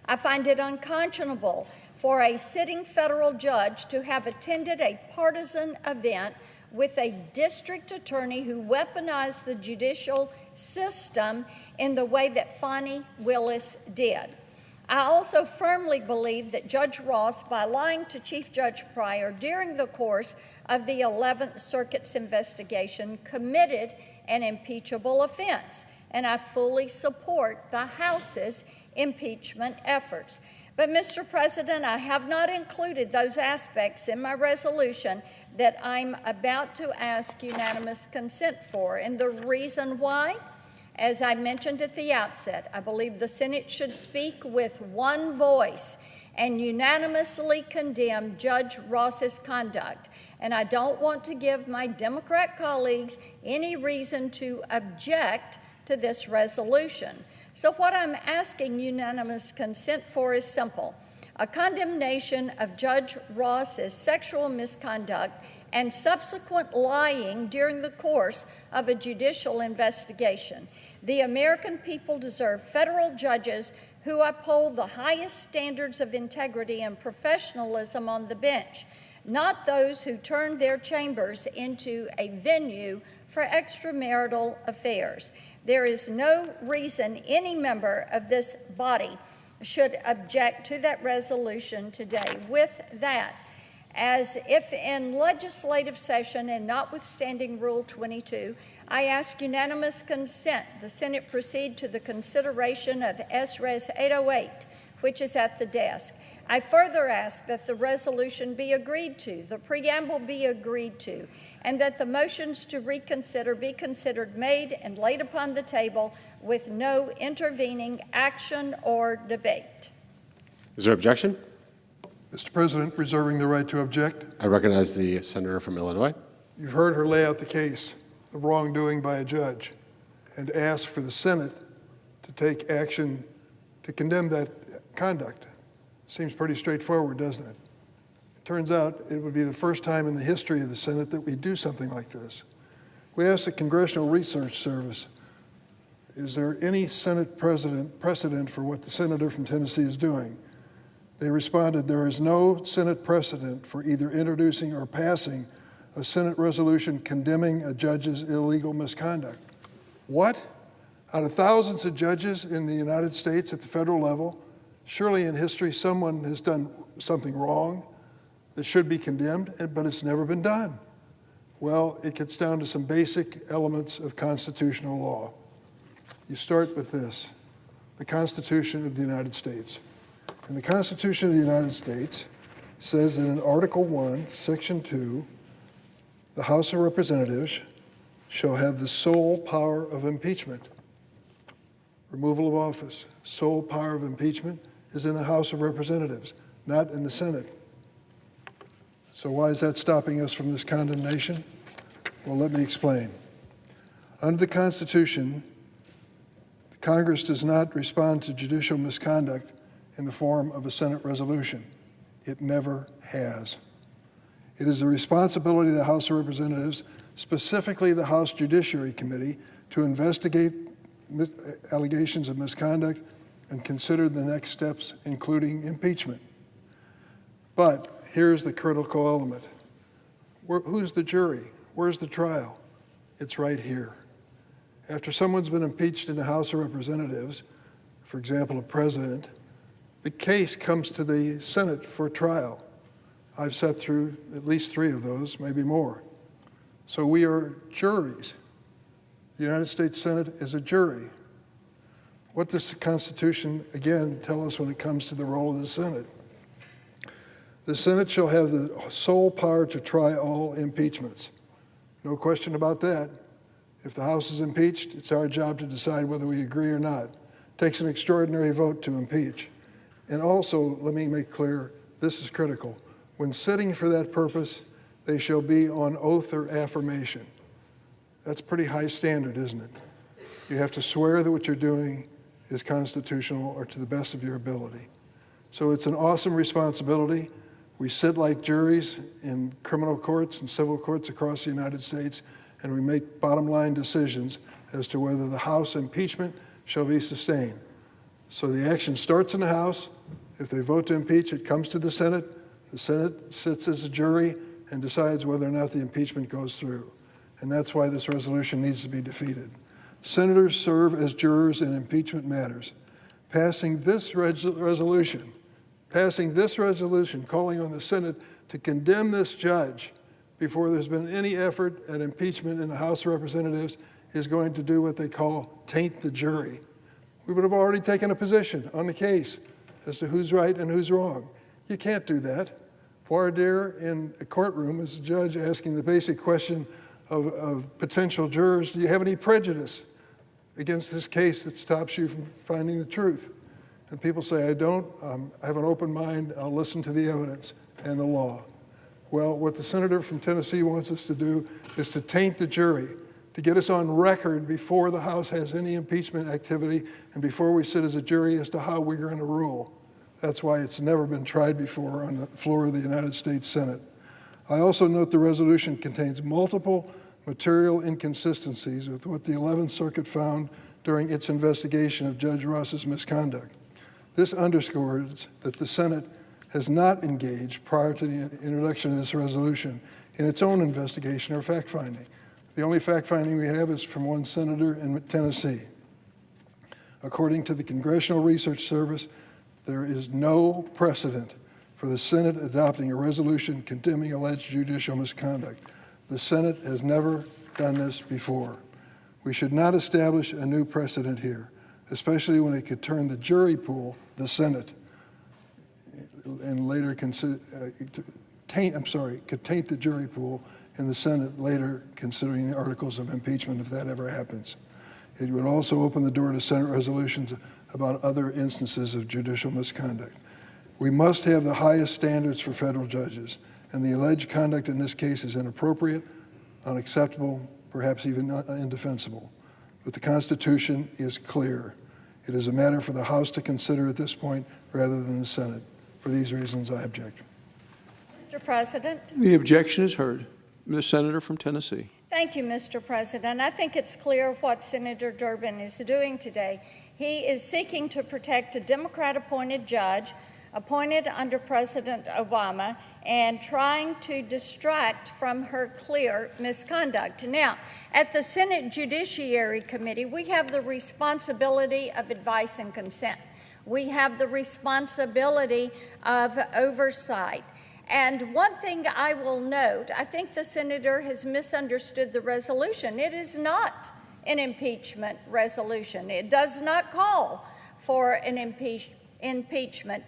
I find it unconscionable for a sitting federal judge to have attended a partisan event with a district attorney who weaponized the judicial system in the way that Fani Willis did. I also firmly believe that Judge Ross, by lying to Chief Judge Pryor during the course of the 11th Circuit's investigation, committed an impeachable offense, and I fully support the House's impeachment efforts. But, Mr. President, I have not included those aspects in my resolution that I'm about to ask unanimous consent for. And the reason why, as I mentioned at the outset, I believe the Senate should speak with one voice and unanimously condemn Judge Ross's conduct. And I don't want to give my Democrat colleagues any reason to object to this resolution. So what I'm asking unanimous consent for is simple: a condemnation of Judge Ross's sexual misconduct and subsequent lying during the course of a judicial investigation. The American people deserve federal judges who uphold the highest standards of integrity and professionalism on the bench, not those who turn their chambers into a venue for extramarital affairs. There is no reason any member of this body should object to that resolution today. With that, as if in legislative session and notwithstanding Rule 22, I ask unanimous consent the Senate proceed to the consideration of S. Res. 808, which is at the desk. I further ask that the resolution be agreed to, the preamble be agreed to, and that the motions to reconsider be considered made and laid upon the table with no intervening action or debate. Is there objection? Mr. President, reserving the right to object. I recognize the senator from Illinois. You've heard her lay out the case of wrongdoing by a judge and ask for the Senate to take action to condemn that conduct. Seems pretty straightforward, doesn't it? It turns out it would be the first time in the history of the Senate that we do something like this. We asked the Congressional Research Service, is there any Senate precedent for what the senator from Tennessee is doing? They responded, there is no Senate precedent for either introducing or passing a Senate resolution condemning a judge's illegal misconduct. What? Out of thousands of judges in the United States at the federal level, surely in history someone has done something wrong that should be condemned, but it's never been done. Well, it gets down to some basic elements of constitutional law. You start with this, the Constitution of the United States. And the Constitution of the United States says in Article 1, Section 2, the House of Representatives shall have the sole power of impeachment. Removal of office, sole power of impeachment is in the House of Representatives, not in the Senate. So why is that stopping us from this condemnation? Well, let me explain. Under the Constitution, Congress does not respond to judicial misconduct in the form of a Senate resolution. It never has. It is the responsibility of the House of Representatives, specifically the House Judiciary Committee, to investigate allegations of misconduct and consider the next steps, including impeachment. But here's the critical element. Who's the jury? Where's the trial? It's right here. After someone's been impeached in the House of Representatives, for example, a president, the case comes to the Senate for trial. I've sat through at least 3 of those, maybe more. So we are juries. The United States Senate is a jury. What does the Constitution, again, tell us when it comes to the role of the Senate? The Senate shall have the sole power to try all impeachments. No question about that. If the House is impeached, it's our job to decide whether we agree or not. It takes an extraordinary vote to impeach. And also, let me make clear, this is critical. When sitting for that purpose, they shall be on oath or affirmation. That's pretty high standard, isn't it? You have to swear that what you're doing is constitutional or to the best of your ability. So it's an awesome responsibility. We sit like juries in criminal courts and civil courts across the United States, and we make bottom line decisions as to whether the House impeachment shall be sustained. So the action starts in the House. If they vote to impeach, it comes to the Senate. The Senate sits as a jury and decides whether or not the impeachment goes through. And that's why this resolution needs to be defeated. Senators serve as jurors in impeachment matters. Passing this resolution calling on the Senate to condemn this judge before there's been any effort at impeachment in the House of Representatives is going to do what they call taint the jury. We would have already taken a position on the case as to who's right and who's wrong. You can't do that. Voir dire in a courtroom is a judge asking the basic question of potential jurors, do you have any prejudice against this case that stops you from finding the truth? And people say, I don't. I have an open mind. I'll listen to the evidence and the law. Well, what the senator from Tennessee wants us to do is to taint the jury, to get us on record before the House has any impeachment activity and before we sit as a jury as to how we're going to rule. That's why it's never been tried before on the floor of the United States Senate. I also note the resolution contains multiple material inconsistencies with what the 11th Circuit found during its investigation of Judge Ross's misconduct. This underscores that the Senate has not engaged prior to the introduction of this resolution in its own investigation or fact-finding. The only fact-finding we have is from one senator in Tennessee. According to the Congressional Research Service, there is no precedent for the Senate adopting a resolution condemning alleged judicial misconduct. The Senate has never done this before. We should not establish a new precedent here, especially when it could turn the jury pool, the Senate, and later could taint the jury pool in the Senate later considering the articles of impeachment if that ever happens. It would also open the door to Senate resolutions about other instances of judicial misconduct. We must have the highest standards for federal judges, and the alleged conduct in this case is inappropriate, unacceptable, perhaps even indefensible. But the Constitution is clear. It is a matter for the House to consider at this point rather than the Senate. For these reasons, I object. Mr. President. The objection is heard. The senator from Tennessee. Thank you, Mr. President. I think it's clear what Senator Durbin is doing today. He is seeking to protect a Democrat-appointed judge appointed under President Obama and trying to distract from her clear misconduct. Now, at the Senate Judiciary Committee, we have the responsibility of advice and consent. We have the responsibility of oversight. And one thing I will note, I think the senator has misunderstood the resolution. It is not an impeachment resolution. It does not call for an impeachment.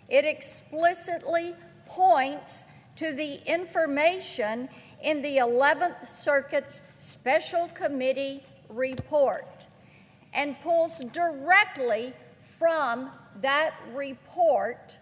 It explicitly points to the information in the 11th Circuit's Special Committee report and pulls directly from that report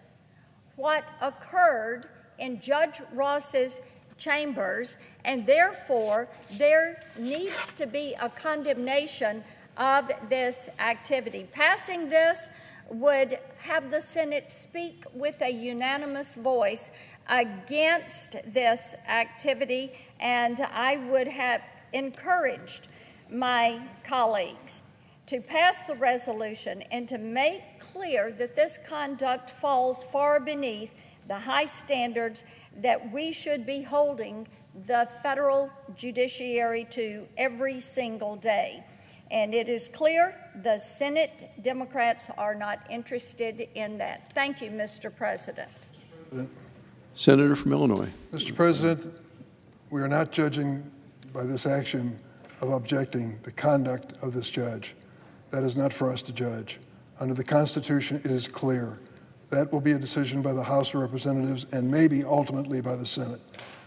what occurred in Judge Ross's chambers, and therefore there needs to be a condemnation of this activity. Passing this would have the Senate speak with a unanimous voice against this activity, and I would have encouraged my colleagues to pass the resolution and to make clear that this conduct falls far beneath the high standards that we should be holding the federal judiciary to every single day. And it is clear the Senate Democrats are not interested in that. Thank you, Mr. President. Senator from Illinois. Mr. President, we are not judging by this action of objecting the conduct of this judge. That is not for us to judge. Under the Constitution, it is clear. That will be a decision by the House of Representatives and maybe ultimately by the Senate.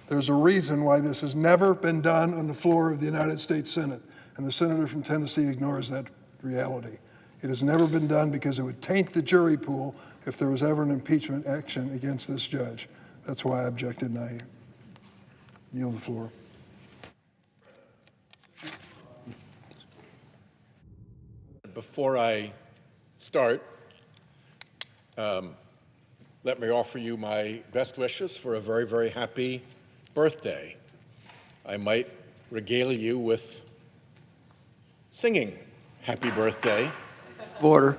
There's a reason why this has never been done on the floor of the United States Senate, and the senator from Tennessee ignores that reality. It has never been done because it would taint the jury pool if there was ever an impeachment action against this judge. That's why I objected, and I yield the floor. Before I start, let me offer you my best wishes for a very, very happy birthday. I might regale you with singing happy birthday. Order.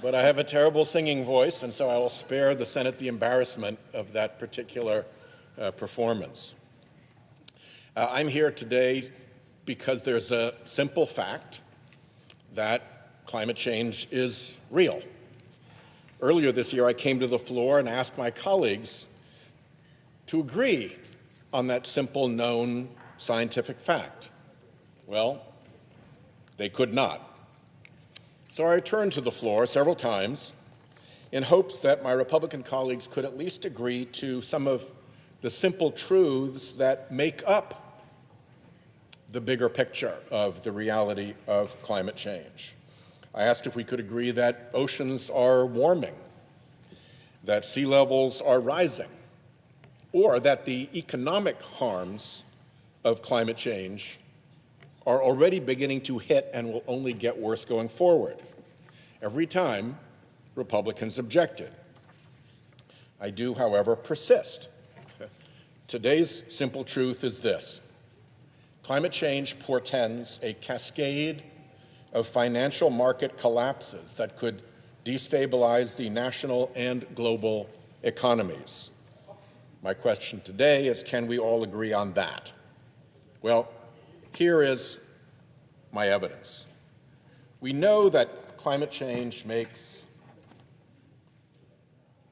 But I have a terrible singing voice, and so I will spare the Senate the embarrassment of that particular performance. I'm here today because there's a simple fact that climate change is real. Earlier this year, I came to the floor and asked my colleagues to agree on that simple, known scientific fact. Well, they could not. So I returned to the floor several times in hopes that my Republican colleagues could at least agree to some of the simple truths that make up the bigger picture of the reality of climate change. I asked if we could agree that oceans are warming, that sea levels are rising, or that the economic harms of climate change are already beginning to hit and will only get worse going forward. Every time, Republicans objected. I do, however, persist. Today's simple truth is this: climate change portends a cascade of financial market collapses that could destabilize the national and global economies. My question today is, can we all agree on that? Well, here is my evidence. We know that climate change makes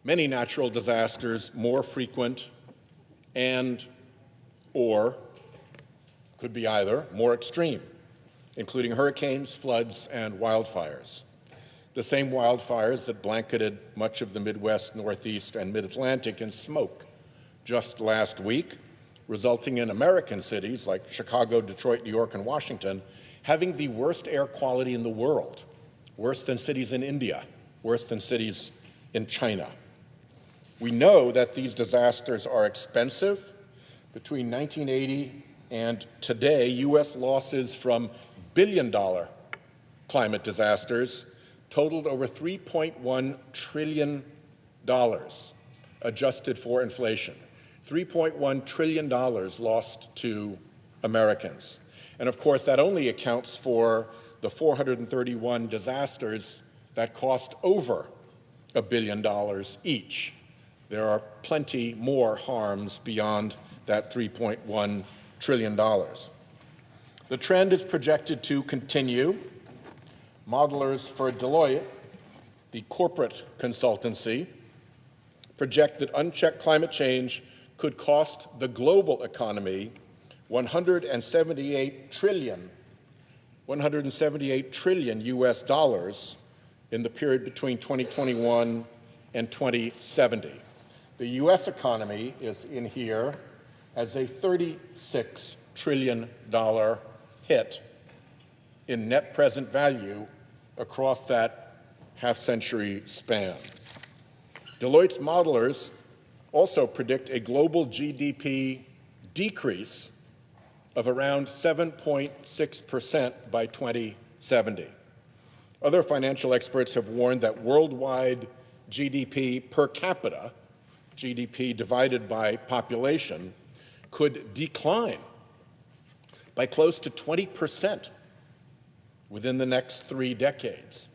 many natural disasters more frequent and, or, could be either, more extreme, including hurricanes, floods, and wildfires. the same wildfires that blanketed much of the Midwest, Northeast, and Mid-Atlantic in smoke just last week, resulting in American cities like Chicago, Detroit, New York, and Washington having the worst air quality in the world, worse than cities in India, worse than cities in China. We know that these disasters are expensive. Between 1980 and today, U.S. losses from billion-dollar climate disasters totaled over $3.1 trillion, adjusted for inflation. $3.1 trillion lost to Americans. And of course, that only accounts for the 431 disasters that cost over $1 billion each. There are plenty more harms beyond that $3.1 trillion. The trend is projected to continue. Modelers for Deloitte, the corporate consultancy, project that unchecked climate change could cost the global economy $178 trillion US dollars in the period between 2021 and 2070. The US economy is in here as a $36 trillion hit in net present value across that half-century span. Deloitte's modelers also predict a global GDP decrease of around 7.6% by 2070. Other financial experts have warned that worldwide GDP per capita, GDP divided by population, could decline by close to 20% within the next 3 decades.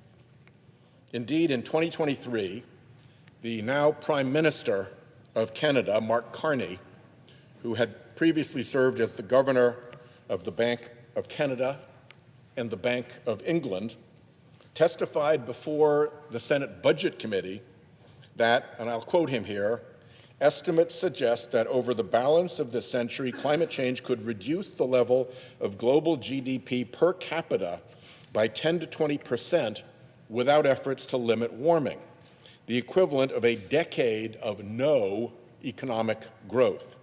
Indeed, in 2023, the now Prime Minister of Canada, Mark Carney, who had previously served as the Governor of the Bank of Canada and the Bank of England, testified before the Senate Budget Committee that, and I'll quote him here, estimates suggest that over the balance of this century, climate change could reduce the level of global GDP per capita by 10 to 20% without efforts to limit warming, the equivalent of a decade of no economic growth.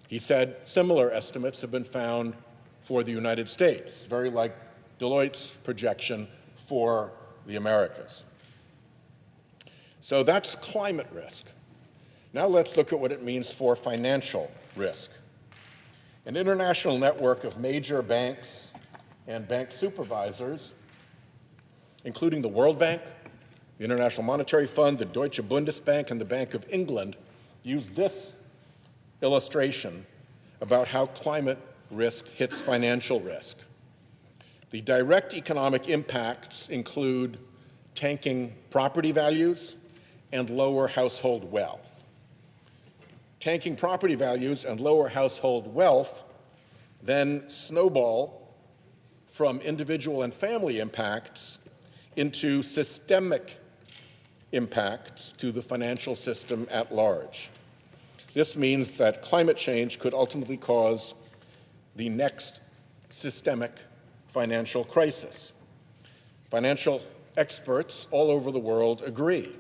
He said similar estimates have been found for the United States, very like Deloitte's projection for the Americas. So that's climate risk. Now let's look at what it means for financial risk. An international network of major banks and bank supervisors, including the World Bank, the International Monetary Fund, the Deutsche Bundesbank, and the Bank of England, use this illustration about how climate risk hits financial risk. The direct economic impacts include tanking property values and lower household wealth. Tanking property values and lower household wealth then snowball from individual and family impacts into systemic impacts to the financial system at large. This means that climate change could ultimately cause the next systemic financial crisis. Financial experts all over the world agree.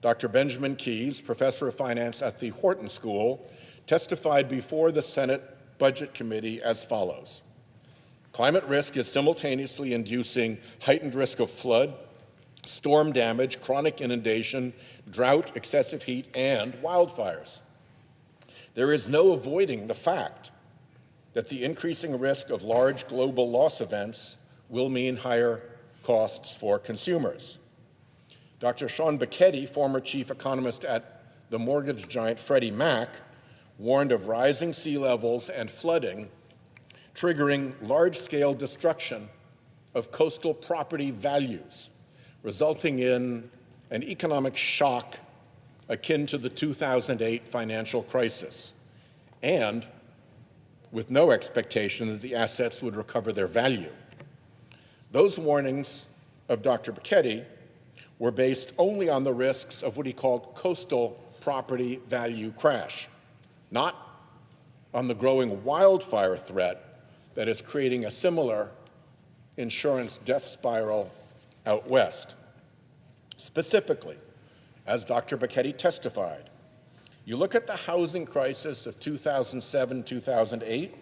Dr. Benjamin Keyes, professor of finance at the Wharton School, testified before the Senate Budget Committee as follows. Climate risk is simultaneously inducing heightened risk of flood, storm damage, chronic inundation, drought, excessive heat, and wildfires. There is no avoiding the fact that the increasing risk of large global loss events will mean higher costs for consumers. Dr. Sean Piketty, former chief economist at the mortgage giant Freddie Mac, warned of rising sea levels and flooding, triggering large-scale destruction of coastal property values, resulting in an economic shock akin to the 2008 financial crisis, and with no expectation that the assets would recover their value. Those warnings of Dr. Piketty were based only on the risks of what he called coastal property value crash, not on the growing wildfire threat that is creating a similar insurance death spiral out west. Specifically, as Dr. Bacchetti testified, you look at the housing crisis of 2007, 2008, it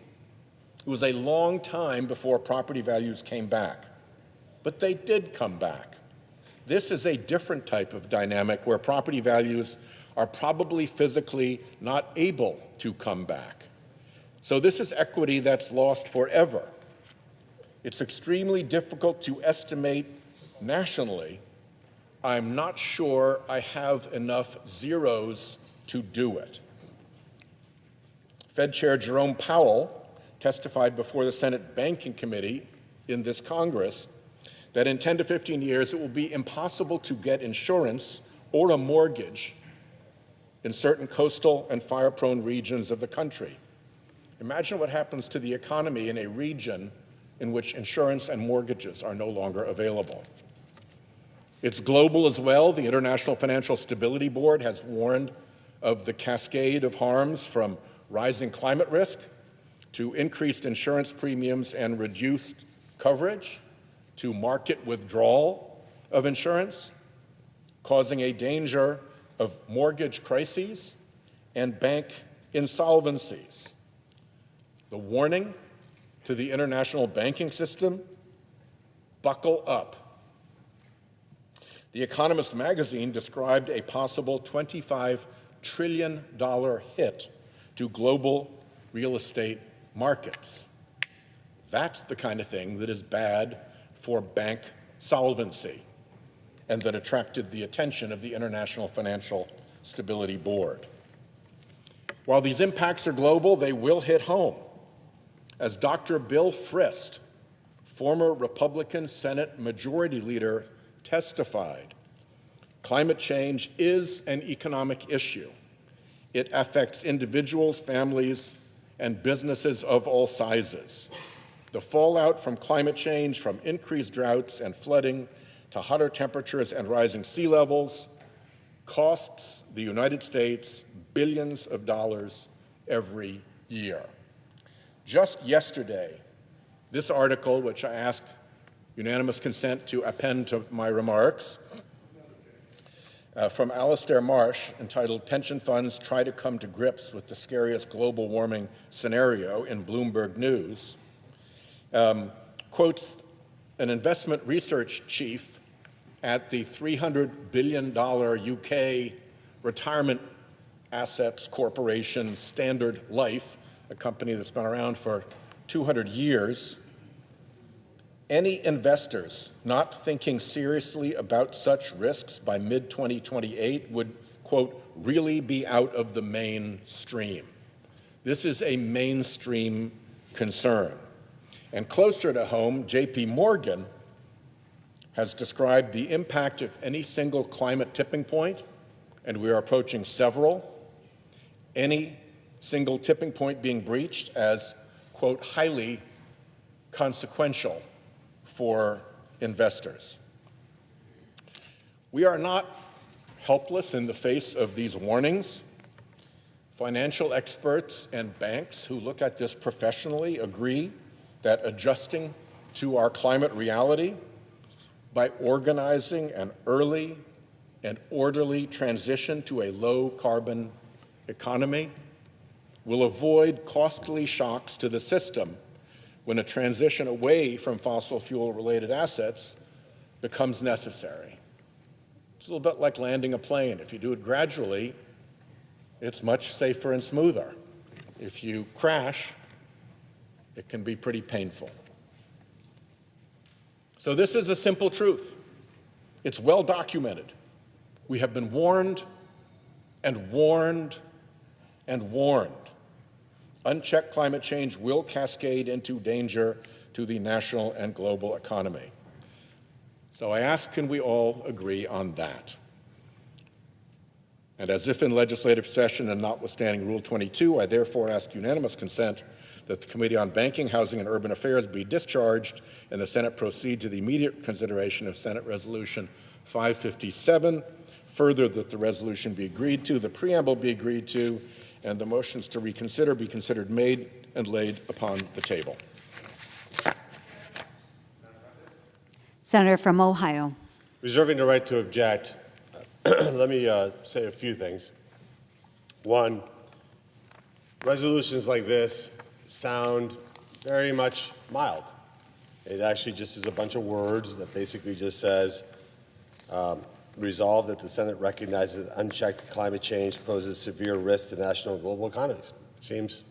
was a long time before property values came back, but they did come back. This is a different type of dynamic where property values are probably physically not able to come back. So this is equity that's lost forever. It's extremely difficult to estimate nationally. I'm not sure I have enough zeros to do it. Fed Chair Jerome Powell testified before the Senate Banking Committee in this Congress that in 10 to 15 years it will be impossible to get insurance or a mortgage in certain coastal and fire-prone regions of the country. Imagine what happens to the economy in a region in which insurance and mortgages are no longer available. It's global as well. The International Financial Stability Board has warned of the cascade of harms from rising climate risk to increased insurance premiums and reduced coverage to market withdrawal of insurance, causing a danger of mortgage crises and bank insolvencies. The warning to the international banking system: buckle up. The Economist magazine described a possible $25 trillion hit to global real estate markets. That's the kind of thing that is bad for bank solvency and that attracted the attention of the International Financial Stability Board. While these impacts are global, they will hit home. As Dr. Bill Frist, former Republican Senate Majority Leader, testified, climate change is an economic issue. It affects individuals, families, and businesses of all sizes. The fallout from climate change, from increased droughts and flooding to hotter temperatures and rising sea levels, costs the United States billions of dollars every year. Just yesterday, this article, which I ask unanimous consent to append to my remarks, from Alastair Marsh, entitled "Pension Funds Try to Come to Grips with the Scariest Global Warming Scenario" in Bloomberg News, quotes an investment research chief at the $300 billion UK retirement assets corporation Standard Life, a company that's been around for 200 years. Any investors not thinking seriously about such risks by mid-2028 would, quote, really be out of the mainstream. This is a mainstream concern. And closer to home, J.P. Morgan has described the impact of any single climate tipping point, and we are approaching several, any single tipping point being breached as, quote, highly consequential for investors. We are not helpless in the face of these warnings. Financial experts and banks who look at this professionally agree that adjusting to our climate reality by organizing an early and orderly transition to a low-carbon economy will avoid costly shocks to the system when a transition away from fossil fuel-related assets becomes necessary. It's a little bit like landing a plane. If you do it gradually, it's much safer and smoother. If you crash, it can be pretty painful. So this is a simple truth. It's well documented. We have been warned and warned and warned. Unchecked climate change will cascade into danger to the national and global economy. So I ask, can we all agree on that? And as if in legislative session and notwithstanding Rule 22, I therefore ask unanimous consent that the Committee on Banking, Housing, and Urban Affairs be discharged and the Senate proceed to the immediate consideration of Senate Resolution 557. Further, that the resolution be agreed to, the preamble be agreed to, and the motions to reconsider be considered made and laid upon the table. Senator from Ohio. Reserving the right to object, let me say a few things. One, resolutions like this sound very much mild. It actually just is a bunch of words that basically just says, resolve that the Senate recognizes that unchecked climate change poses severe risks to national and global economies. It seems,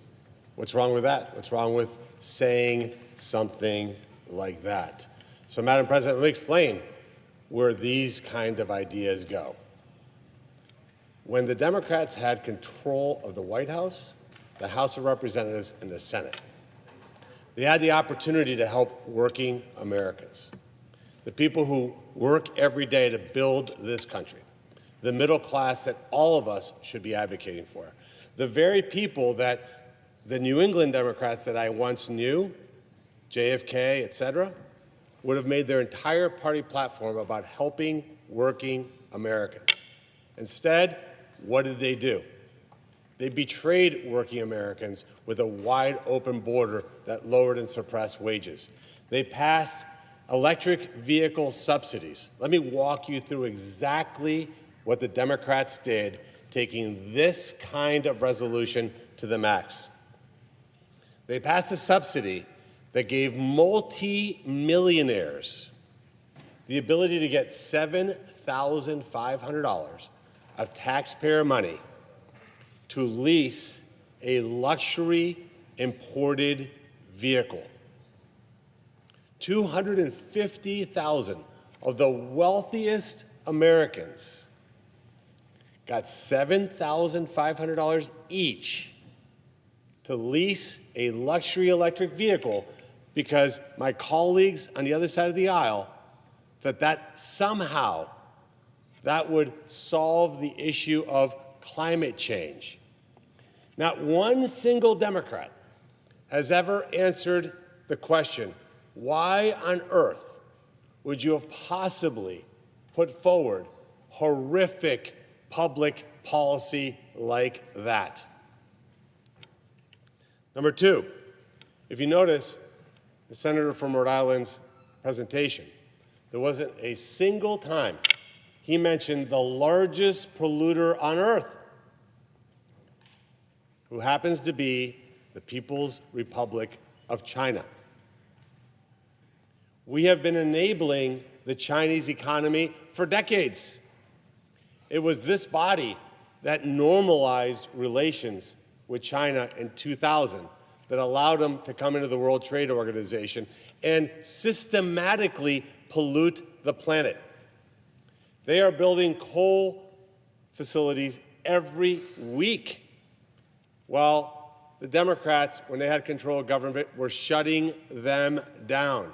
what's wrong with that? What's wrong with saying something like that? So, Madam President, let me explain where these kind of ideas go. When the Democrats had control of the White House, the House of Representatives, and the Senate, they had the opportunity to help working Americans, the people who work every day to build this country, the middle class that all of us should be advocating for, the very people that the New England Democrats that I once knew, JFK, et cetera, would have made their entire party platform about helping working Americans. Instead, what did they do? They betrayed working Americans with a wide open border that lowered and suppressed wages. They passed electric vehicle subsidies. Let me walk you through exactly what the Democrats did, taking this kind of resolution to the max. They passed a subsidy that gave multi-millionaires the ability to get $7,500 of taxpayer money to lease a luxury imported vehicle. 250,000 of the wealthiest Americans got $7,500 each to lease a luxury electric vehicle because my colleagues on the other side of the aisle thought that somehow that would solve the issue of climate change. Not one single Democrat has ever answered the question, why on earth would you have possibly put forward horrific public policy like that? Number two, if you notice the senator from Rhode Island's presentation, there wasn't a single time he mentioned the largest polluter on earth, who happens to be the People's Republic of China. We have been enabling the Chinese economy for decades. It was this body that normalized relations with China in 2000 that allowed them to come into the World Trade Organization and systematically pollute the planet. They are building coal facilities every week, while the Democrats, when they had control of government, were shutting them down.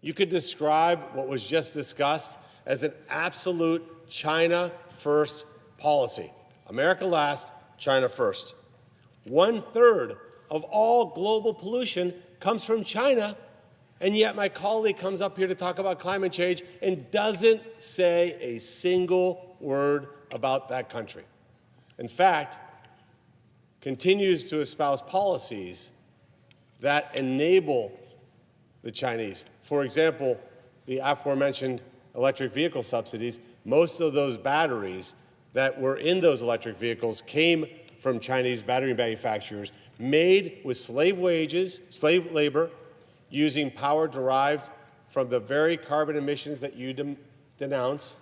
You could describe what was just discussed as an absolute China first policy. America last, China first. 1/3 of all global pollution comes from China, and yet my colleague comes up here to talk about climate change and doesn't say a single word about that country. In fact, continues to espouse policies that enable the Chinese. For example, the aforementioned electric vehicle subsidies, most of those batteries that were in those electric vehicles came from Chinese battery manufacturers, made with slave wages, slave labor, using power derived from the very carbon emissions that you denounce.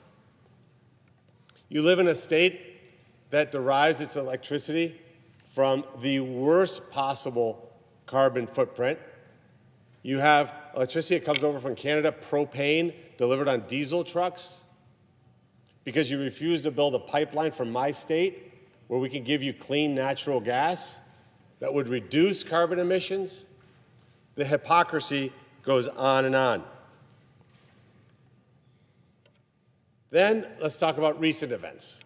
You live in a state that derives its electricity from the worst possible carbon footprint. You have electricity that comes over from Canada, propane, delivered on diesel trucks, because you refuse to build a pipeline from my state where we can give you clean natural gas that would reduce carbon emissions. The hypocrisy goes on and on. Then let's talk about recent events.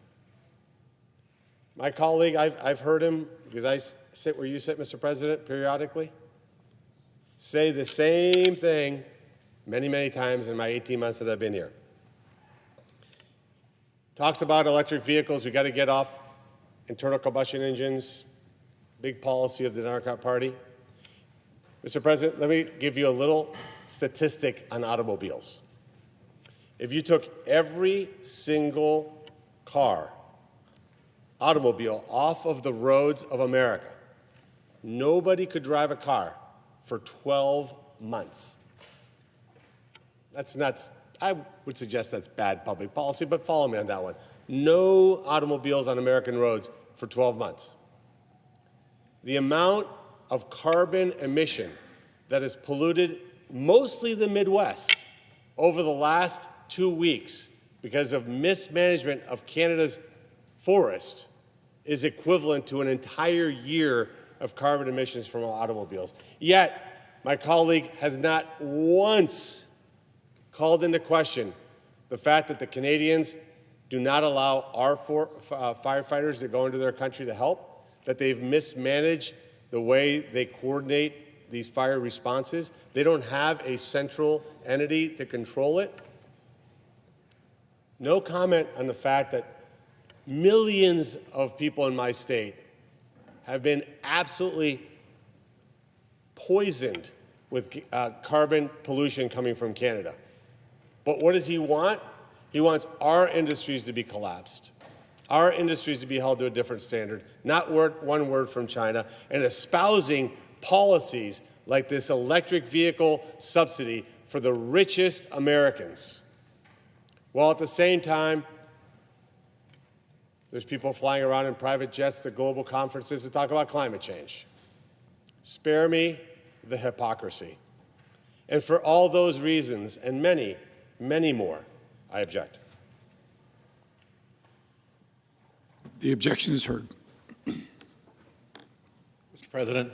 My colleague, I've heard him, because I sit where you sit, Mr. President, periodically, say the same thing many, many times in my 18 months that I've been here. Talks about electric vehicles. We got to get off internal combustion engines, big policy of the Democrat Party. Mr. President, let me give you a little statistic on automobiles. if you took every single car, automobile off of the roads of America, nobody could drive a car for 12 months. That's nuts. I would suggest that's bad public policy, but follow me on that one. No automobiles on American roads for 12 months. The amount of carbon emission that has polluted mostly the Midwest over the last 2 weeks because of mismanagement of Canada's forest is equivalent to an entire year of carbon emissions from automobiles. Yet, my colleague has not once called into question the fact that the Canadians do not allow our firefighters to go into their country to help, that they've mismanaged the way they coordinate these fire responses. They don't have a central entity to control it. No comment on the fact that millions of people in my state have been absolutely poisoned with carbon pollution coming from Canada. But what does he want? He wants our industries to be collapsed, our industries to be held to a different standard, not one word from China, and espousing policies like this electric vehicle subsidy for the richest Americans. While at the same time, there's people flying around in private jets to global conferences to talk about climate change. Spare me the hypocrisy. And for all those reasons, and many, many more, I object. The objection is heard. Mr. President.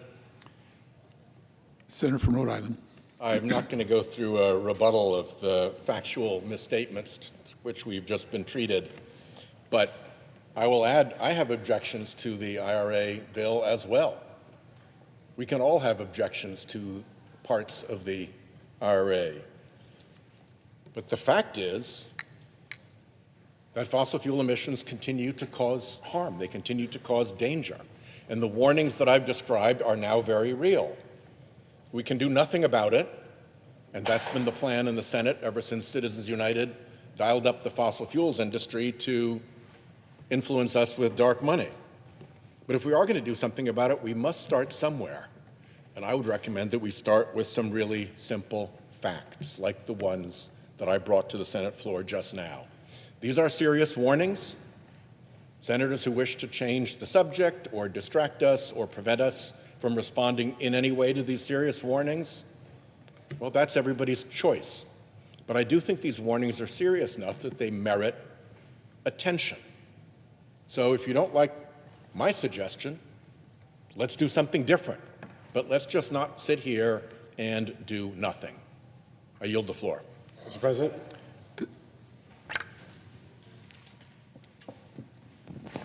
Senator from Rhode Island. I'm not going to go through a rebuttal of the factual misstatements which we've just been treated, but I will add I have objections to the IRA bill as well. We can all have objections to parts of the IRA. But the fact is that fossil fuel emissions continue to cause harm. They continue to cause danger. And the warnings that I've described are now very real. We can do nothing about it, and that's been the plan in the Senate ever since Citizens United dialed up the fossil fuels industry to influence us with dark money. But if we are going to do something about it, we must start somewhere. And I would recommend that we start with some really simple facts, like the ones that I brought to the Senate floor just now. These are serious warnings. Senators who wish to change the subject or distract us or prevent us from responding in any way to these serious warnings, well, that's everybody's choice. But I do think these warnings are serious enough that they merit attention. So if you don't like my suggestion, let's do something different. But let's just not sit here and do nothing. I yield the floor. Mr. President.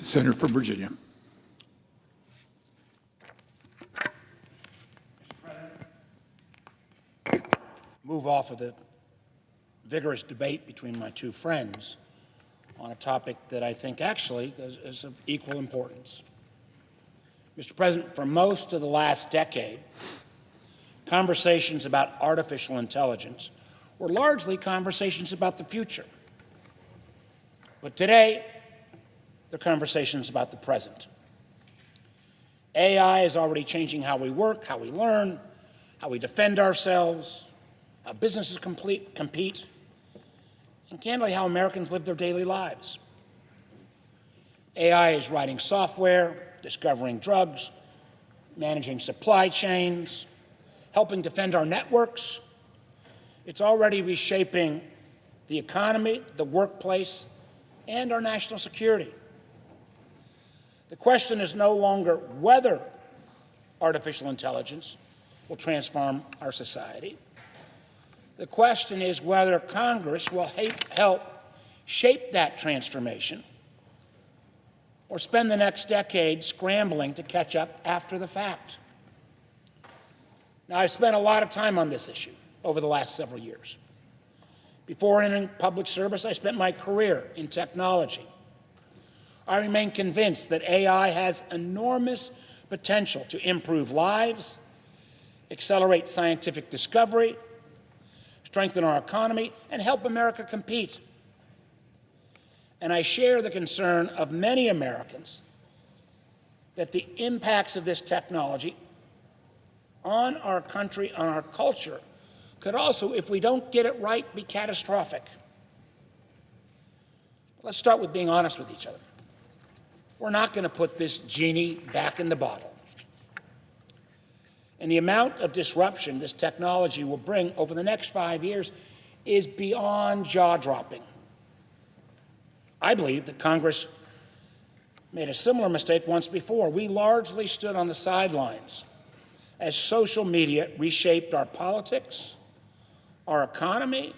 Senator from Virginia. Move off of the vigorous debate between my two friends on a topic that I think actually is of equal importance. Mr. President, for most of the last decade, conversations about artificial intelligence were largely conversations about the future. But today, they're conversations about the present. AI is already changing how we work, how we learn, how we defend ourselves, how businesses compete, and candidly, how Americans live their daily lives. AI is writing software, discovering drugs, managing supply chains, helping defend our networks. It's already reshaping the economy, the workplace, and our national security. The question is no longer whether artificial intelligence will transform our society. The question is whether Congress will help shape that transformation or spend the next decade scrambling to catch up after the fact. Now, I've spent a lot of time on this issue over the last several years. Before entering public service, I spent my career in technology. I remain convinced that AI has enormous potential to improve lives, accelerate scientific discovery, strengthen our economy, and help America compete. And I share the concern of many Americans that the impacts of this technology on our country, on our culture, could also, if we don't get it right, be catastrophic. Let's start with being honest with each other. We're not going to put this genie back in the bottle. And the amount of disruption this technology will bring over the next 5 years is beyond jaw-dropping. I believe that Congress made a similar mistake once before. We largely stood on the sidelines as social media reshaped our politics, our economy,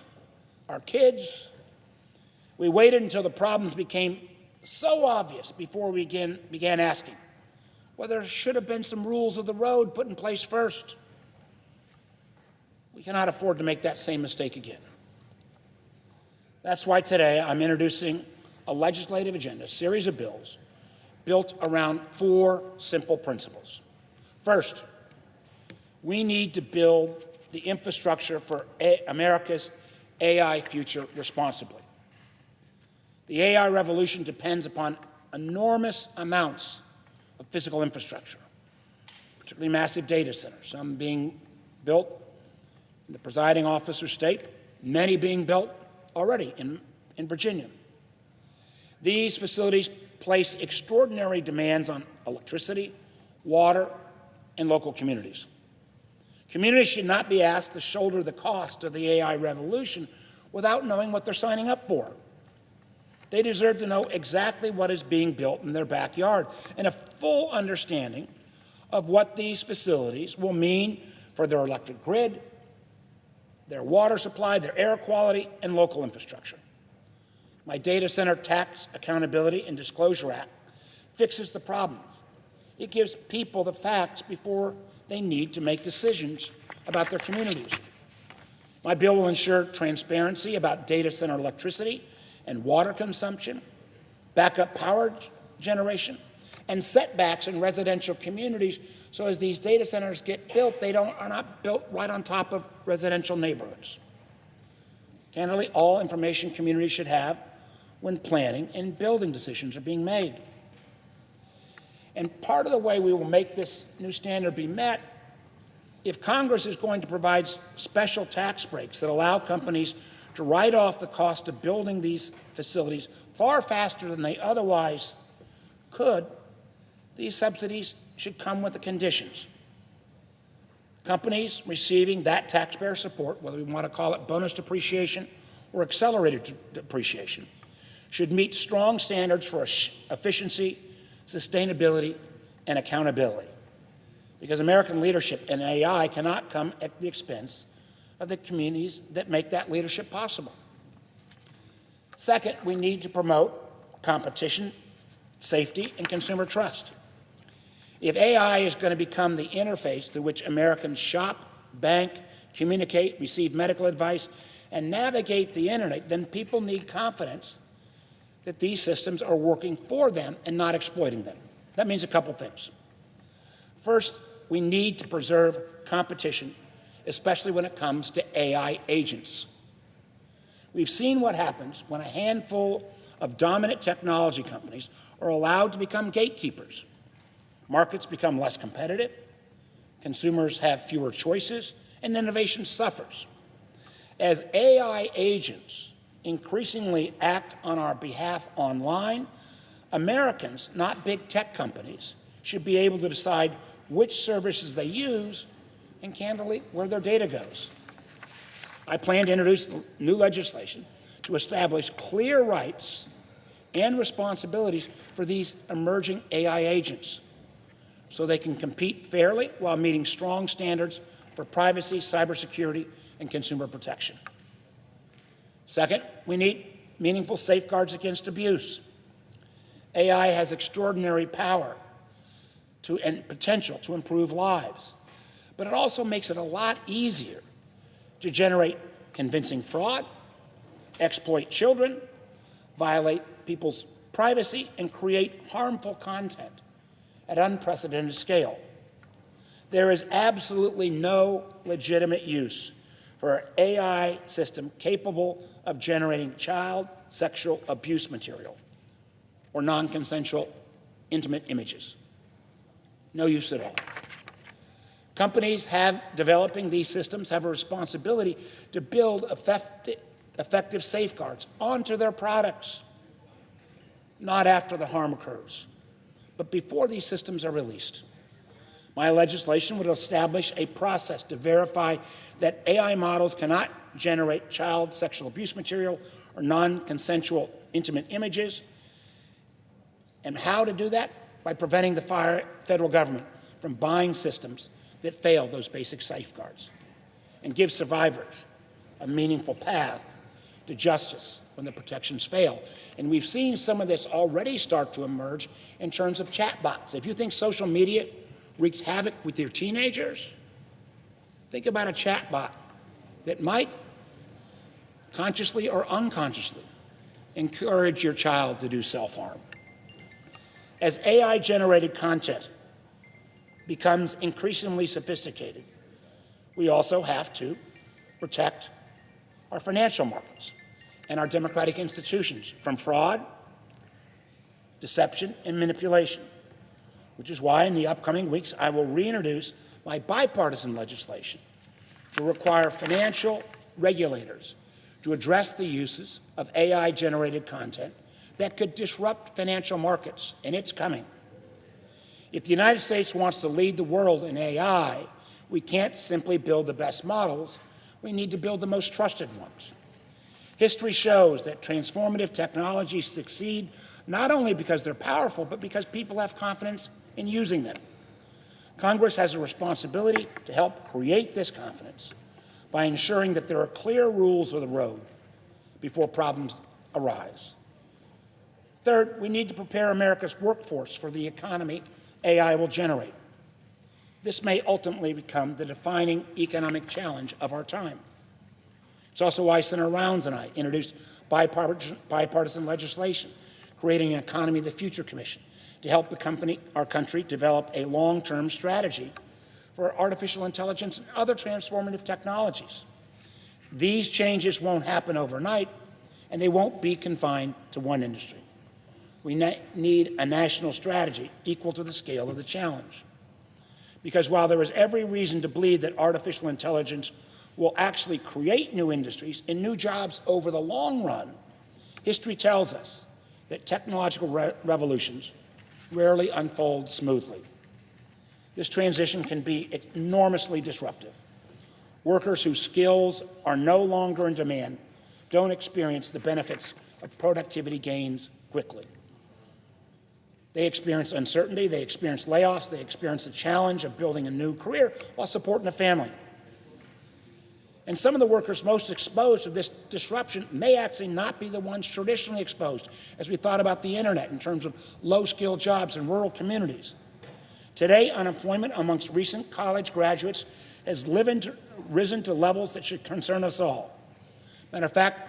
our kids. We waited until the problems became so obvious before we began asking whether there should have been some rules of the road put in place first. We cannot afford to make that same mistake again. That's why today I'm introducing a legislative agenda, a series of bills built around 4 simple principles. First, we need to build the infrastructure for America's AI future responsibly. The AI revolution depends upon enormous amounts of physical infrastructure, particularly massive data centers, some being built in the presiding officer's state, many being built already in Virginia. These facilities place extraordinary demands on electricity, water, and local communities. Communities should not be asked to shoulder the cost of the AI revolution without knowing what they're signing up for. They deserve to know exactly what is being built in their backyard and a full understanding of what these facilities will mean for their electric grid, their water supply, their air quality, and local infrastructure. My Data Center Tax Accountability and Disclosure Act fixes the problems. It gives people the facts before they need to make decisions about their communities. My bill will ensure transparency about data center electricity and water consumption, backup power generation, and setbacks in residential communities, so as these data centers get built, are not built right on top of residential neighborhoods. Candidly, all information communities should have when planning and building decisions are being made. And part of the way we will make this new standard be met, if Congress is going to provide special tax breaks that allow companies to write off the cost of building these facilities far faster than they otherwise could, these subsidies should come with the conditions. Companies receiving that taxpayer support, whether we want to call it bonus depreciation or accelerated depreciation, should meet strong standards for efficiency, sustainability, and accountability. Because American leadership in AI cannot come at the expense of the communities that make that leadership possible. Second, we need to promote competition, safety, and consumer trust. If AI is going to become the interface through which Americans shop, bank, communicate, receive medical advice, and navigate the internet, then people need confidence that these systems are working for them and not exploiting them. That means a couple things. First, we need to preserve competition, especially when it comes to AI agents. We've seen what happens when a handful of dominant technology companies are allowed to become gatekeepers. Markets become less competitive, consumers have fewer choices, and innovation suffers. As AI agents increasingly act on our behalf online, Americans, not big tech companies, should be able to decide which services they use and, candidly, where their data goes. I plan to introduce new legislation to establish clear rights and responsibilities for these emerging AI agents so they can compete fairly while meeting strong standards for privacy, cybersecurity, and consumer protection. Second, we need meaningful safeguards against abuse. AI has extraordinary power and potential to improve lives, but it also makes it a lot easier to generate convincing fraud, exploit children, violate people's privacy, and create harmful content at unprecedented scale. There is absolutely no legitimate use for an AI system capable of generating child sexual abuse material or non-consensual intimate images. No use at all. Companies developing these systems have a responsibility to build effective safeguards onto their products, not after the harm occurs, but before these systems are released. My legislation would establish a process to verify that AI models cannot generate child sexual abuse material or non-consensual intimate images. And how to do that? By preventing the federal government from buying systems that fail those basic safeguards and give survivors a meaningful path to justice when the protections fail. And we've seen some of this already start to emerge in terms of chatbots. If you think social media wreaks havoc with your teenagers, think about a chatbot that might, consciously or unconsciously, encourage your child to do self-harm. As AI-generated content becomes increasingly sophisticated, we also have to protect our financial markets and our democratic institutions from fraud, deception, and manipulation, which is why in the upcoming weeks I will reintroduce my bipartisan legislation to require financial regulators to address the uses of AI-generated content that could disrupt financial markets, and it's coming. If the United States wants to lead the world in AI, we can't simply build the best models. We need to build the most trusted ones. History shows that transformative technologies succeed not only because they're powerful, but because people have confidence in using them. Congress has a responsibility to help create this confidence by ensuring that there are clear rules of the road before problems arise. Third, we need to prepare America's workforce for the economy AI will generate. This may ultimately become the defining economic challenge of our time. It's also why Senator Rounds and I introduced bipartisan legislation, creating an Economy of the Future Commission to help our country develop a long-term strategy for artificial intelligence and other transformative technologies. These changes won't happen overnight, and they won't be confined to one industry. We need a national strategy equal to the scale of the challenge. Because while there is every reason to believe that artificial intelligence will actually create new industries and new jobs over the long run, history tells us that technological revolutions rarely unfold smoothly. This transition can be enormously disruptive. Workers whose skills are no longer in demand don't experience the benefits of productivity gains quickly. They experience uncertainty, they experience layoffs, they experience the challenge of building a new career while supporting a family. And some of the workers most exposed to this disruption may actually not be the ones traditionally exposed, as we thought about the internet in terms of low-skilled jobs in rural communities. Today, unemployment amongst recent college graduates has risen to levels that should concern us all. Matter of fact,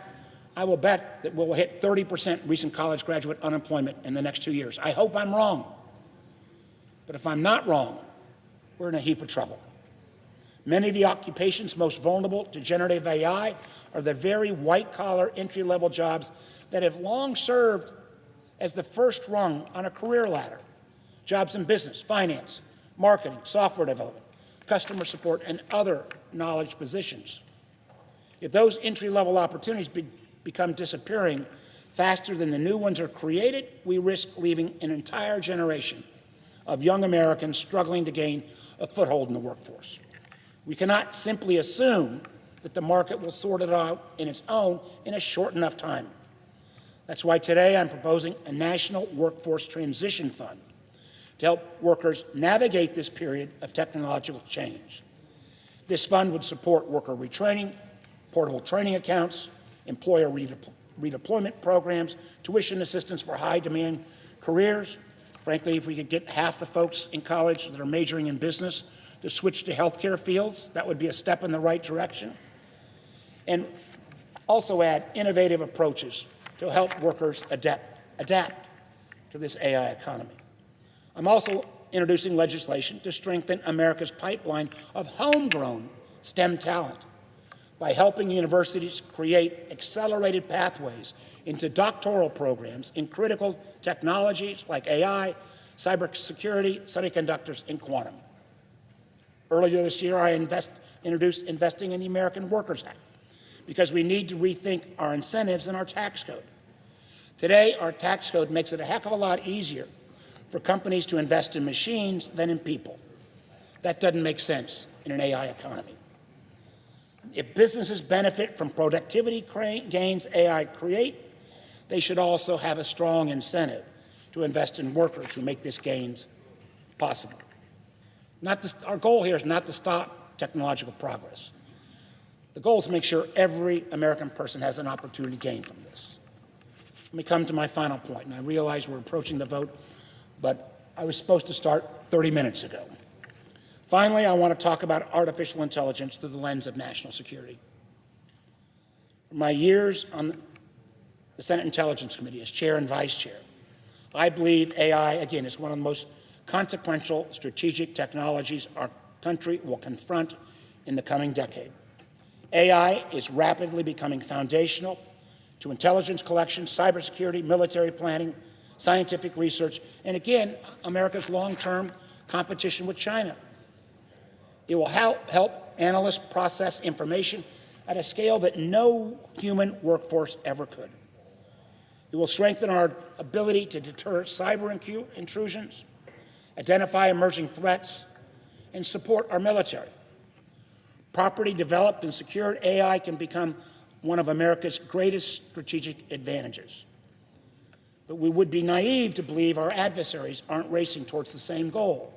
I will bet that we'll hit 30% recent college graduate unemployment in the next 2 years. I hope I'm wrong. But if I'm not wrong, we're in a heap of trouble. Many of the occupations most vulnerable to generative AI are the very white-collar, entry-level jobs that have long served as the first rung on a career ladder. Jobs in business, finance, marketing, software development, customer support, and other knowledge positions. If those entry-level opportunities become disappearing faster than the new ones are created, we risk leaving an entire generation of young Americans struggling to gain a foothold in the workforce. We cannot simply assume that the market will sort it out in its own in a short enough time. That's why today I'm proposing a national workforce transition fund to help workers navigate this period of technological change. This fund would support worker retraining, portable training accounts, employer redeployment programs, tuition assistance for high-demand careers. Frankly, if we could get half the folks in college that are majoring in business to switch to healthcare fields, that would be a step in the right direction. And also add innovative approaches to help workers adapt to this AI economy. I'm also introducing legislation to strengthen America's pipeline of homegrown STEM talent by helping universities create accelerated pathways into doctoral programs in critical technologies like AI, cybersecurity, semiconductors, and quantum. Earlier this year, I introduced Investing in the American Workers Act because we need to rethink our incentives in our tax code. Today, our tax code makes it a heck of a lot easier for companies to invest in machines than in people. That doesn't make sense in an AI economy. If businesses benefit from productivity gains AI create, they should also have a strong incentive to invest in workers who make these gains possible. Our goal here is not to stop technological progress. The goal is to make sure every American person has an opportunity to gain from this. Let me come to my final point, and I realize we're approaching the vote, but I was supposed to start 30 minutes ago. Finally, I want to talk about artificial intelligence through the lens of national security. For my years on the Senate Intelligence Committee as chair and vice chair, I believe AI, again, is one of the most consequential strategic technologies our country will confront in the coming decade. AI is rapidly becoming foundational to intelligence collection, cybersecurity, military planning, scientific research, and again, America's long-term competition with China. It will help analysts process information at a scale that no human workforce ever could. It will strengthen our ability to deter cyber intrusions, identify emerging threats, and support our military. Properly developed and secured AI can become one of America's greatest strategic advantages. But we would be naive to believe our adversaries aren't racing towards the same goal.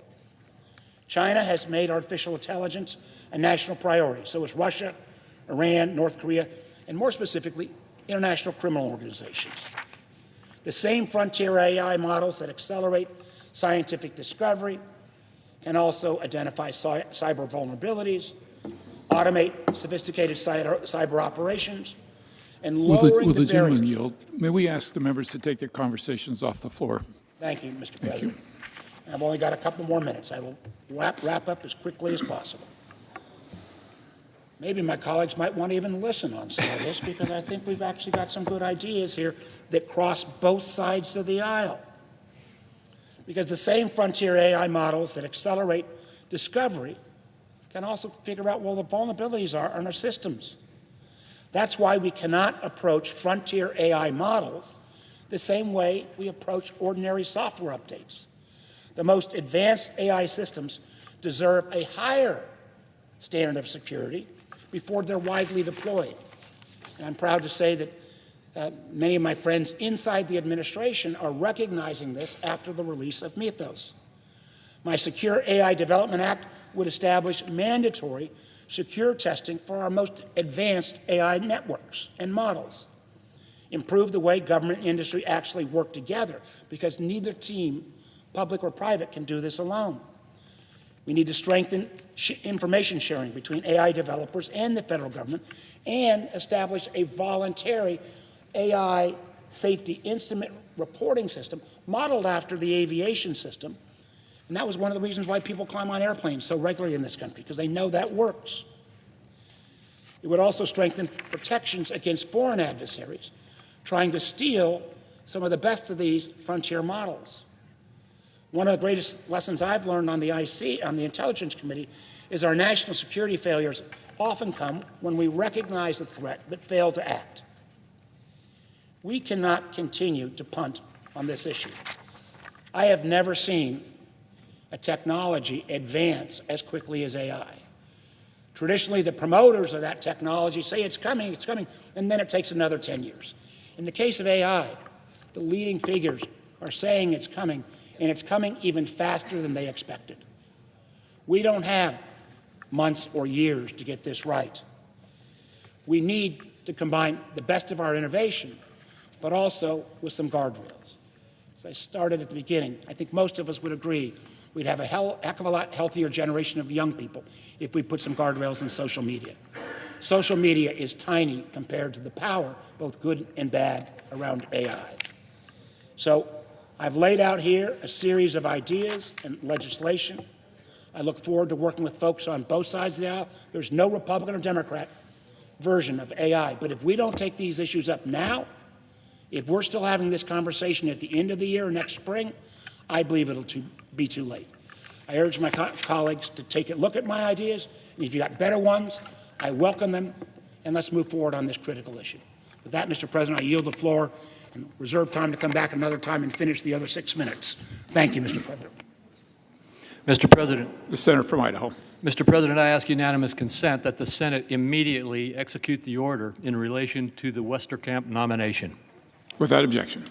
China has made artificial intelligence a national priority. So is Russia, Iran, North Korea, and more specifically, international criminal organizations. The same frontier AI models that accelerate scientific discovery can also identify cyber vulnerabilities, automate sophisticated cyber operations, and lowering will the the gentleman barriers. yield? May we ask the members to take their conversations off the floor? Thank you, Mr. Thank President. I've only got a couple more minutes. I will wrap up as quickly as possible. Maybe my colleagues might want to even listen on some of this because I think we've actually got some good ideas here that cross both sides of the aisle. Because the same frontier AI models that accelerate discovery can also figure out where the vulnerabilities are in our systems. That's why we cannot approach frontier AI models the same way we approach ordinary software updates. The most advanced AI systems deserve a higher standard of security before they're widely deployed. And I'm proud to say that many of my friends inside the administration are recognizing this after the release of Mythos. My Secure AI Development Act would establish mandatory secure testing for our most advanced AI networks and models, improve the way government and industry actually work together, because neither team, public or private, can do this alone. We need to strengthen information sharing between AI developers and the federal government and establish a voluntary AI safety incident reporting system modeled after the aviation system. And that was one of the reasons why people climb on airplanes so regularly in this country, because they know that works. It would also strengthen protections against foreign adversaries trying to steal some of the best of these frontier models. One of the greatest lessons I've learned on the IC, on the Intelligence Committee, is our national security failures often come when we recognize the threat but fail to act. We cannot continue to punt on this issue. I have never seen a technology advance as quickly as AI. Traditionally, the promoters of that technology say it's coming, and then it takes another 10 years. In the case of AI, the leading figures are saying it's coming, and it's coming even faster than they expected. We don't have months or years to get this right. We need to combine the best of our innovation, but also with some guardrails. As I started at the beginning, I think most of us would agree we'd have a heck of a lot healthier generation of young people if we put some guardrails in social media. Social media is tiny compared to the power, both good and bad, around AI. So I've laid out here a series of ideas and legislation. I look forward to working with folks on both sides of the aisle. There's no Republican or Democrat version of AI. But if we don't take these issues up now, if we're still having this conversation at the end of the year or next spring, I believe it'll be too late. I urge my colleagues to take a look at my ideas, and if you got better ones, I welcome them, and let's move forward on this critical issue. With that, Mr. President, I yield the floor and reserve time to come back another time and finish the other 6 minutes. Thank you, Mr. President. Mr. President. The senator from Idaho. Mr. President, I ask unanimous consent that the Senate immediately execute the order in relation to the Westerkamp nomination. Without objection.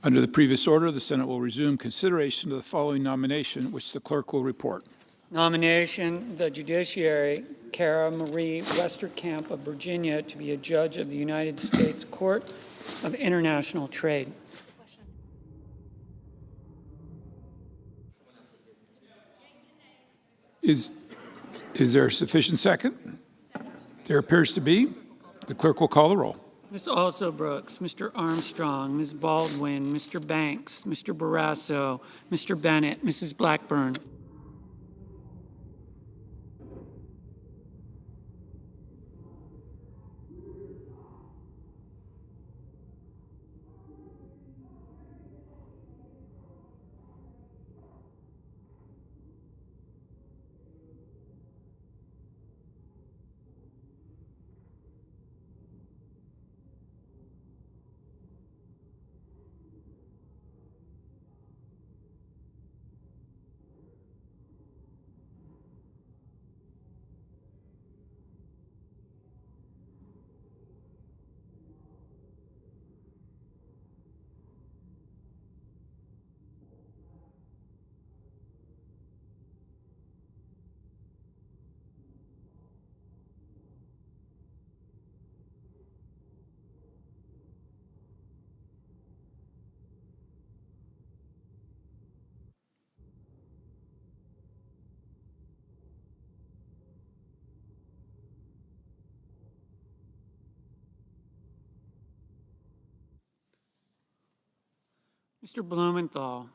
Under the previous order, the Senate will resume consideration of the following nomination, which the clerk will report. Nomination, the judiciary, Cara Marie Westerkamp of Virginia, to be a judge of the United States Court of International Trade. Is there a sufficient second? There appears to be. The clerk will call the roll. Ms. Also Brooks, Mr. Armstrong, Ms. Baldwin, Mr. Banks, Mr. Barrasso, Mr. Bennett, Mrs. Blackburn. Mr. Blumenthal,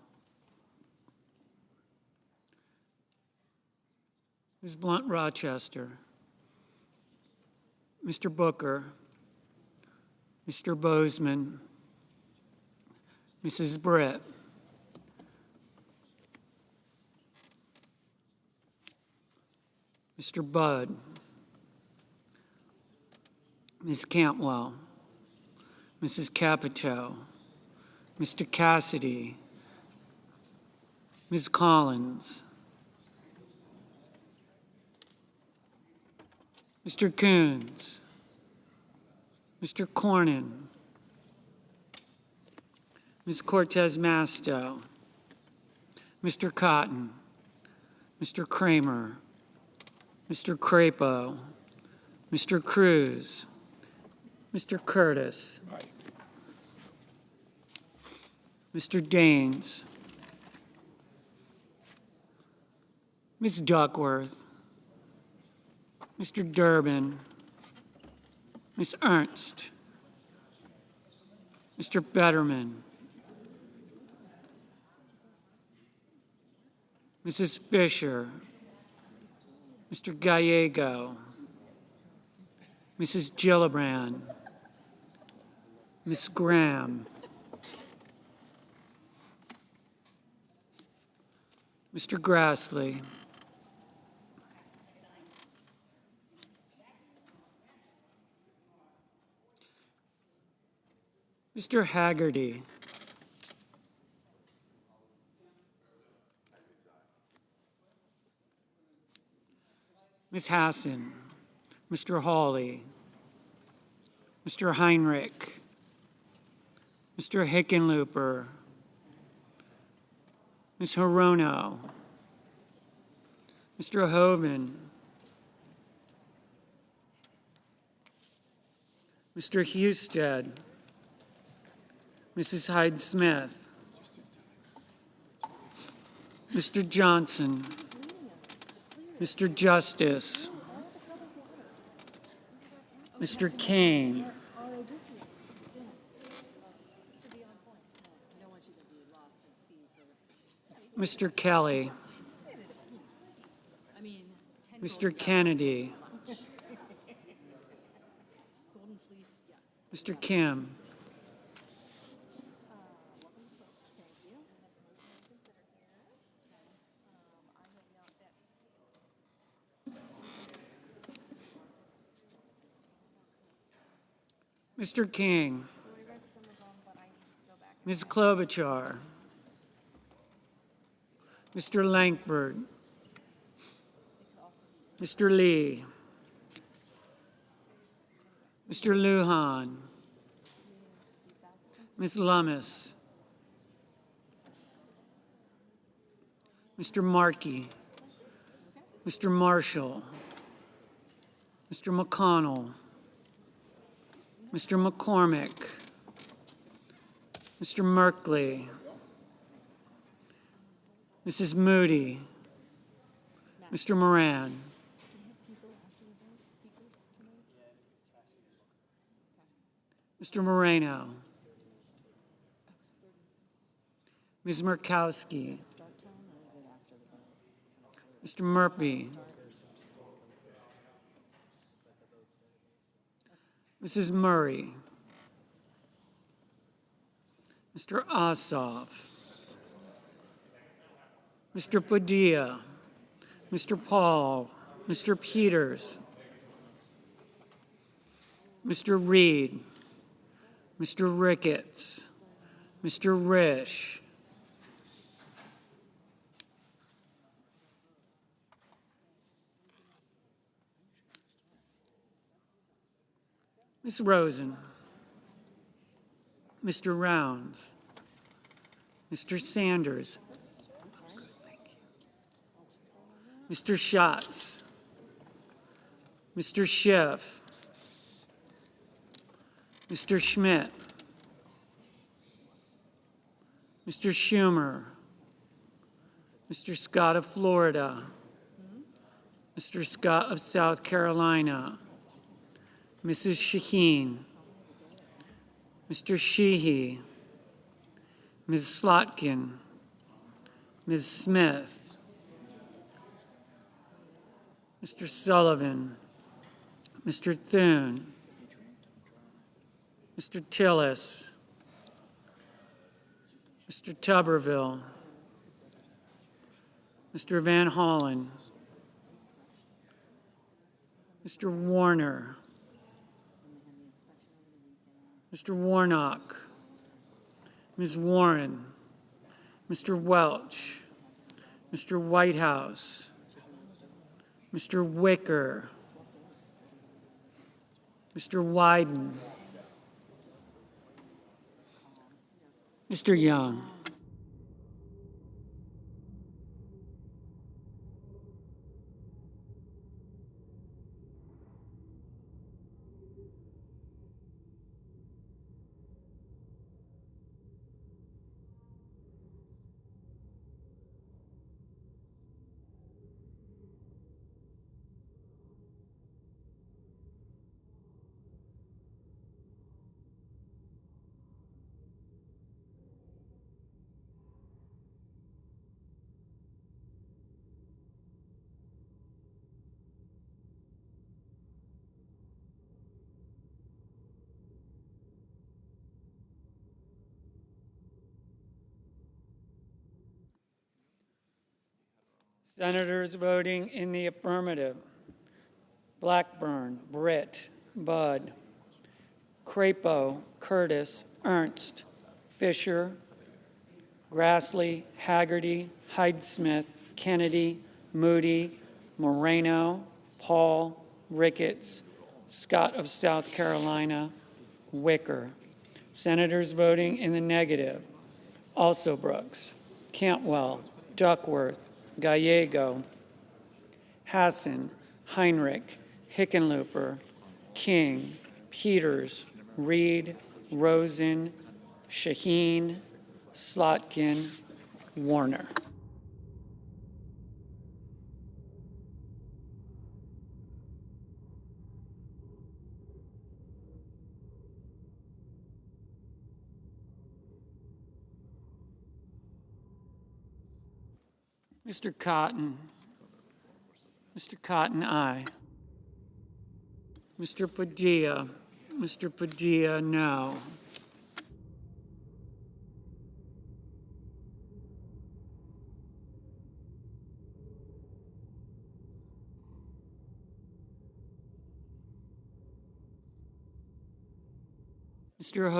Ms. Blunt Rochester, Mr. Booker, Mr. Bozeman, Mrs. Britt, Mr. Budd, Ms. Cantwell, Mrs. Capito, Mr. Cassidy, Ms. Collins, Mr. Coons, Mr. Cornyn, Ms. Cortez Masto, Mr. Cotton, Mr. Kramer, Mr. Crapo, Mr. Cruz, Mr. Curtis, Mr. Daines, Ms. Duckworth, Mr. Durbin, Ms. Ernst, Mr. Fetterman, Mrs. Fisher, Mr. Gallego, Mrs. Gillibrand, Ms. Graham, Mr. Grassley, Mr. Haggerty, Ms. Hassan, Mr. Hawley, Mr. Heinrich, Mr. Hickenlooper, Ms. Hirono, Mr. Hoven, Mr. Husted, Mrs. Hyde-Smith, Mr. Johnson, Mr. Justice, Mr. Kane, Mr. Kelly, Mr. Kennedy, Mr. Kim. Mr. King. Ms. Klobuchar. Mr. Lankford. Mr. Lee. Mr. Lujan. Ms. Lummis. Mr. Markey. Mr. Marshall. Mr. McConnell. Mr. McCormick. Mr. Merkley. Mrs. Moody. Mr. Moran. Mr. Moreno. Ms. Murkowski. Mr. Murphy. Mrs. Murray. Mr. Ossoff. Mr. Padilla. Mr. Paul. Mr. Peters. Mr. Reed. Mr. Ricketts. Mr. Risch. Ms. Rosen. Mr. Rounds. Mr. Sanders. Mr. Schatz. Mr. Schiff. Mr. Schmidt. Mr. Schumer. Mr. Scott of Florida. Mr. Scott of South Carolina. Mrs. Shaheen. Mr. Sheehy. Ms. Slotkin. Ms. Smith. Mr. Sullivan. Mr. Thune. Mr. Tillis. Mr. Tuberville. Mr. Van Hollen. Mr. Warner. Mr. Warnock. Ms. Warren. Mr. Welch. Mr. Whitehouse. Mr. Wicker. Mr. Wyden. Mr. Young. Senators voting in the affirmative: Blackburn, Britt, Budd, Crapo, Curtis, Ernst, Fisher, Grassley, Haggerty, Hyde-Smith, Kennedy, Moody, Moreno, Paul, Ricketts, Scott of South Carolina, Wicker. Senators voting in the negative: Also Brooks, Cantwell, Duckworth, Gallego, Hassan, Heinrich, Hickenlooper, King, Peters, Reed, Rosen, Shaheen, Slotkin, Warner. Mr. Cotton. Mr. Cotton, aye. Mr. Padilla. Mr. Padilla, no. Mr.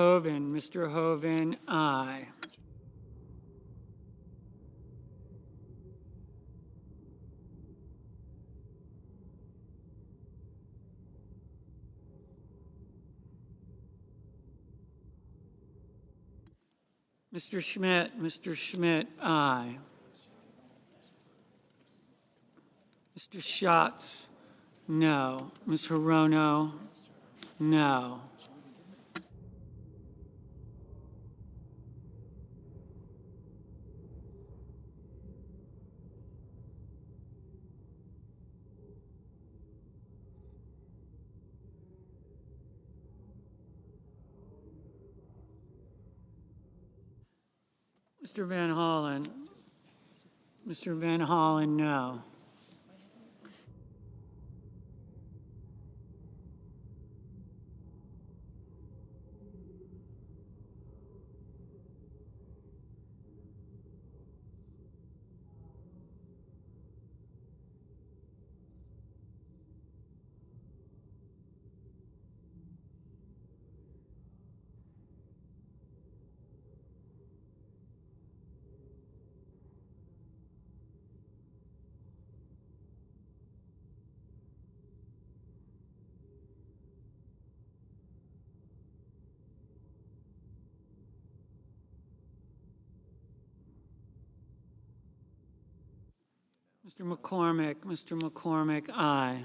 Hoven, aye. Mr. Schmidt, aye. Mr. Schatz, no. Ms. Hirono, no. Mr. Van Hollen, no. Mr. McCormick, aye.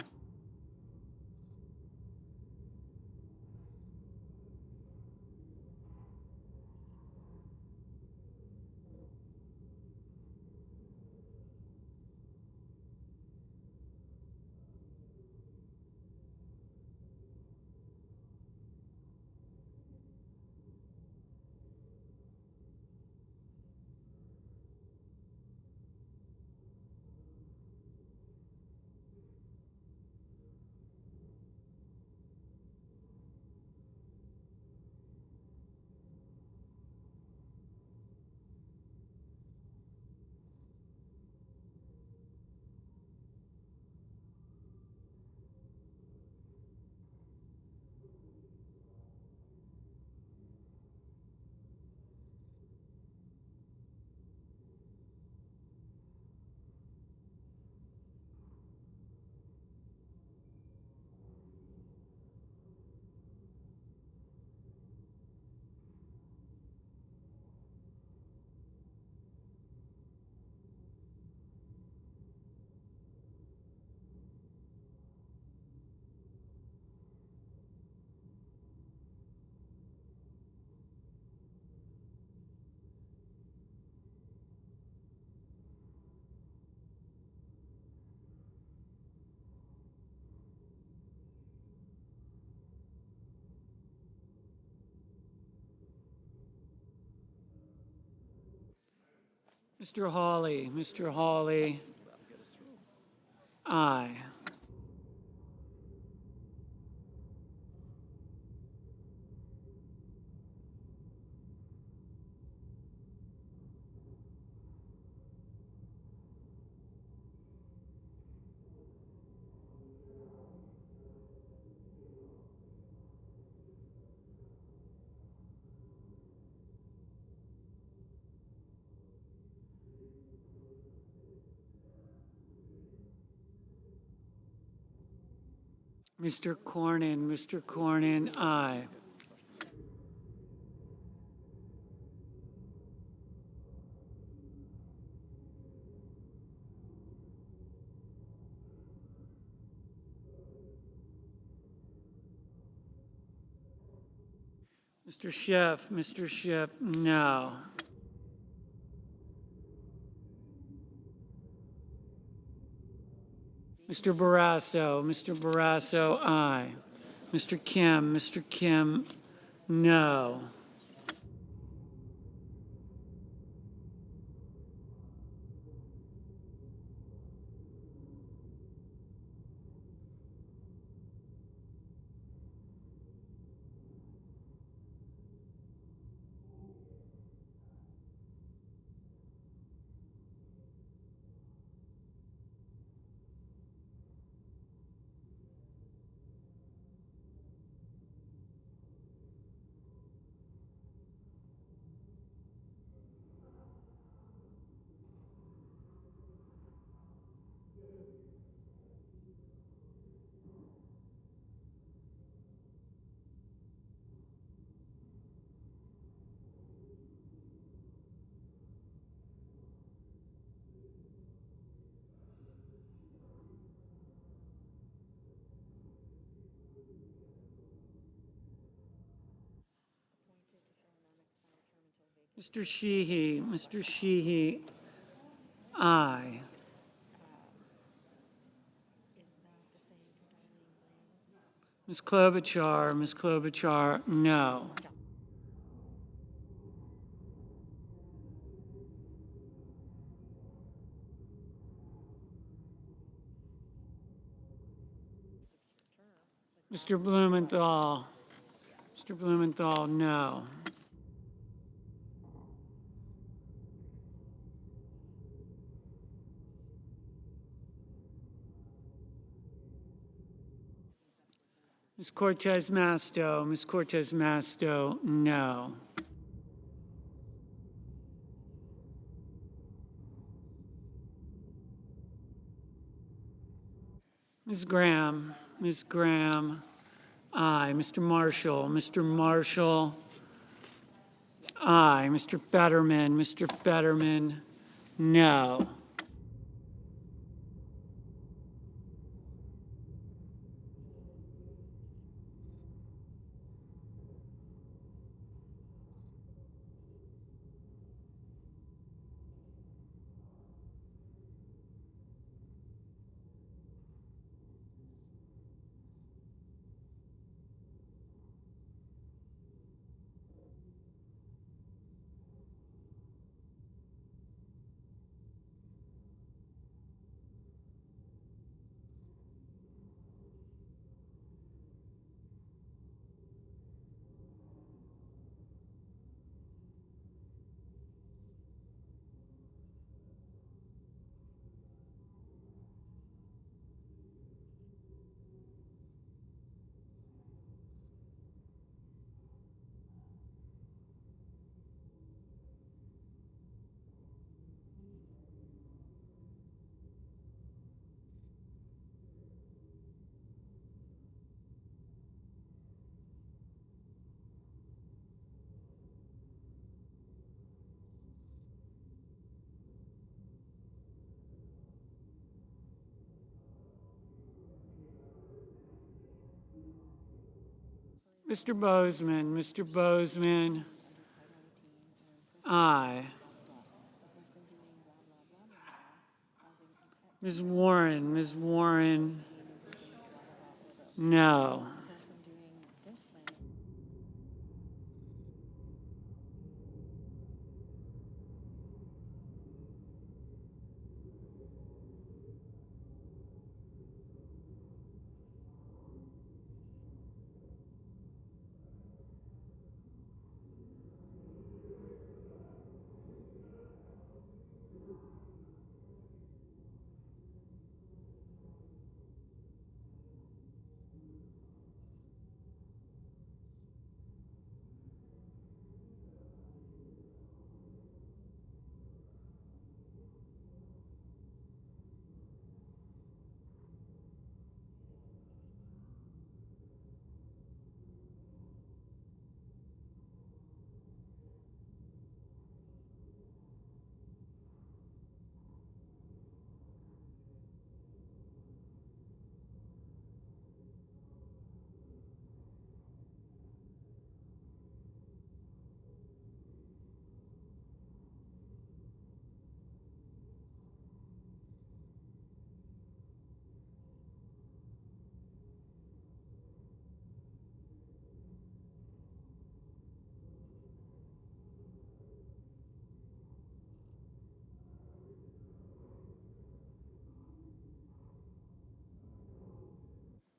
Mr. Hawley, aye. Mr. Cornyn, aye. Mr. Schiff, no. Mr. Barrasso, aye. Mr. Kim, no. Mr. Sheehy, aye. Ms. Klobuchar, no. Mr. Blumenthal, no. Ms. Cortez Masto, no. Ms. Graham, aye. Mr. Marshall, aye. Mr. Fetterman, no. Mr. Bozeman, aye. Ms. Warren, no.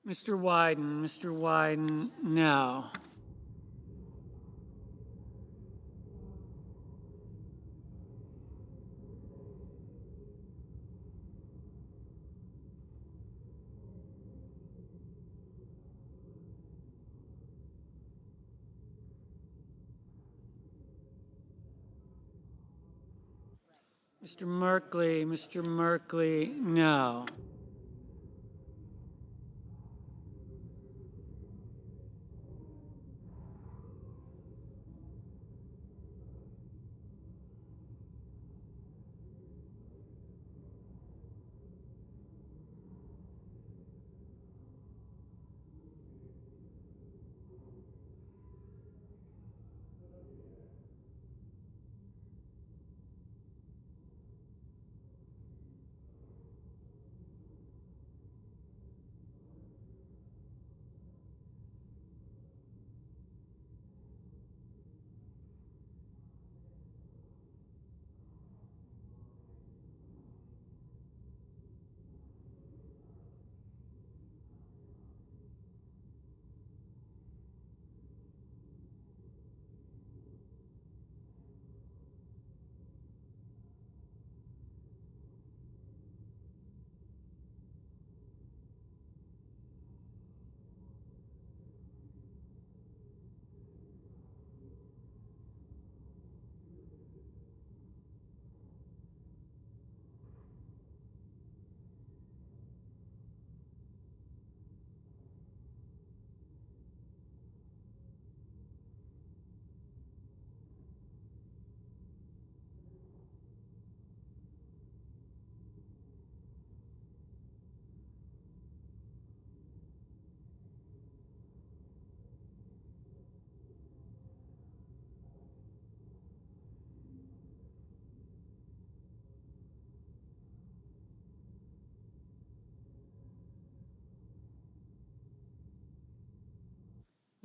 Mr. Wyden, no. Mr. Merkley, no.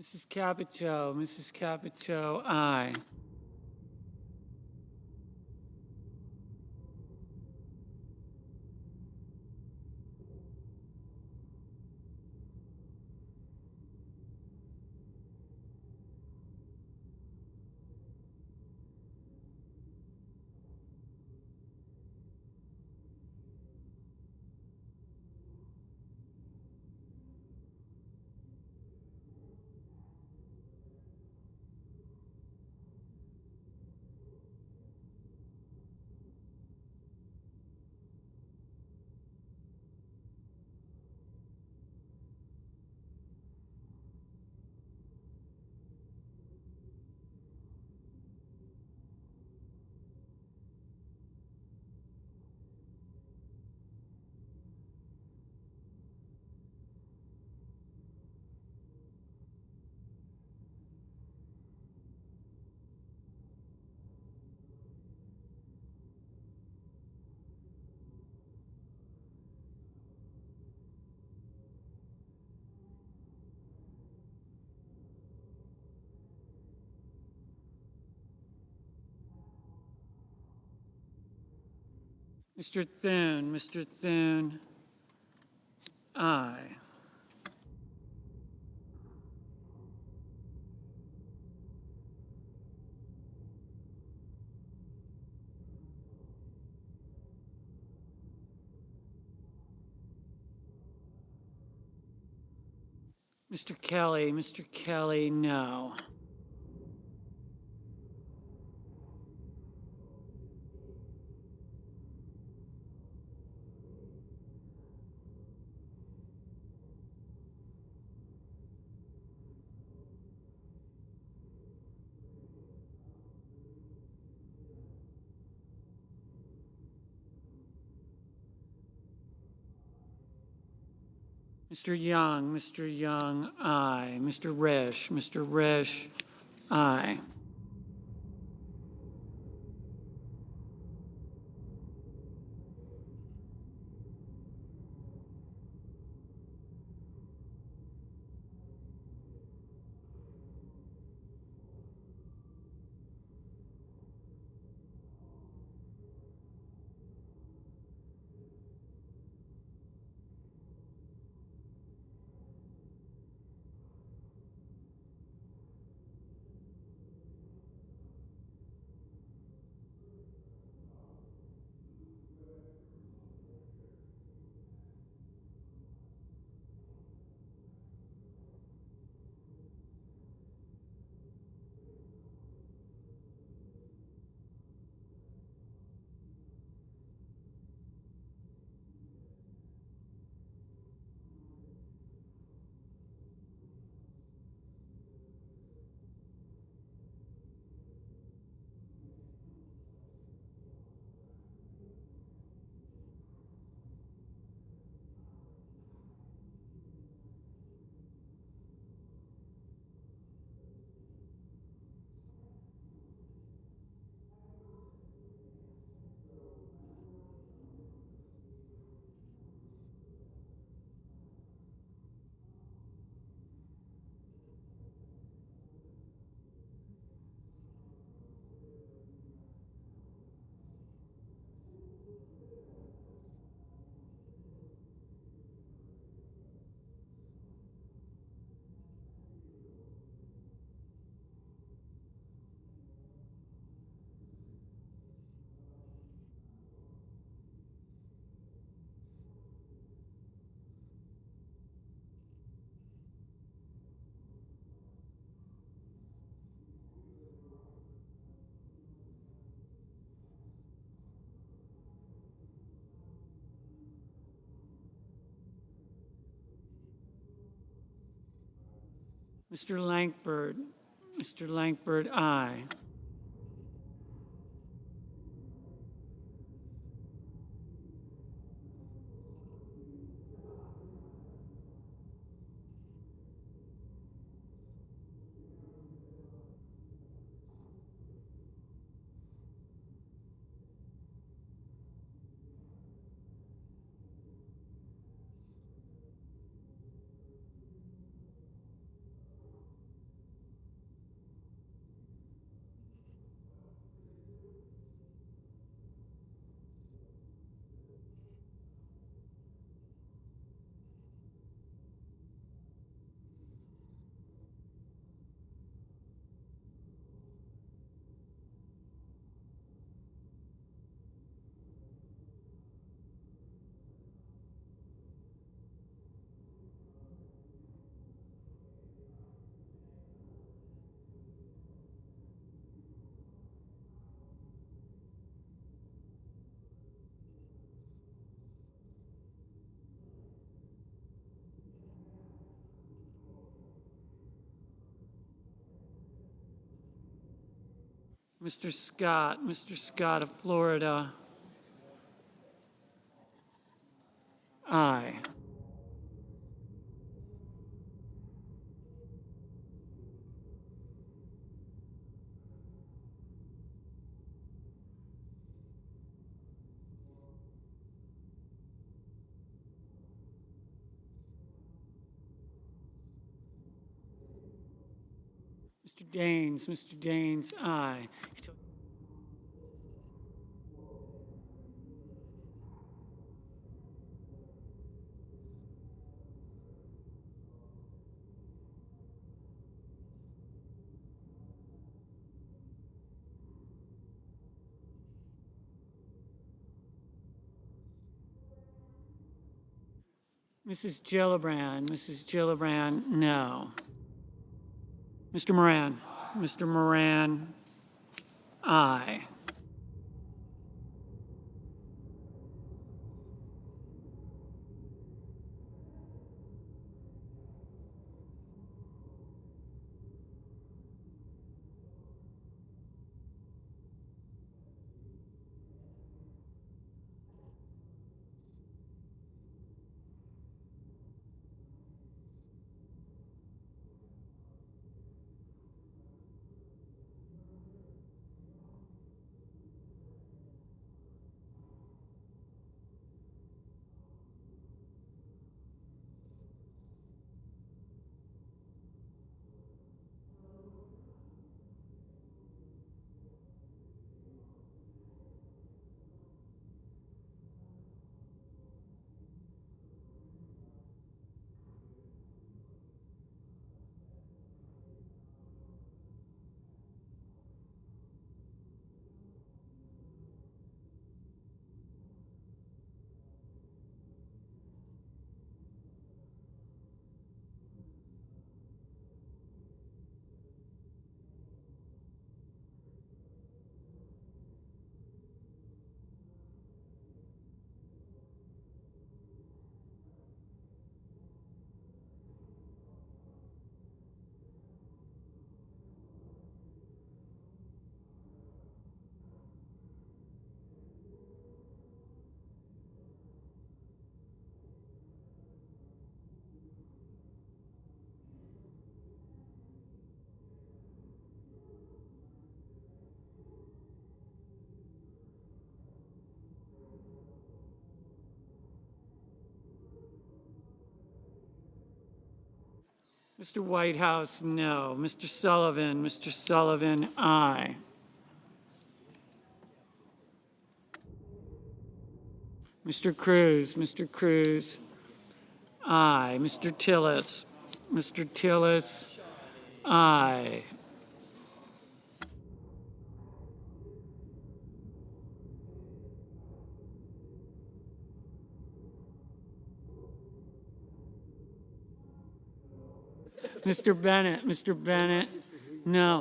Mrs. Capito, aye. Mr. Thune, aye. Mr. Kelly, no. Mr. Young, aye. Mr. Risch, aye. Mr. Langford, aye. Mr. Scott of Florida. Aye. Mr. Daines, aye. Mrs. Gillibrand, no. Mr. Moran, aye. Mr. Whitehouse, no. Mr. Sullivan, aye. Mr. Cruz, aye. Mr. Tillis, aye. Mr. Bennett, no.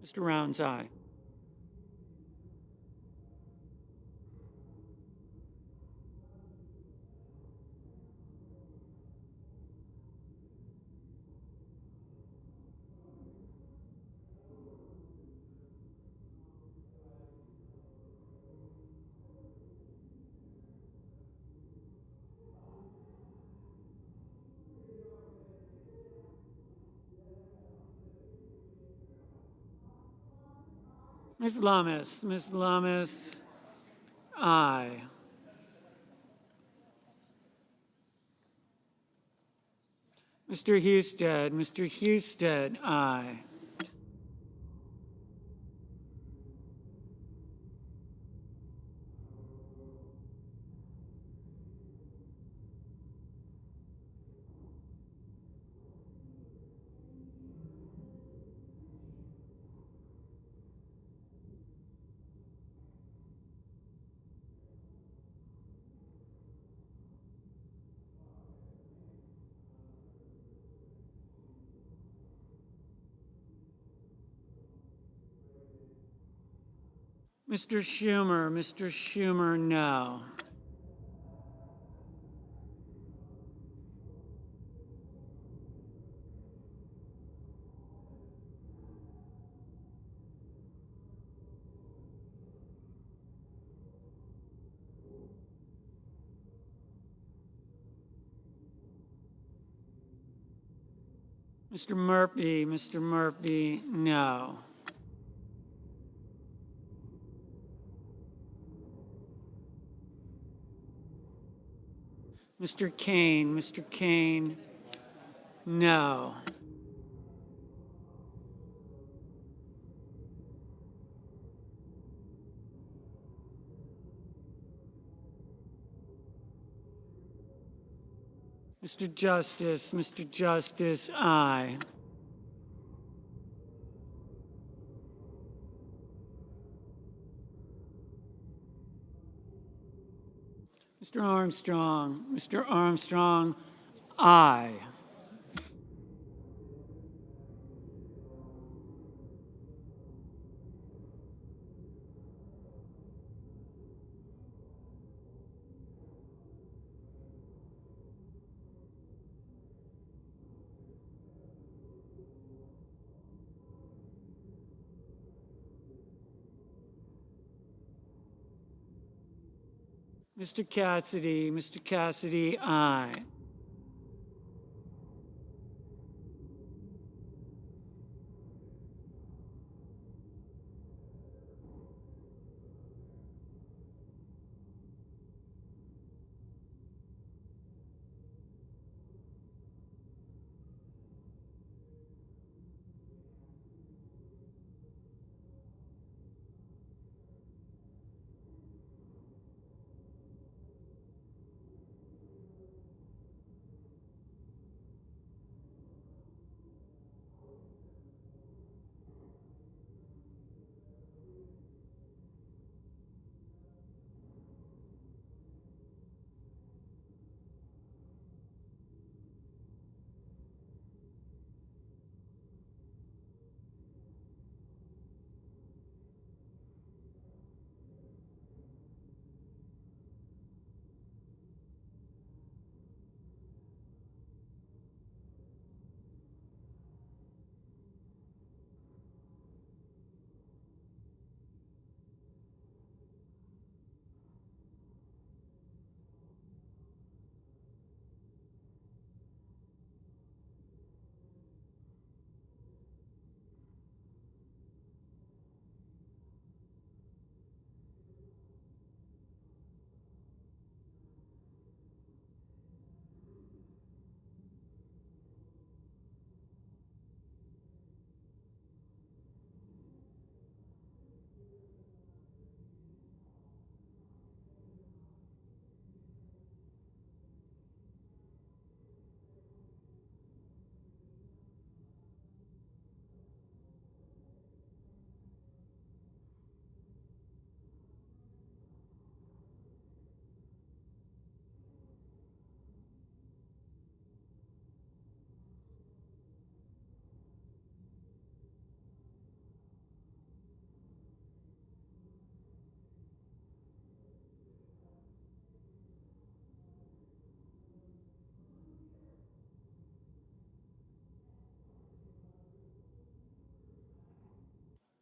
Mr. Rounds, aye. Ms. Lummis, aye. Mr. Husted, aye. Mr. Schumer, no. Mr. Murphy, no. Mr. Kane, no. Mr. Justice, aye. Mr. Armstrong, aye. Mr. Cassidy, aye.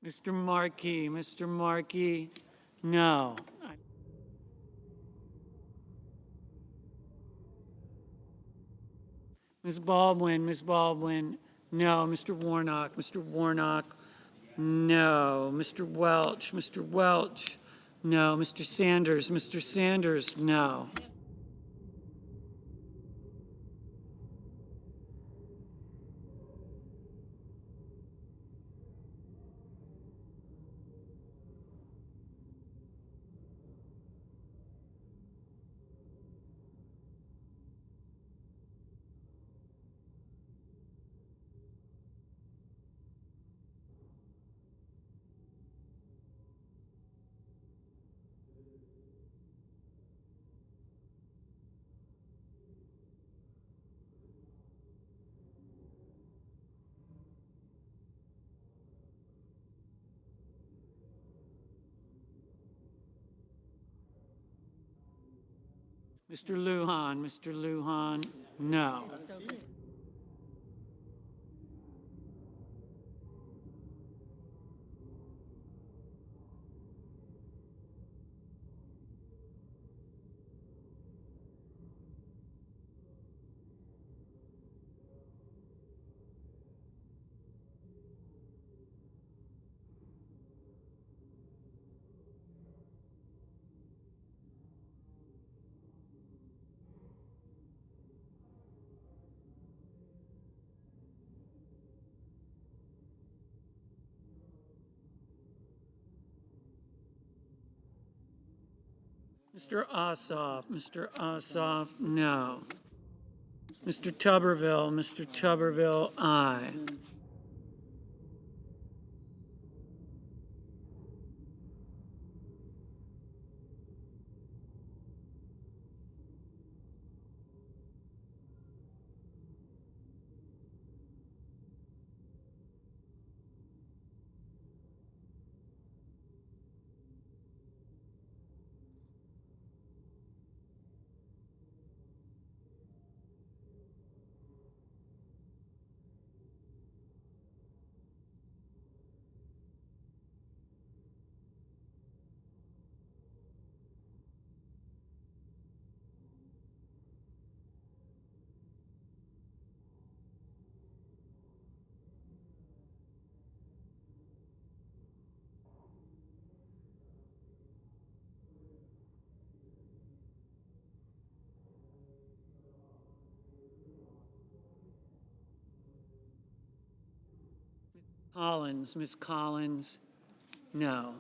Mr. Markey, no. Ms. Baldwin, no. Mr. Warnock, no. Mr. Welch, no. Mr. Sanders, no. Mr. Lujan, no. Mr. Ossoff, no. Mr. Tuberville, aye. Miss Collins, no.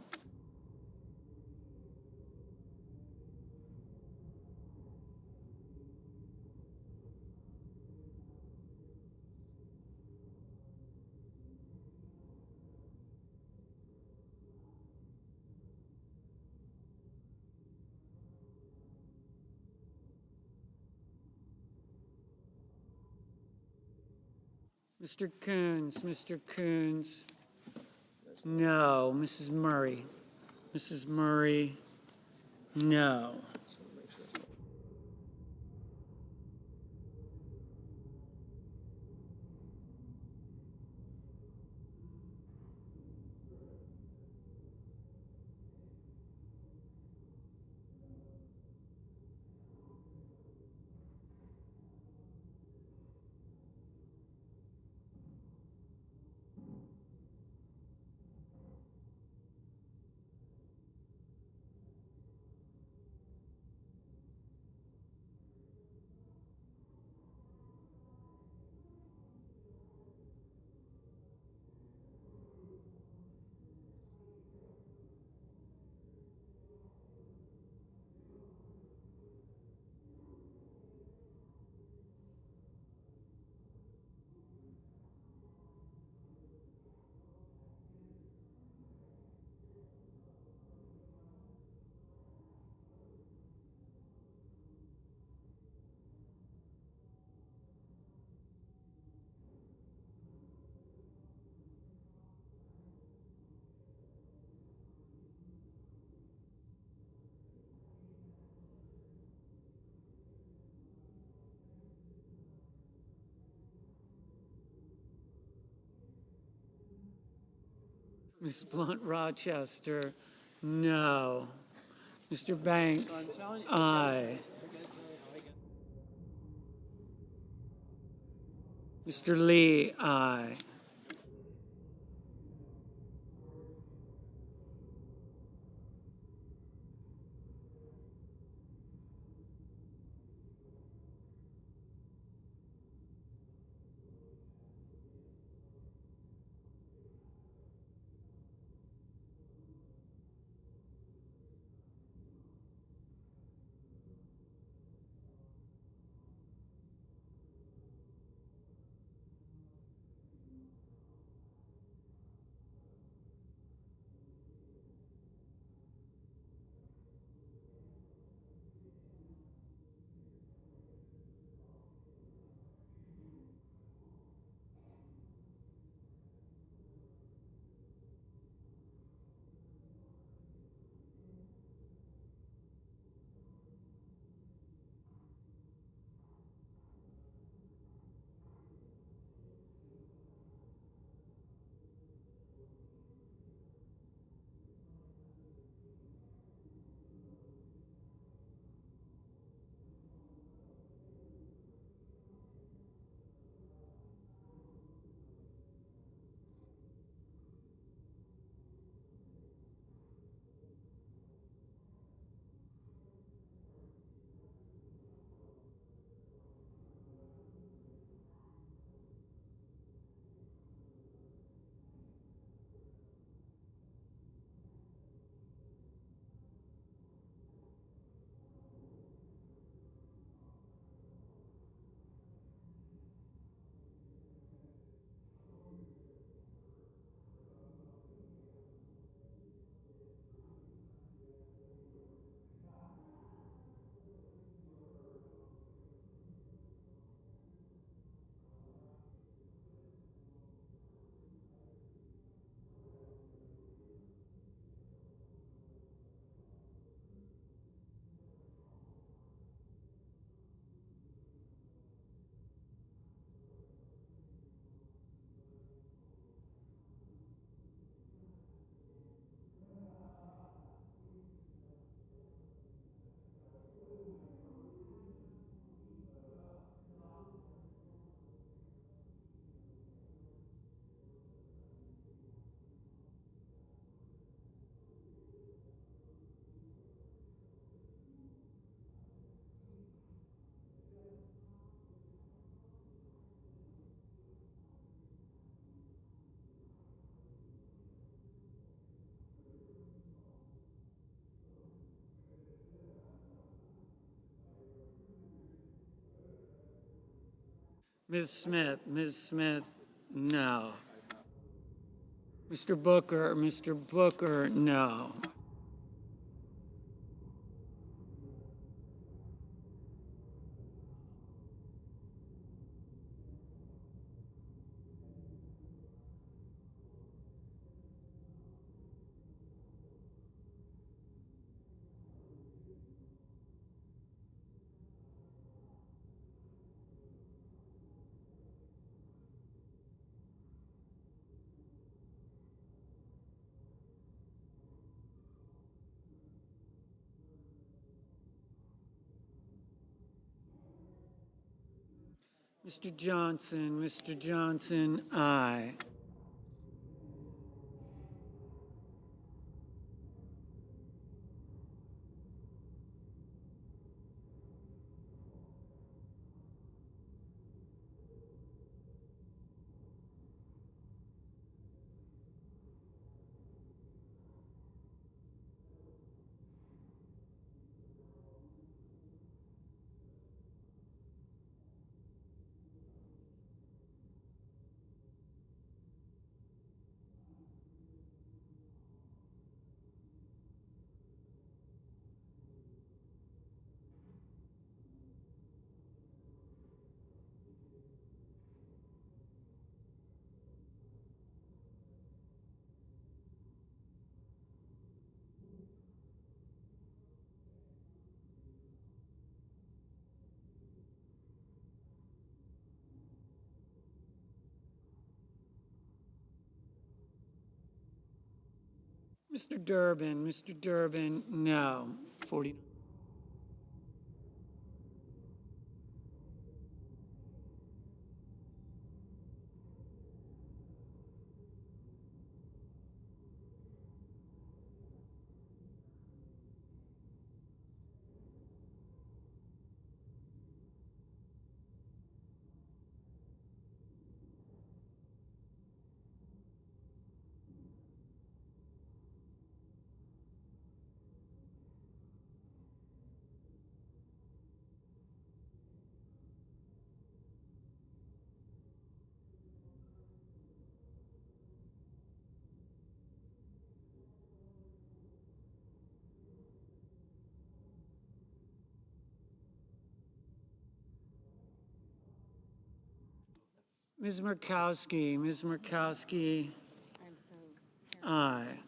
Mr. Coons, no. Mrs. Murray, no. Miss Blunt Rochester, no. Mr. Banks, aye. Mr. Lee, aye. Ms. Smith, no. Mr. Booker, no. Mr. Johnson, aye. Mr. Durbin, no. 49. Ms. Murkowski, aye.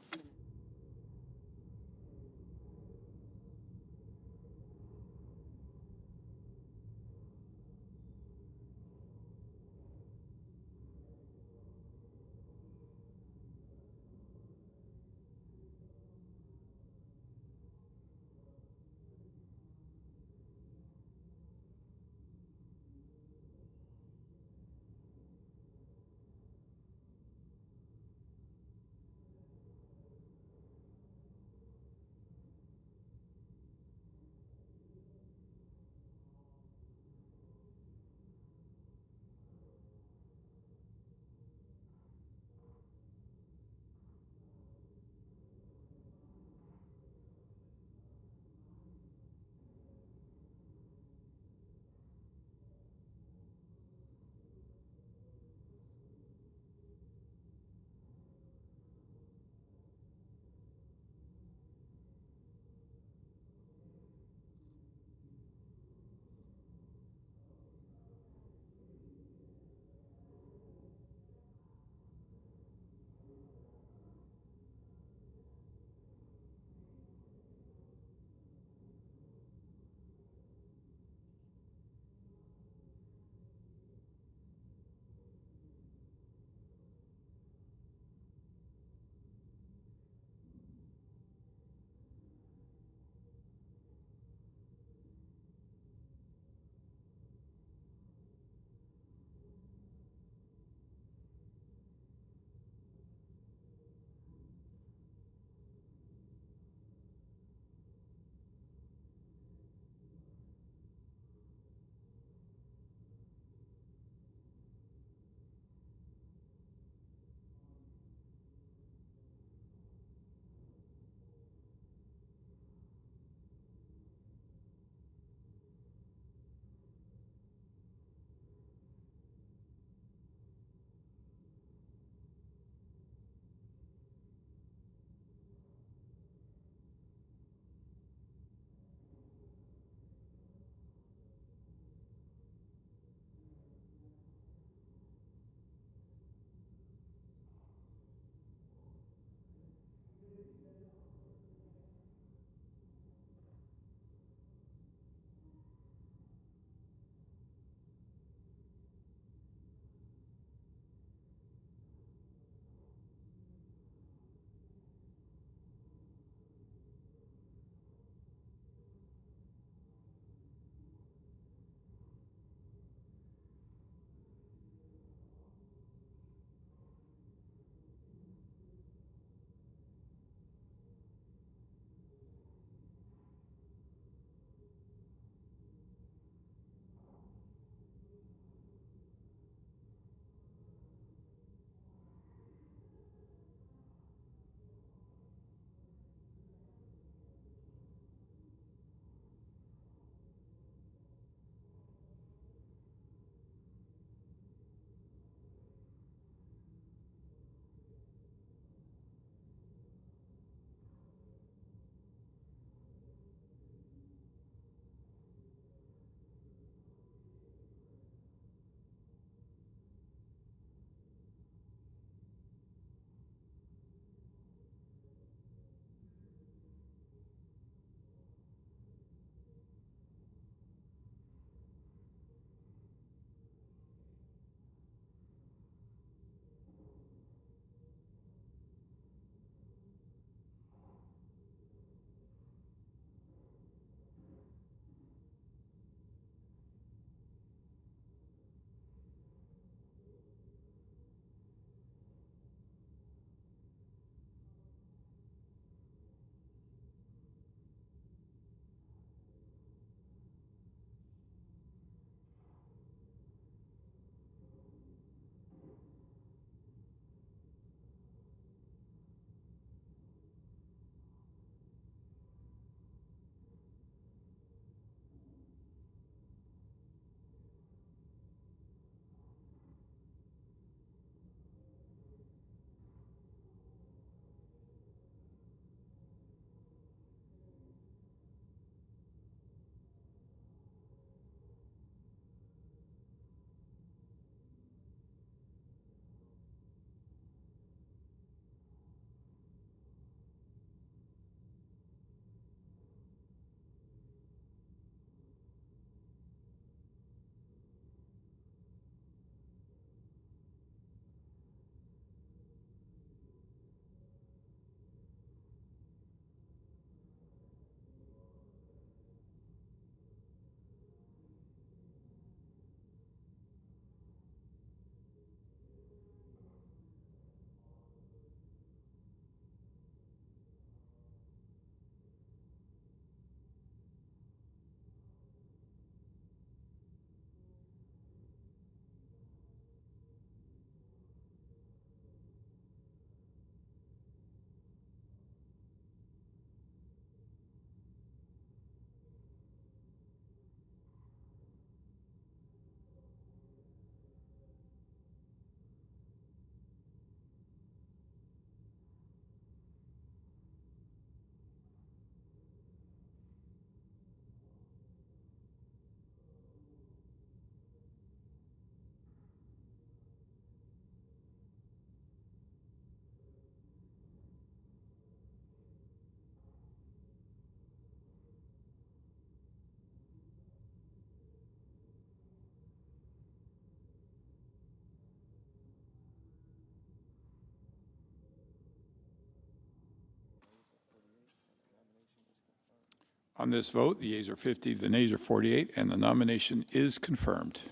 On this vote, the yeas are 50, the nays are 48, and the nomination is confirmed.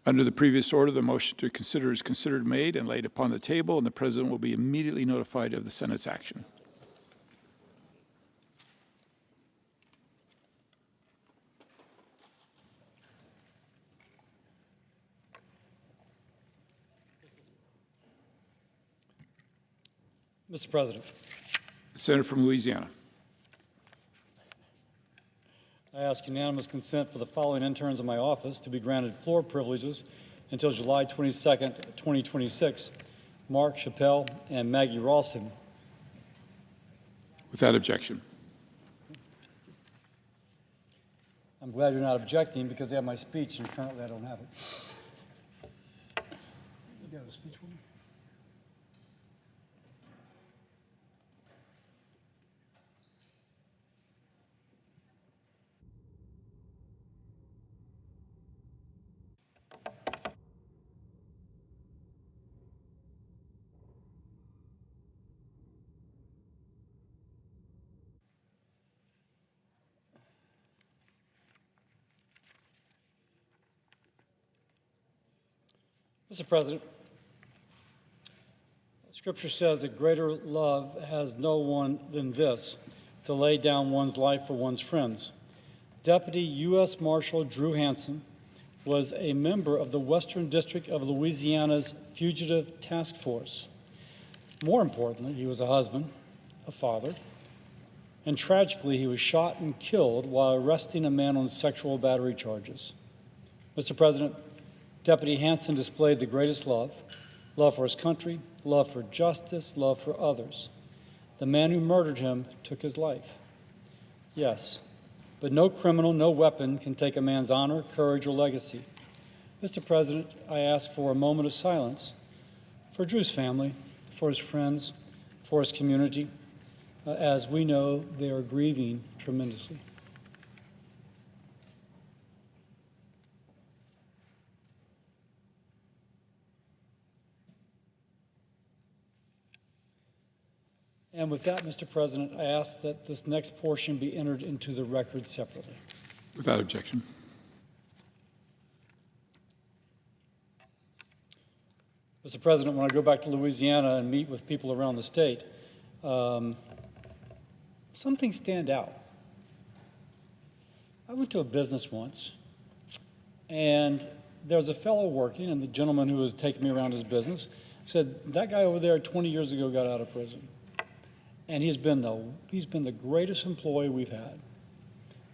Under the previous order, the motion to consider is considered made and laid upon the table, and the President will be immediately notified of the Senate's action. Mr. President, The Senator from Louisiana. I ask unanimous consent for the following interns in my office to be granted floor privileges until July 22nd, 2026. Mark Chappelle and Maggie Ralston. Without objection. I'm glad you're not objecting because they have my speech and currently I don't have it. You got a speech for me? Mr. President, Scripture says that greater love has no one than this, to lay down one's life for one's friends. Deputy U.S. Marshal Drew Hansen was a member of the Western District of Louisiana's Fugitive Task Force. More importantly, he was a husband, a father, and tragically, he was shot and killed while arresting a man on sexual battery charges. Mr. President, Deputy Hansen displayed the greatest love for his country, love for justice, love for others. The man who murdered him took his life. Yes, but no criminal, no weapon can take a man's honor, courage, or legacy. Mr. President, I ask for a moment of silence for Drew's family, for his friends, for his community, as we know they are grieving tremendously. And with that, Mr. President, I ask that this next portion be entered into the record separately. Without objection. Mr. President, when I go back to Louisiana and meet with people around the state, some things stand out. I went to a business once, and there was a fellow working, and the gentleman who was taking me around his business said, that guy over there 20 years ago got out of prison. And he's been the greatest employee we've had.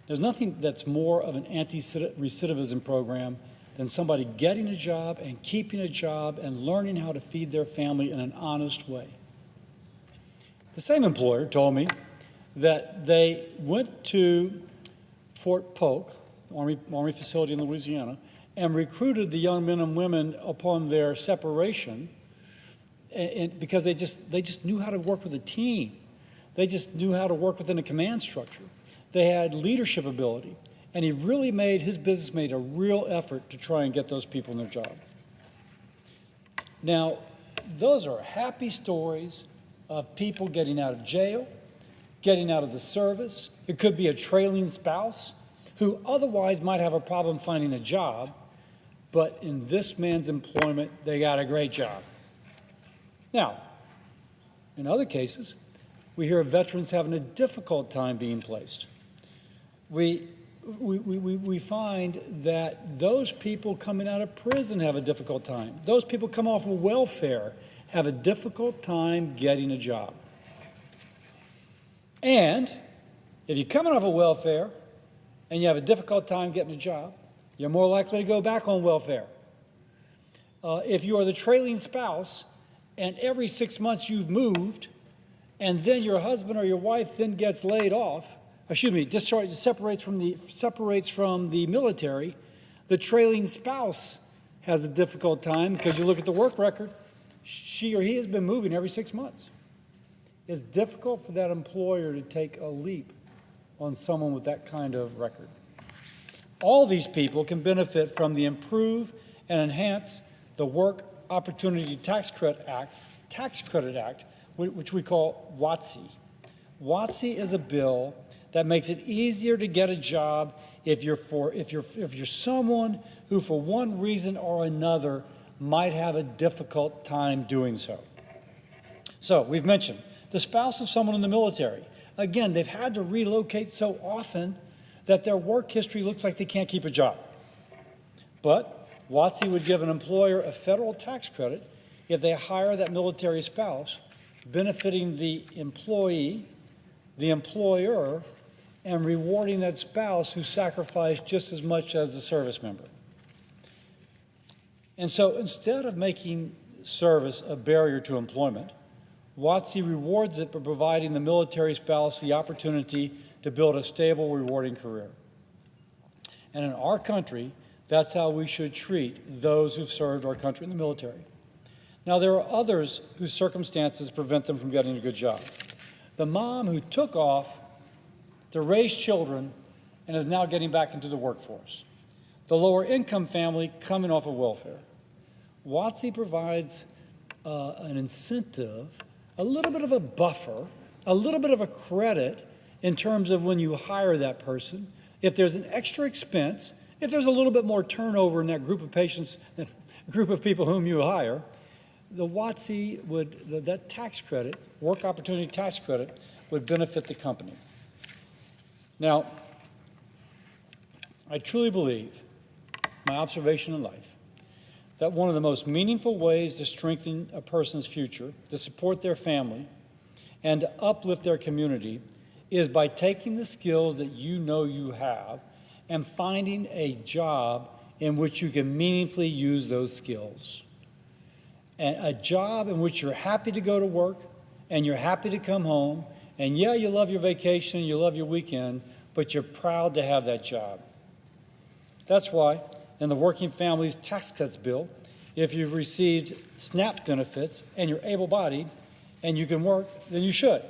There's nothing that's more of an anti-recidivism program than somebody getting a job and keeping a job and learning how to feed their family in an honest way. The same employer told me that they went to Fort Polk, Army facility in Louisiana, and recruited the young men and women upon their separation, and because they just knew how to work with a team. They just knew how to work within a command structure. They had leadership ability, and his business made a real effort to try and get those people in their job. Now, those are happy stories of people getting out of jail, getting out of the service. It could be a trailing spouse who otherwise might have a problem finding a job, but in this man's employment, they got a great job. Now, in other cases, we hear of veterans having a difficult time being placed. We find that those people coming out of prison have a difficult time. Those people come off of welfare have a difficult time getting a job. And if you're coming off of welfare and you have a difficult time getting a job, you're more likely to go back on welfare. If you are the trailing spouse and every 6 months you've moved, and then your husband or your wife then gets laid off, separates from the military, the trailing spouse has a difficult time because you look at the work record, she or he has been moving every 6 months. It's difficult for that employer to take a leap on someone with that kind of record. All these people can benefit from the Improve and Enhance the Work Opportunity Tax Credit Act, which we call WOTC. WOTC is a bill that makes it easier to get a job if you're someone who, for one reason or another, might have a difficult time doing so. So we've mentioned the spouse of someone in the military. Again, they've had to relocate so often that their work history looks like they can't keep a job. But WOTC would give an employer a federal tax credit if they hire that military spouse, benefiting the employee, the employer, and rewarding that spouse who sacrificed just as much as the service member. And so instead of making service a barrier to employment, WOTC rewards it by providing the military spouse the opportunity to build a stable, rewarding career. And in our country, that's how we should treat those who've served our country in the military. Now, there are others whose circumstances prevent them from getting a good job. The mom who took off to raise children and is now getting back into the workforce. The lower income family coming off of welfare. WOTC provides an incentive, a little bit of a buffer, a little bit of a credit in terms of when you hire that person. If there's an extra expense, if there's a little bit more turnover in that group of patients, group of people whom you hire, the WOTC would, that tax credit, work opportunity tax credit, would benefit the company. Now, I truly believe, my observation in life, that one of the most meaningful ways to strengthen a person's future, to support their family, and to uplift their community is by taking the skills that you know you have and finding a job in which you can meaningfully use those skills. And a job in which you're happy to go to work and you're happy to come home, and yeah, you love your vacation, you love your weekend, but you're proud to have that job. That's why in the Working Families Tax Cuts Bill, if you've received SNAP benefits and you're able-bodied and you can work, then you should.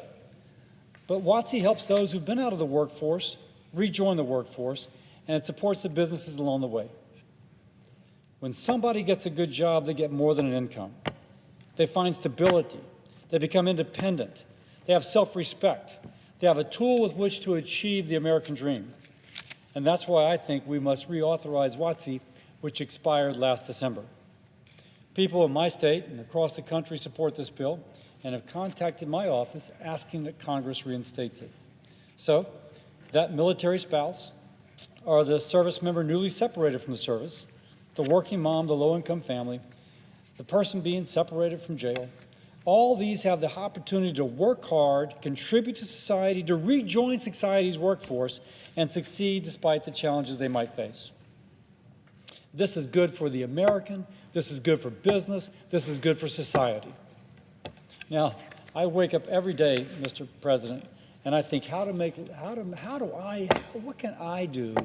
But WOTC helps those who've been out of the workforce rejoin the workforce, and it supports the businesses along the way. When somebody gets a good job, they get more than an income. They find stability. They become independent. They have self-respect. They have a tool with which to achieve the American dream. And that's why I think we must reauthorize WOTC, which expired last December. People in my state and across the country support this bill and have contacted my office asking that Congress reinstates it. So, that military spouse or the service member newly separated from the service, the working mom, the low-income family, the person being separated from jail, all these have the opportunity to work hard, contribute to society, to rejoin society's workforce, and succeed despite the challenges they might face. This is good for the American, this is good for business, this is good for society. Now, I wake up every day, Mr. President, and I think what can I do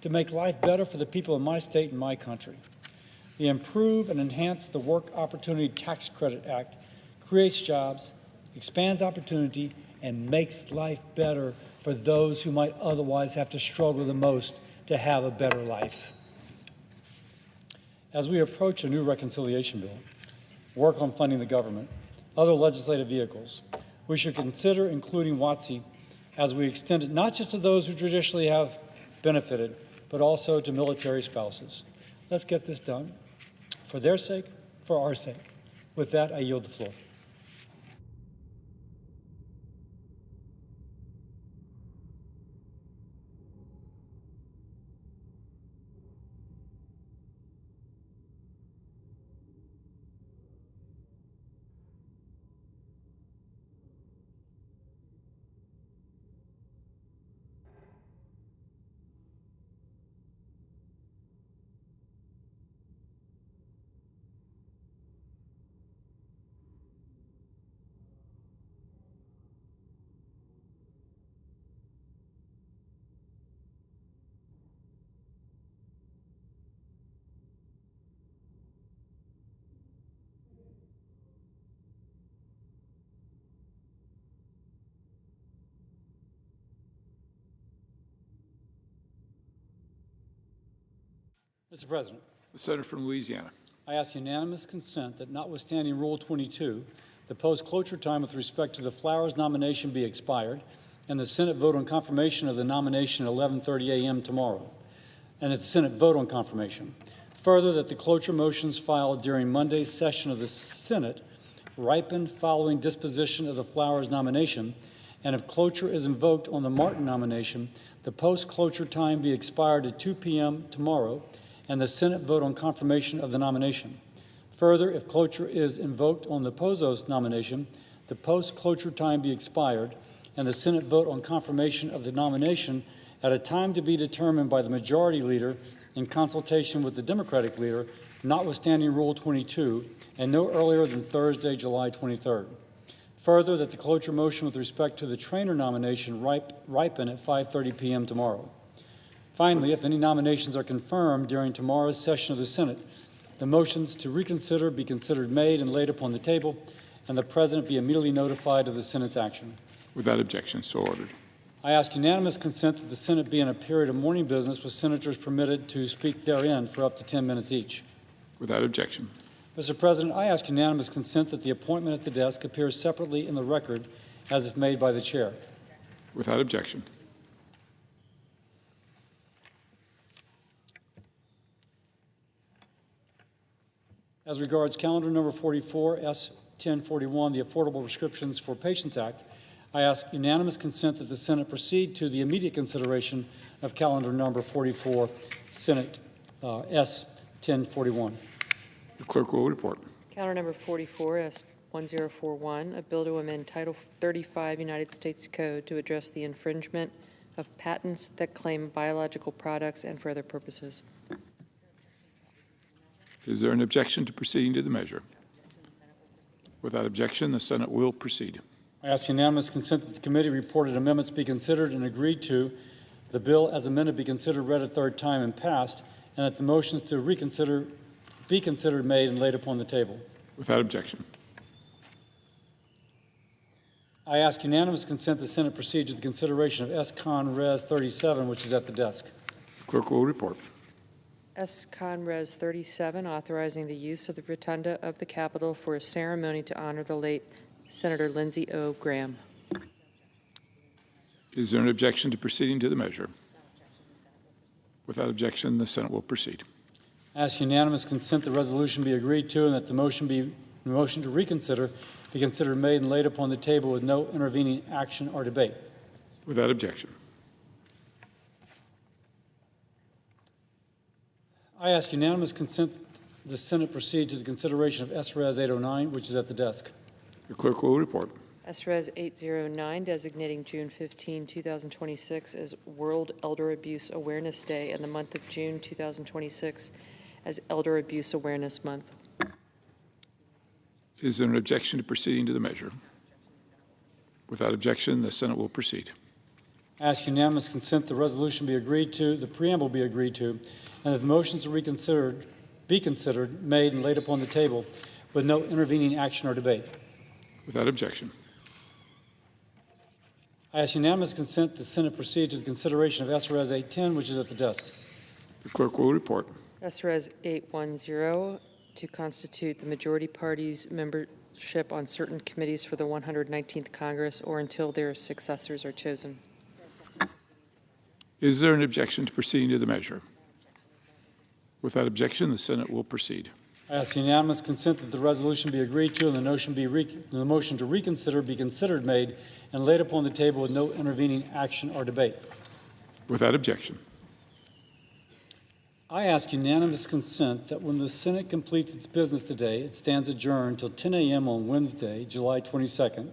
to make life better for the people of my state and my country? The Improve and Enhance the Work Opportunity Tax Credit Act creates jobs, expands opportunity, and makes life better for those who might otherwise have to struggle the most to have a better life. As we approach a new reconciliation bill, work on funding the government, other legislative vehicles, we should consider including WOTC as we extend it not just to those who traditionally have benefited, but also to military spouses. Let's get this done for their sake, for our sake. With that, I yield the floor. Mr. President. The senator from Louisiana. I ask unanimous consent that notwithstanding Rule 22, the post-cloture time with respect to the Flowers nomination be expired, and the Senate vote on confirmation of the nomination at 11:30 a.m. tomorrow, and that the Senate vote on confirmation. Further, that the cloture motions filed during Monday's session of the Senate ripen following disposition of the Flowers nomination, and if cloture is invoked on the Martin nomination, the post-cloture time be expired at 2 p.m. tomorrow, and the Senate vote on confirmation of the nomination. Further, if cloture is invoked on the Pozos nomination, the post-cloture time be expired, and the Senate vote on confirmation of the nomination at a time to be determined by the majority leader in consultation with the Democratic leader, notwithstanding Rule 22, and no earlier than Thursday, July 23rd. Further, that the cloture motion with respect to the trainer nomination ripen at 5:30 p.m. tomorrow. Finally, if any nominations are confirmed during tomorrow's session of the Senate, the motions to reconsider be considered made and laid upon the table, and the President be immediately notified of the Senate's action. Without objection, so ordered. I ask unanimous consent that the Senate be in a period of morning business with senators permitted to speak therein for up to 10 minutes each. Without objection. Mr. President, I ask unanimous consent that the appointment at the desk appears separately in the record as if made by the chair. Without objection. As regards calendar number 44, S-1041, the Affordable Prescriptions for Patients Act, I ask unanimous consent that the Senate proceed to the immediate consideration of calendar number 44, Senate S-1041. The clerk will report. Calendar number 44, S-1041, a bill to amend Title 35 United States Code to address the infringement of patents that claim biological products and for other purposes. Is there an objection to proceeding to the measure? Without objection, the Senate will proceed. I ask unanimous consent that the committee reported amendments be considered and agreed to, the bill as amended be considered, read a third time, and passed, and that the motions to reconsider be considered, made, and laid upon the table. Without objection. I ask unanimous consent the Senate proceed to the consideration of S-Con Res 37, which is at the desk. The clerk will report. S-Con Res 37, authorizing the use of the rotunda of the Capitol for a ceremony to honor the late Senator Lindsey O. Graham. Is there an objection to proceeding to the measure? Without objection, the Senate will proceed. I ask unanimous consent the resolution be agreed to and that the motion to reconsider be considered, made, and laid upon the table with no intervening action or debate. Without objection. I ask unanimous consent the Senate proceed to the consideration of S-Res 809, which is at the desk. The clerk will report. S-Res 809, designating June 15, 2026 as World Elder Abuse Awareness Day and the month of June 2026 as Elder Abuse Awareness Month. Is there an objection to proceeding to the measure? Without objection, the Senate will proceed. I ask unanimous consent the resolution be agreed to, the preamble be agreed to, and that the motions to reconsider be considered, made, and laid upon the table with no intervening action or debate. Without objection. I ask unanimous consent the Senate proceed to the consideration of S-Res 810, which is at the desk. The clerk will report. S-Res 810, to constitute the majority party's membership on certain committees for the 119th Congress or until their successors are chosen. Is there an objection to proceeding to the measure? Without objection, the Senate will proceed. I ask unanimous consent that the resolution be agreed to and the motion to reconsider be considered, made, and laid upon the table with no intervening action or debate. Without objection. I ask unanimous consent that when the Senate completes its business today, it stands adjourned till 10 a.m. on Wednesday, July 22nd,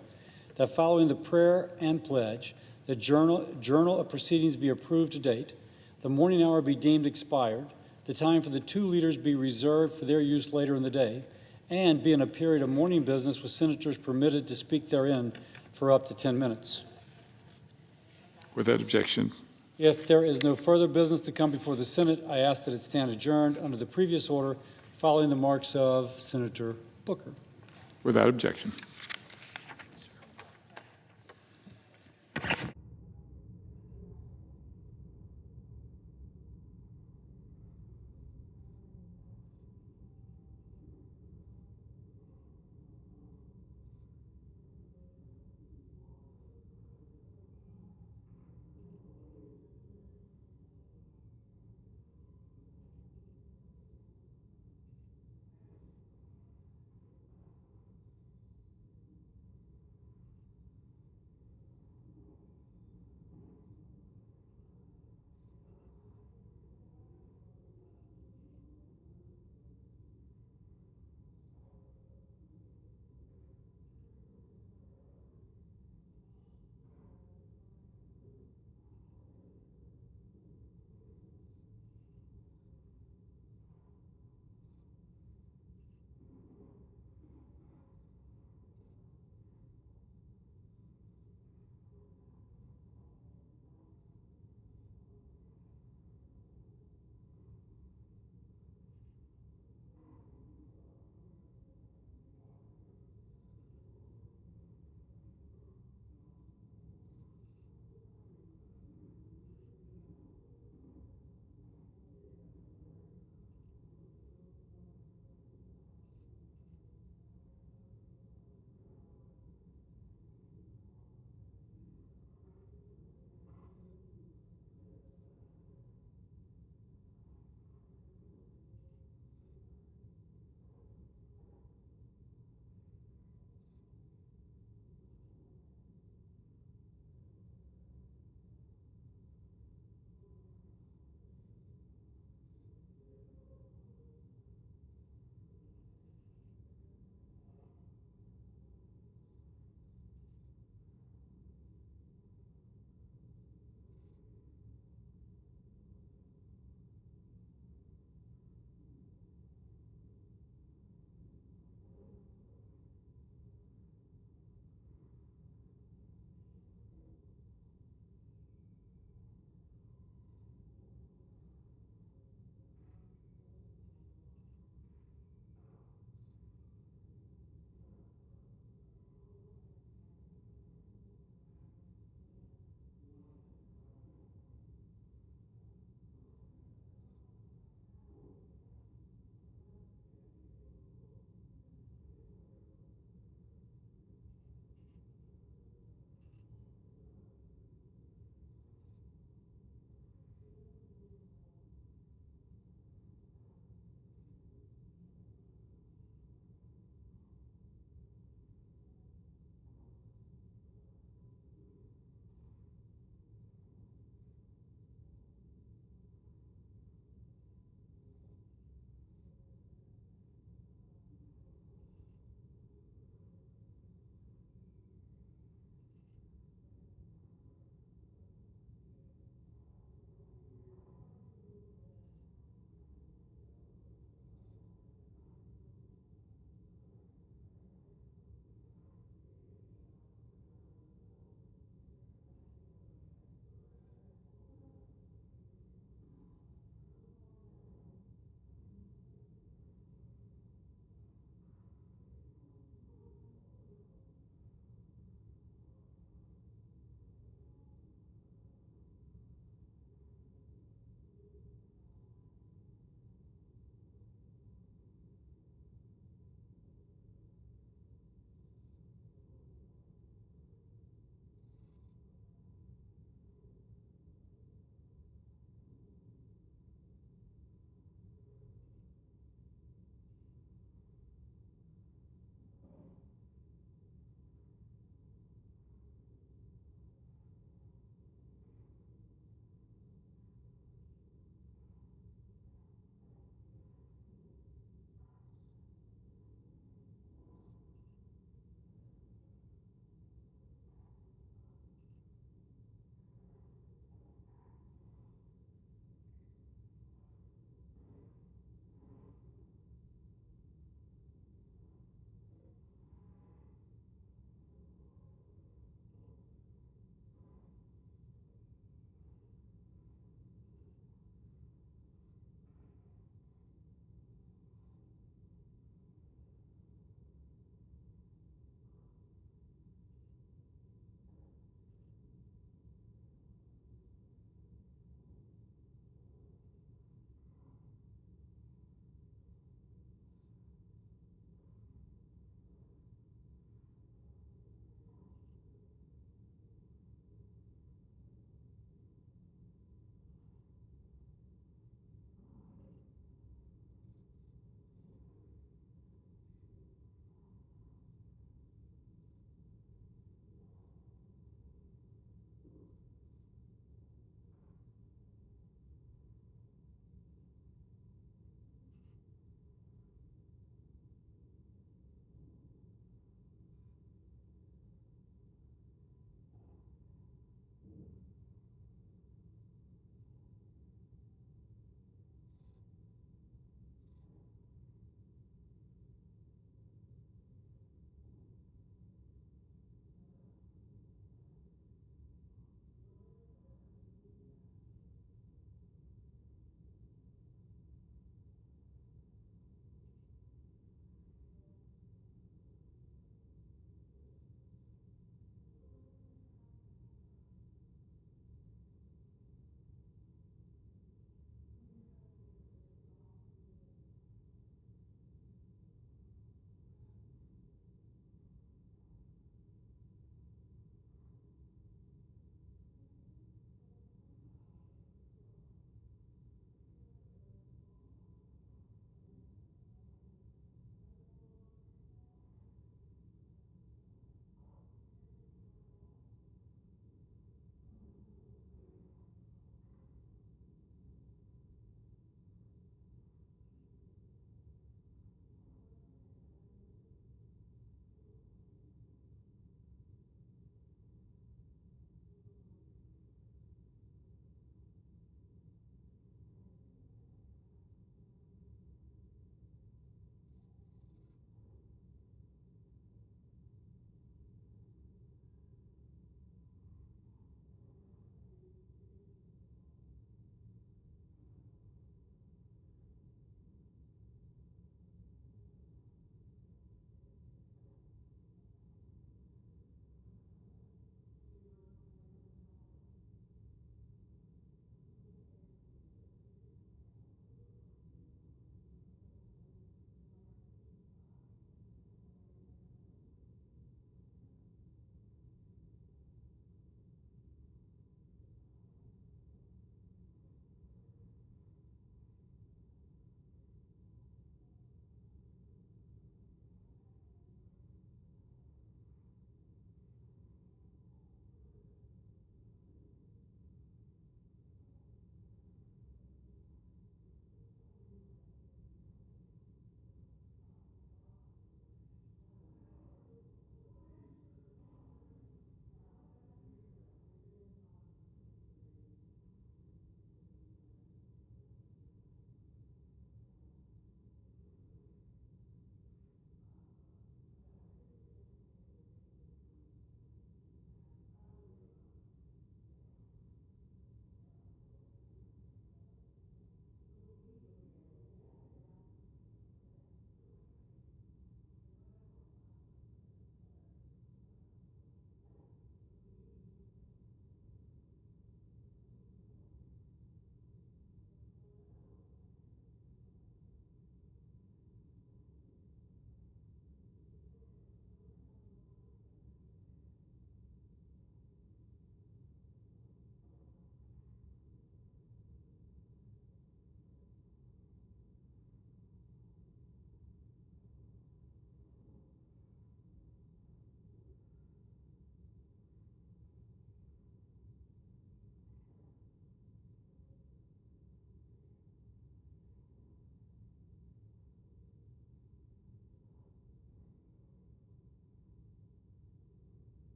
that following the prayer and pledge, the journal of proceedings be approved to date, the morning hour be deemed expired, the time for the two leaders be reserved for their use later in the day, and be in a period of morning business with senators permitted to speak therein for up to 10 minutes. Without objection. If there is no further business to come before the Senate, I ask that it stand adjourned under the previous order, following the marks of Senator Booker. Without objection.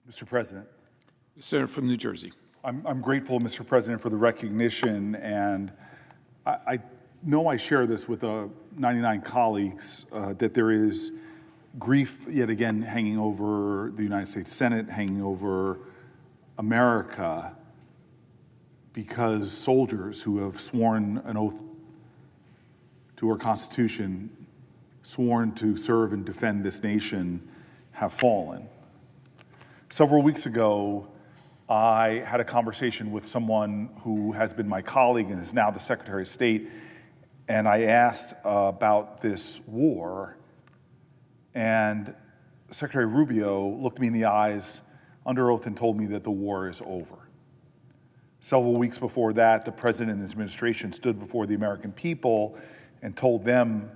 Mr. President. The Senator from New Jersey. I'm grateful, Mr. President, for the recognition, and I know I share this with 99 colleagues, that there is grief yet again hanging over the United States Senate, hanging over America, because soldiers who have sworn an oath to our Constitution, sworn to serve and defend this nation, have fallen. Several weeks ago, I had a conversation with someone who has been my colleague and is now the Secretary of State, and I asked about this war, and Secretary Rubio looked me in the eyes under oath and told me that the war is over. Several weeks before that, the President and his administration stood before the American people and told them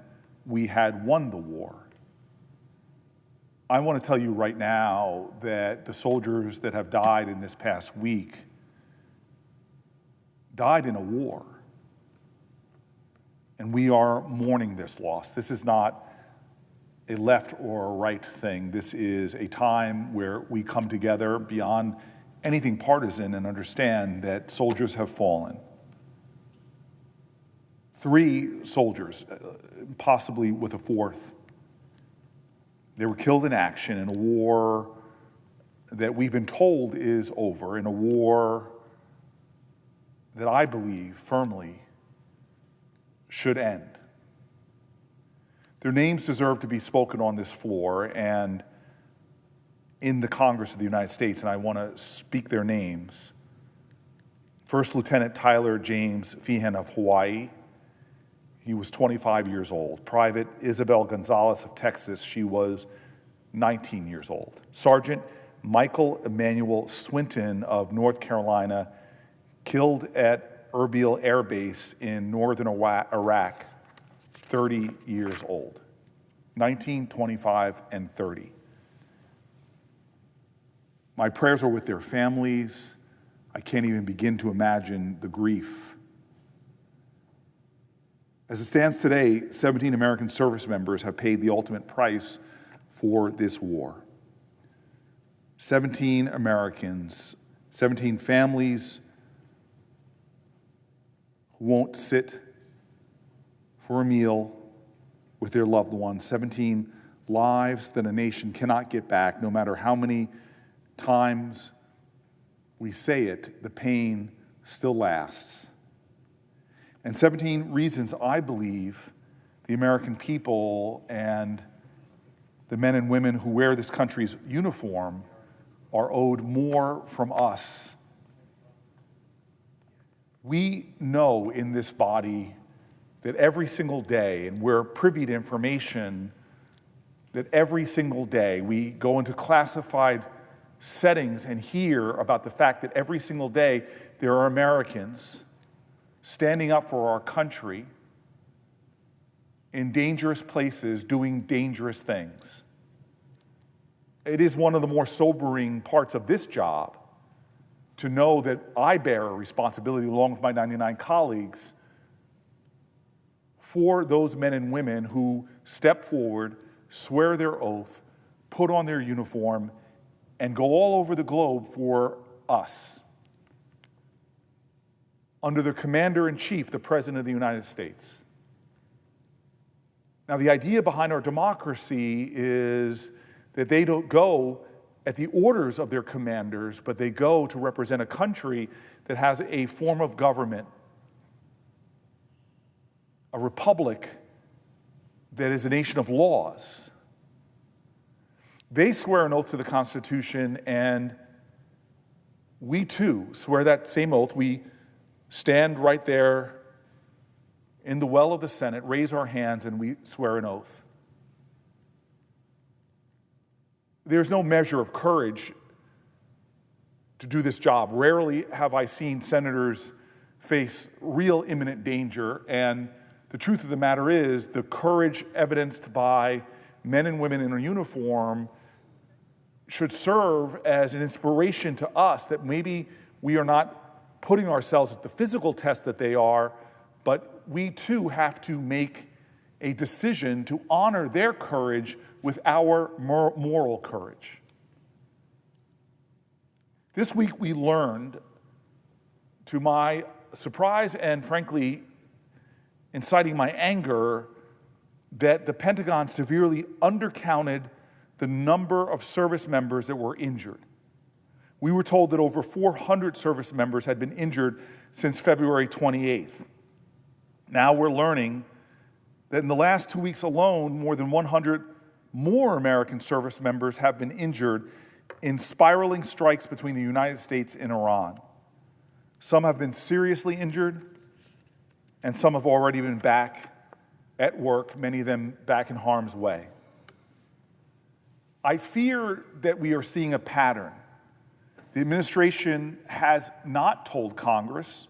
we had won the war. I want to tell you right now that the soldiers that have died in this past week died in a war. And we are mourning this loss. This is not a left or a right thing. This is a time where we come together beyond anything partisan and understand that soldiers have fallen. 3 soldiers, possibly with a 4th, they were killed in action in a war that we've been told is over, in a war that I believe firmly should end. Their names deserve to be spoken on this floor and in the Congress of the United States, and I want to speak their names. First Lieutenant Tyler James Feehan of Hawaii. He was 25 years old. Private Isabel Gonzalez of Texas. She was 19 years old. Sergeant Michael Emmanuel Swinton of North Carolina, killed at Erbil Air Base in northern Iraq, 30 years old. 19, 25, and 30. My prayers are with their families. I can't even begin to imagine the grief. As it stands today, 17 American service members have paid the ultimate price for this war. 17 Americans, 17 families who won't sit for a meal with their loved ones, 17 lives that a nation cannot get back, no matter how many times we say it, the pain still lasts. And 17 reasons I believe the American people and the men and women who wear this country's uniform are owed more from us. We know in this body that every single day, and we're privy to information that every single day we go into classified settings and hear about the fact that every single day there are Americans standing up for our country in dangerous places doing dangerous things. It is one of the more sobering parts of this job to know that I bear a responsibility, along with my 99 colleagues, for those men and women who step forward, swear their oath, put on their uniform, and go all over the globe for us, under their commander-in-chief, the President of the United States. Now, the idea behind our democracy is that they don't go at the orders of their commanders, but they go to represent a country that has a form of government, a republic that is a nation of laws. They swear an oath to the Constitution, and we too swear that same oath. We stand right there in the well of the Senate, raise our hands, and we swear an oath. There's no measure of courage to do this job. Rarely have I seen senators face real imminent danger, and the truth of the matter is the courage evidenced by men and women in a uniform should serve as an inspiration to us that maybe we are not putting ourselves at the physical test that they are, but we too have to make a decision to honor their courage with our moral courage. This week we learned, to my surprise and frankly inciting my anger, that the Pentagon severely undercounted the number of service members that were injured. We were told that over 400 service members had been injured since February 28th. Now we're learning that in the last 2 weeks alone, more than 100 more American service members have been injured in spiraling strikes between the United States and Iran. Some have been seriously injured, and some have already been back at work, many of them back in harm's way. I fear that we are seeing a pattern. The administration has not told Congress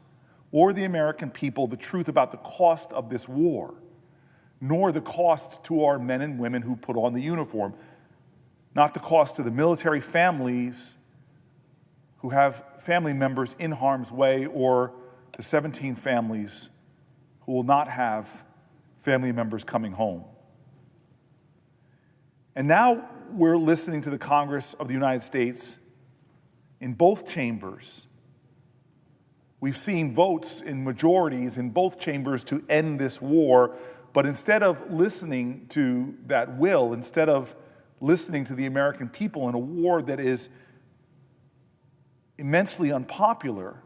or the American people the truth about the cost of this war, nor the cost to our men and women who put on the uniform, not the cost to the military families who have family members in harm's way, or the 17 families who will not have family members coming home. And now we're listening to the Congress of the United States in both chambers. We've seen votes in majorities in both chambers to end this war, but instead of listening to that will, instead of listening to the American people in a war that is immensely unpopular,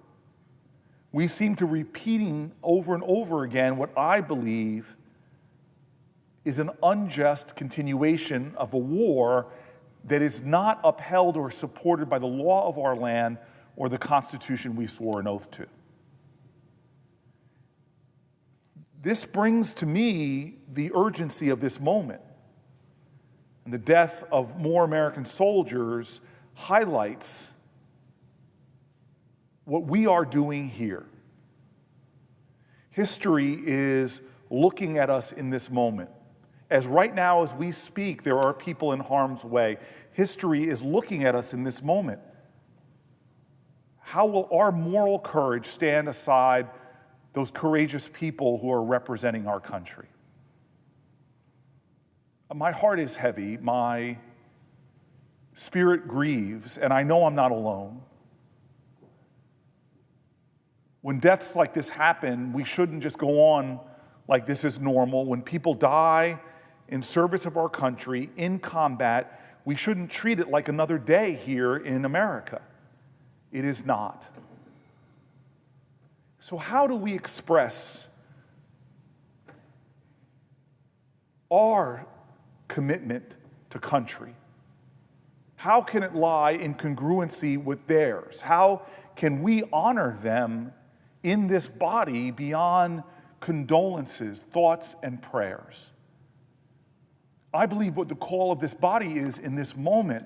we seem to repeating over and over again what I believe is an unjust continuation of a war that is not upheld or supported by the law of our land or the Constitution we swore an oath to. This brings to me the urgency of this moment. And the death of more American soldiers highlights what we are doing here. History is looking at us in this moment. As right now, as we speak, there are people in harm's way. History is looking at us in this moment. How will our moral courage stand aside those courageous people who are representing our country? My heart is heavy, my spirit grieves, and I know I'm not alone. When deaths like this happen, we shouldn't just go on like this is normal. When people die in service of our country, in combat, we shouldn't treat it like another day here in America. It is not. So how do we express our commitment to country? How can it lie in congruency with theirs? How can we honor them in this body beyond condolences, thoughts, and prayers? I believe what the call of this body is in this moment,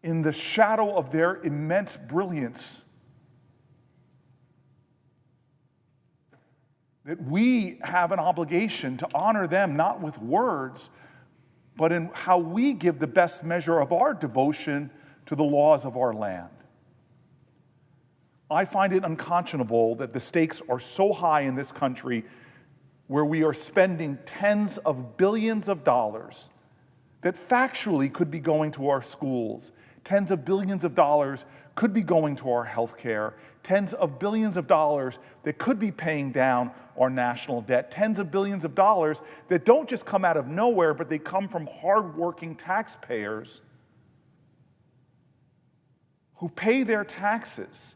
in the shadow of their immense brilliance, that we have an obligation to honor them, not with words, but in how we give the best measure of our devotion to the laws of our land. I find it unconscionable that the stakes are so high in this country, where we are spending tens of billions of dollars that factually could be going to our schools. Tens of billions of dollars could be going to our health care. Tens of billions of dollars that could be paying down our national debt. Tens of billions of dollars that don't just come out of nowhere, but they come from hardworking taxpayers who pay their taxes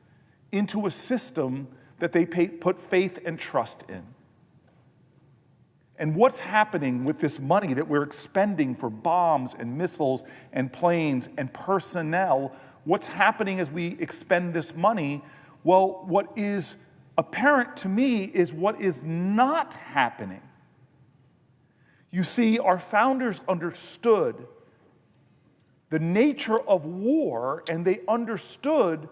into a system that they put faith and trust in. And what's happening with this money that we're expending for bombs and missiles and planes and personnel? What's happening as we expend this money? Well, what is apparent to me is what is not happening. You see, our founders understood the nature of war, and they understood,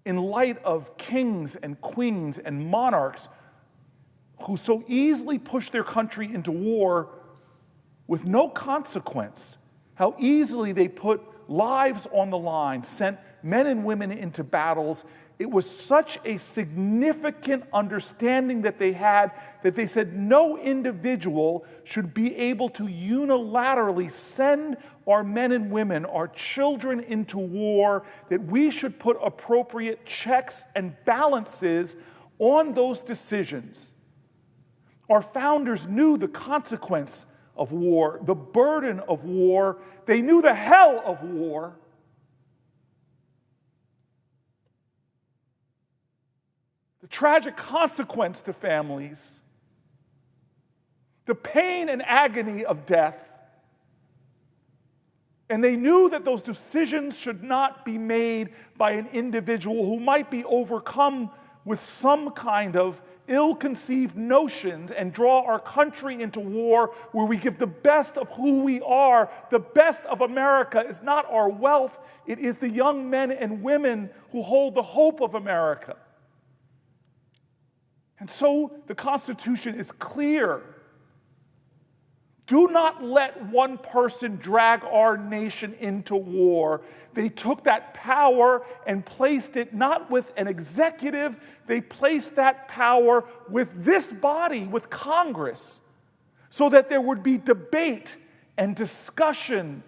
in light of kings and queens and monarchs who so easily pushed their country into war with no consequence, how easily they put lives on the line, sent men and women into battles, It was such a significant understanding that they had that they said no individual should be able to unilaterally send our men and women, our children into war, that we should put appropriate checks and balances on those decisions. Our founders knew the consequence of war, the burden of war. They knew the hell of war. The tragic consequence to families, the pain and agony of death. And they knew that those decisions should not be made by an individual who might be overcome with some kind of ill-conceived notions and draw our country into war where we give the best of who we are. The best of America is not our wealth, it is the young men and women who hold the hope of America. And so the Constitution is clear. Do not let one person drag our nation into war. They took that power and placed it not with an executive, they placed that power with this body, with Congress, so that there would be debate and discussion,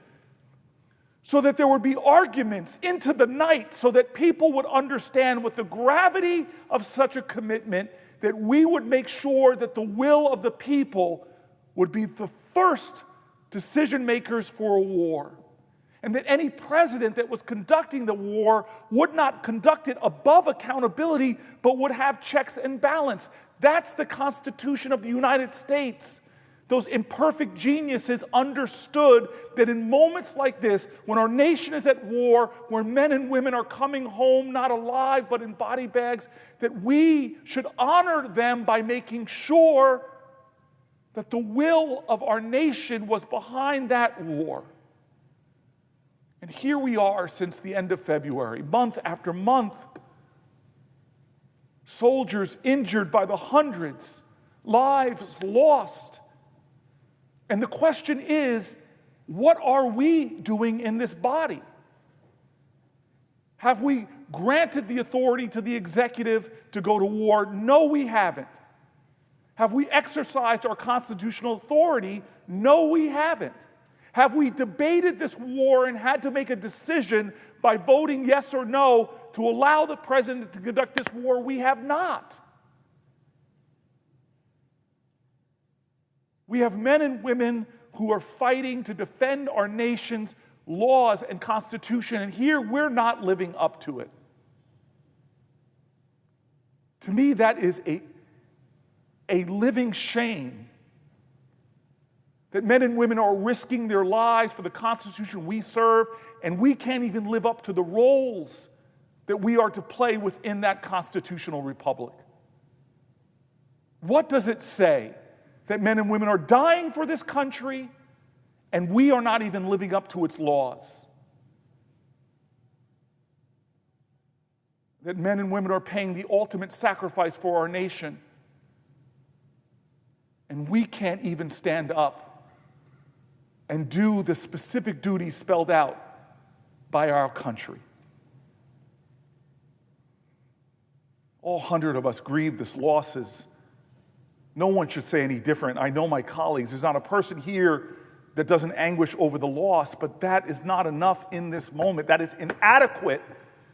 so that there would be arguments into the night, so that people would understand with the gravity of such a commitment that we would make sure that the will of the people would be the first decision makers for a war. And that any president that was conducting the war would not conduct it above accountability, but would have checks and balance. That's the Constitution of the United States. Those imperfect geniuses understood that in moments like this, when our nation is at war, where men and women are coming home not alive but in body bags, that we should honor them by making sure that the will of our nation was behind that war. And here we are since the end of February, month after month. Soldiers injured by the hundreds, lives lost. And the question is, what are we doing in this body? Have we granted the authority to the executive to go to war? No, we haven't. Have we exercised our constitutional authority? No, we haven't. Have we debated this war and had to make a decision by voting yes or no to allow the president to conduct this war? We have not. We have men and women who are fighting to defend our nation's laws and constitution, and here we're not living up to it. To me, that is a living shame that men and women are risking their lives for the Constitution we serve, and we can't even live up to the roles that we are to play within that constitutional republic. What does it say? That men and women are dying for this country, and we are not even living up to its laws. That men and women are paying the ultimate sacrifice for our nation, and we can't even stand up and do the specific duties spelled out by our country. All 100 of us grieve these losses. No one should say any different. I know my colleagues. There's not a person here that doesn't anguish over the loss, but that is not enough in this moment. That is inadequate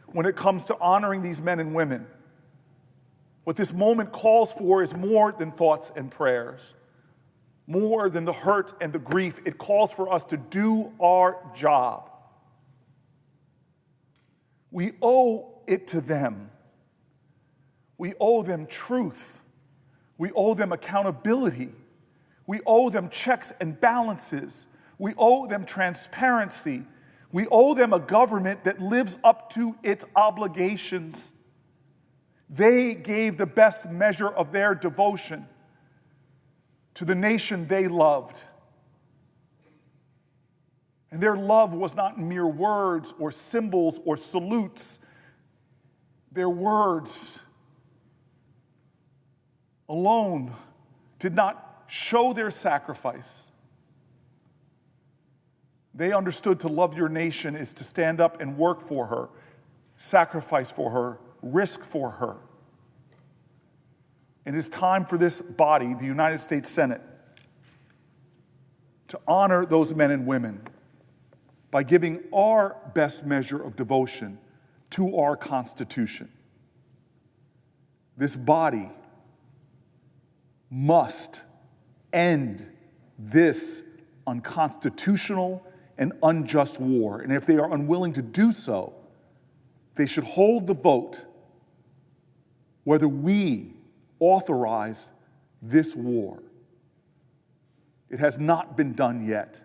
when it comes to honoring these men and women. What this moment calls for is more than thoughts and prayers, more than the hurt and the grief. It calls for us to do our job. We owe it to them. We owe them truth. We owe them accountability. We owe them checks and balances. We owe them transparency. We owe them a government that lives up to its obligations. They gave the best measure of their devotion to the nation they loved. And their love was not mere words or symbols or salutes. Their words alone did not show their sacrifice. They understood to love your nation is to stand up and work for her, sacrifice for her, risk for her. It is time for this body, the United States Senate, to honor those men and women by giving our best measure of devotion to our Constitution. This body must end this unconstitutional and unjust war. And if they are unwilling to do so, they should hold the vote whether we authorize this war. It has not been done yet.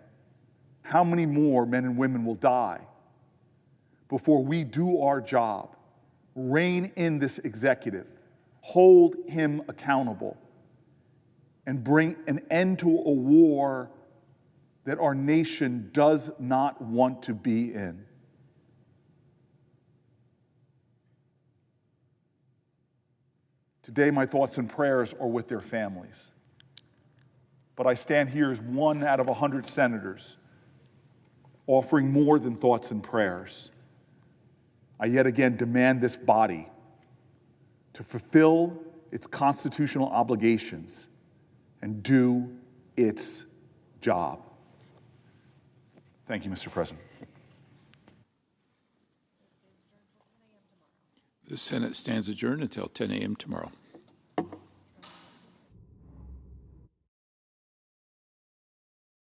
How many more men and women will die before we do our job, rein in this executive, hold him accountable, and bring an end to a war that our nation does not want to be in? Today, my thoughts and prayers are with their families. But I stand here as one out of 100 senators offering more than thoughts and prayers. I yet again demand this body to fulfill its constitutional obligations and do its job. Thank you, Mr. President. The Senate stands adjourned until 10 a.m. tomorrow.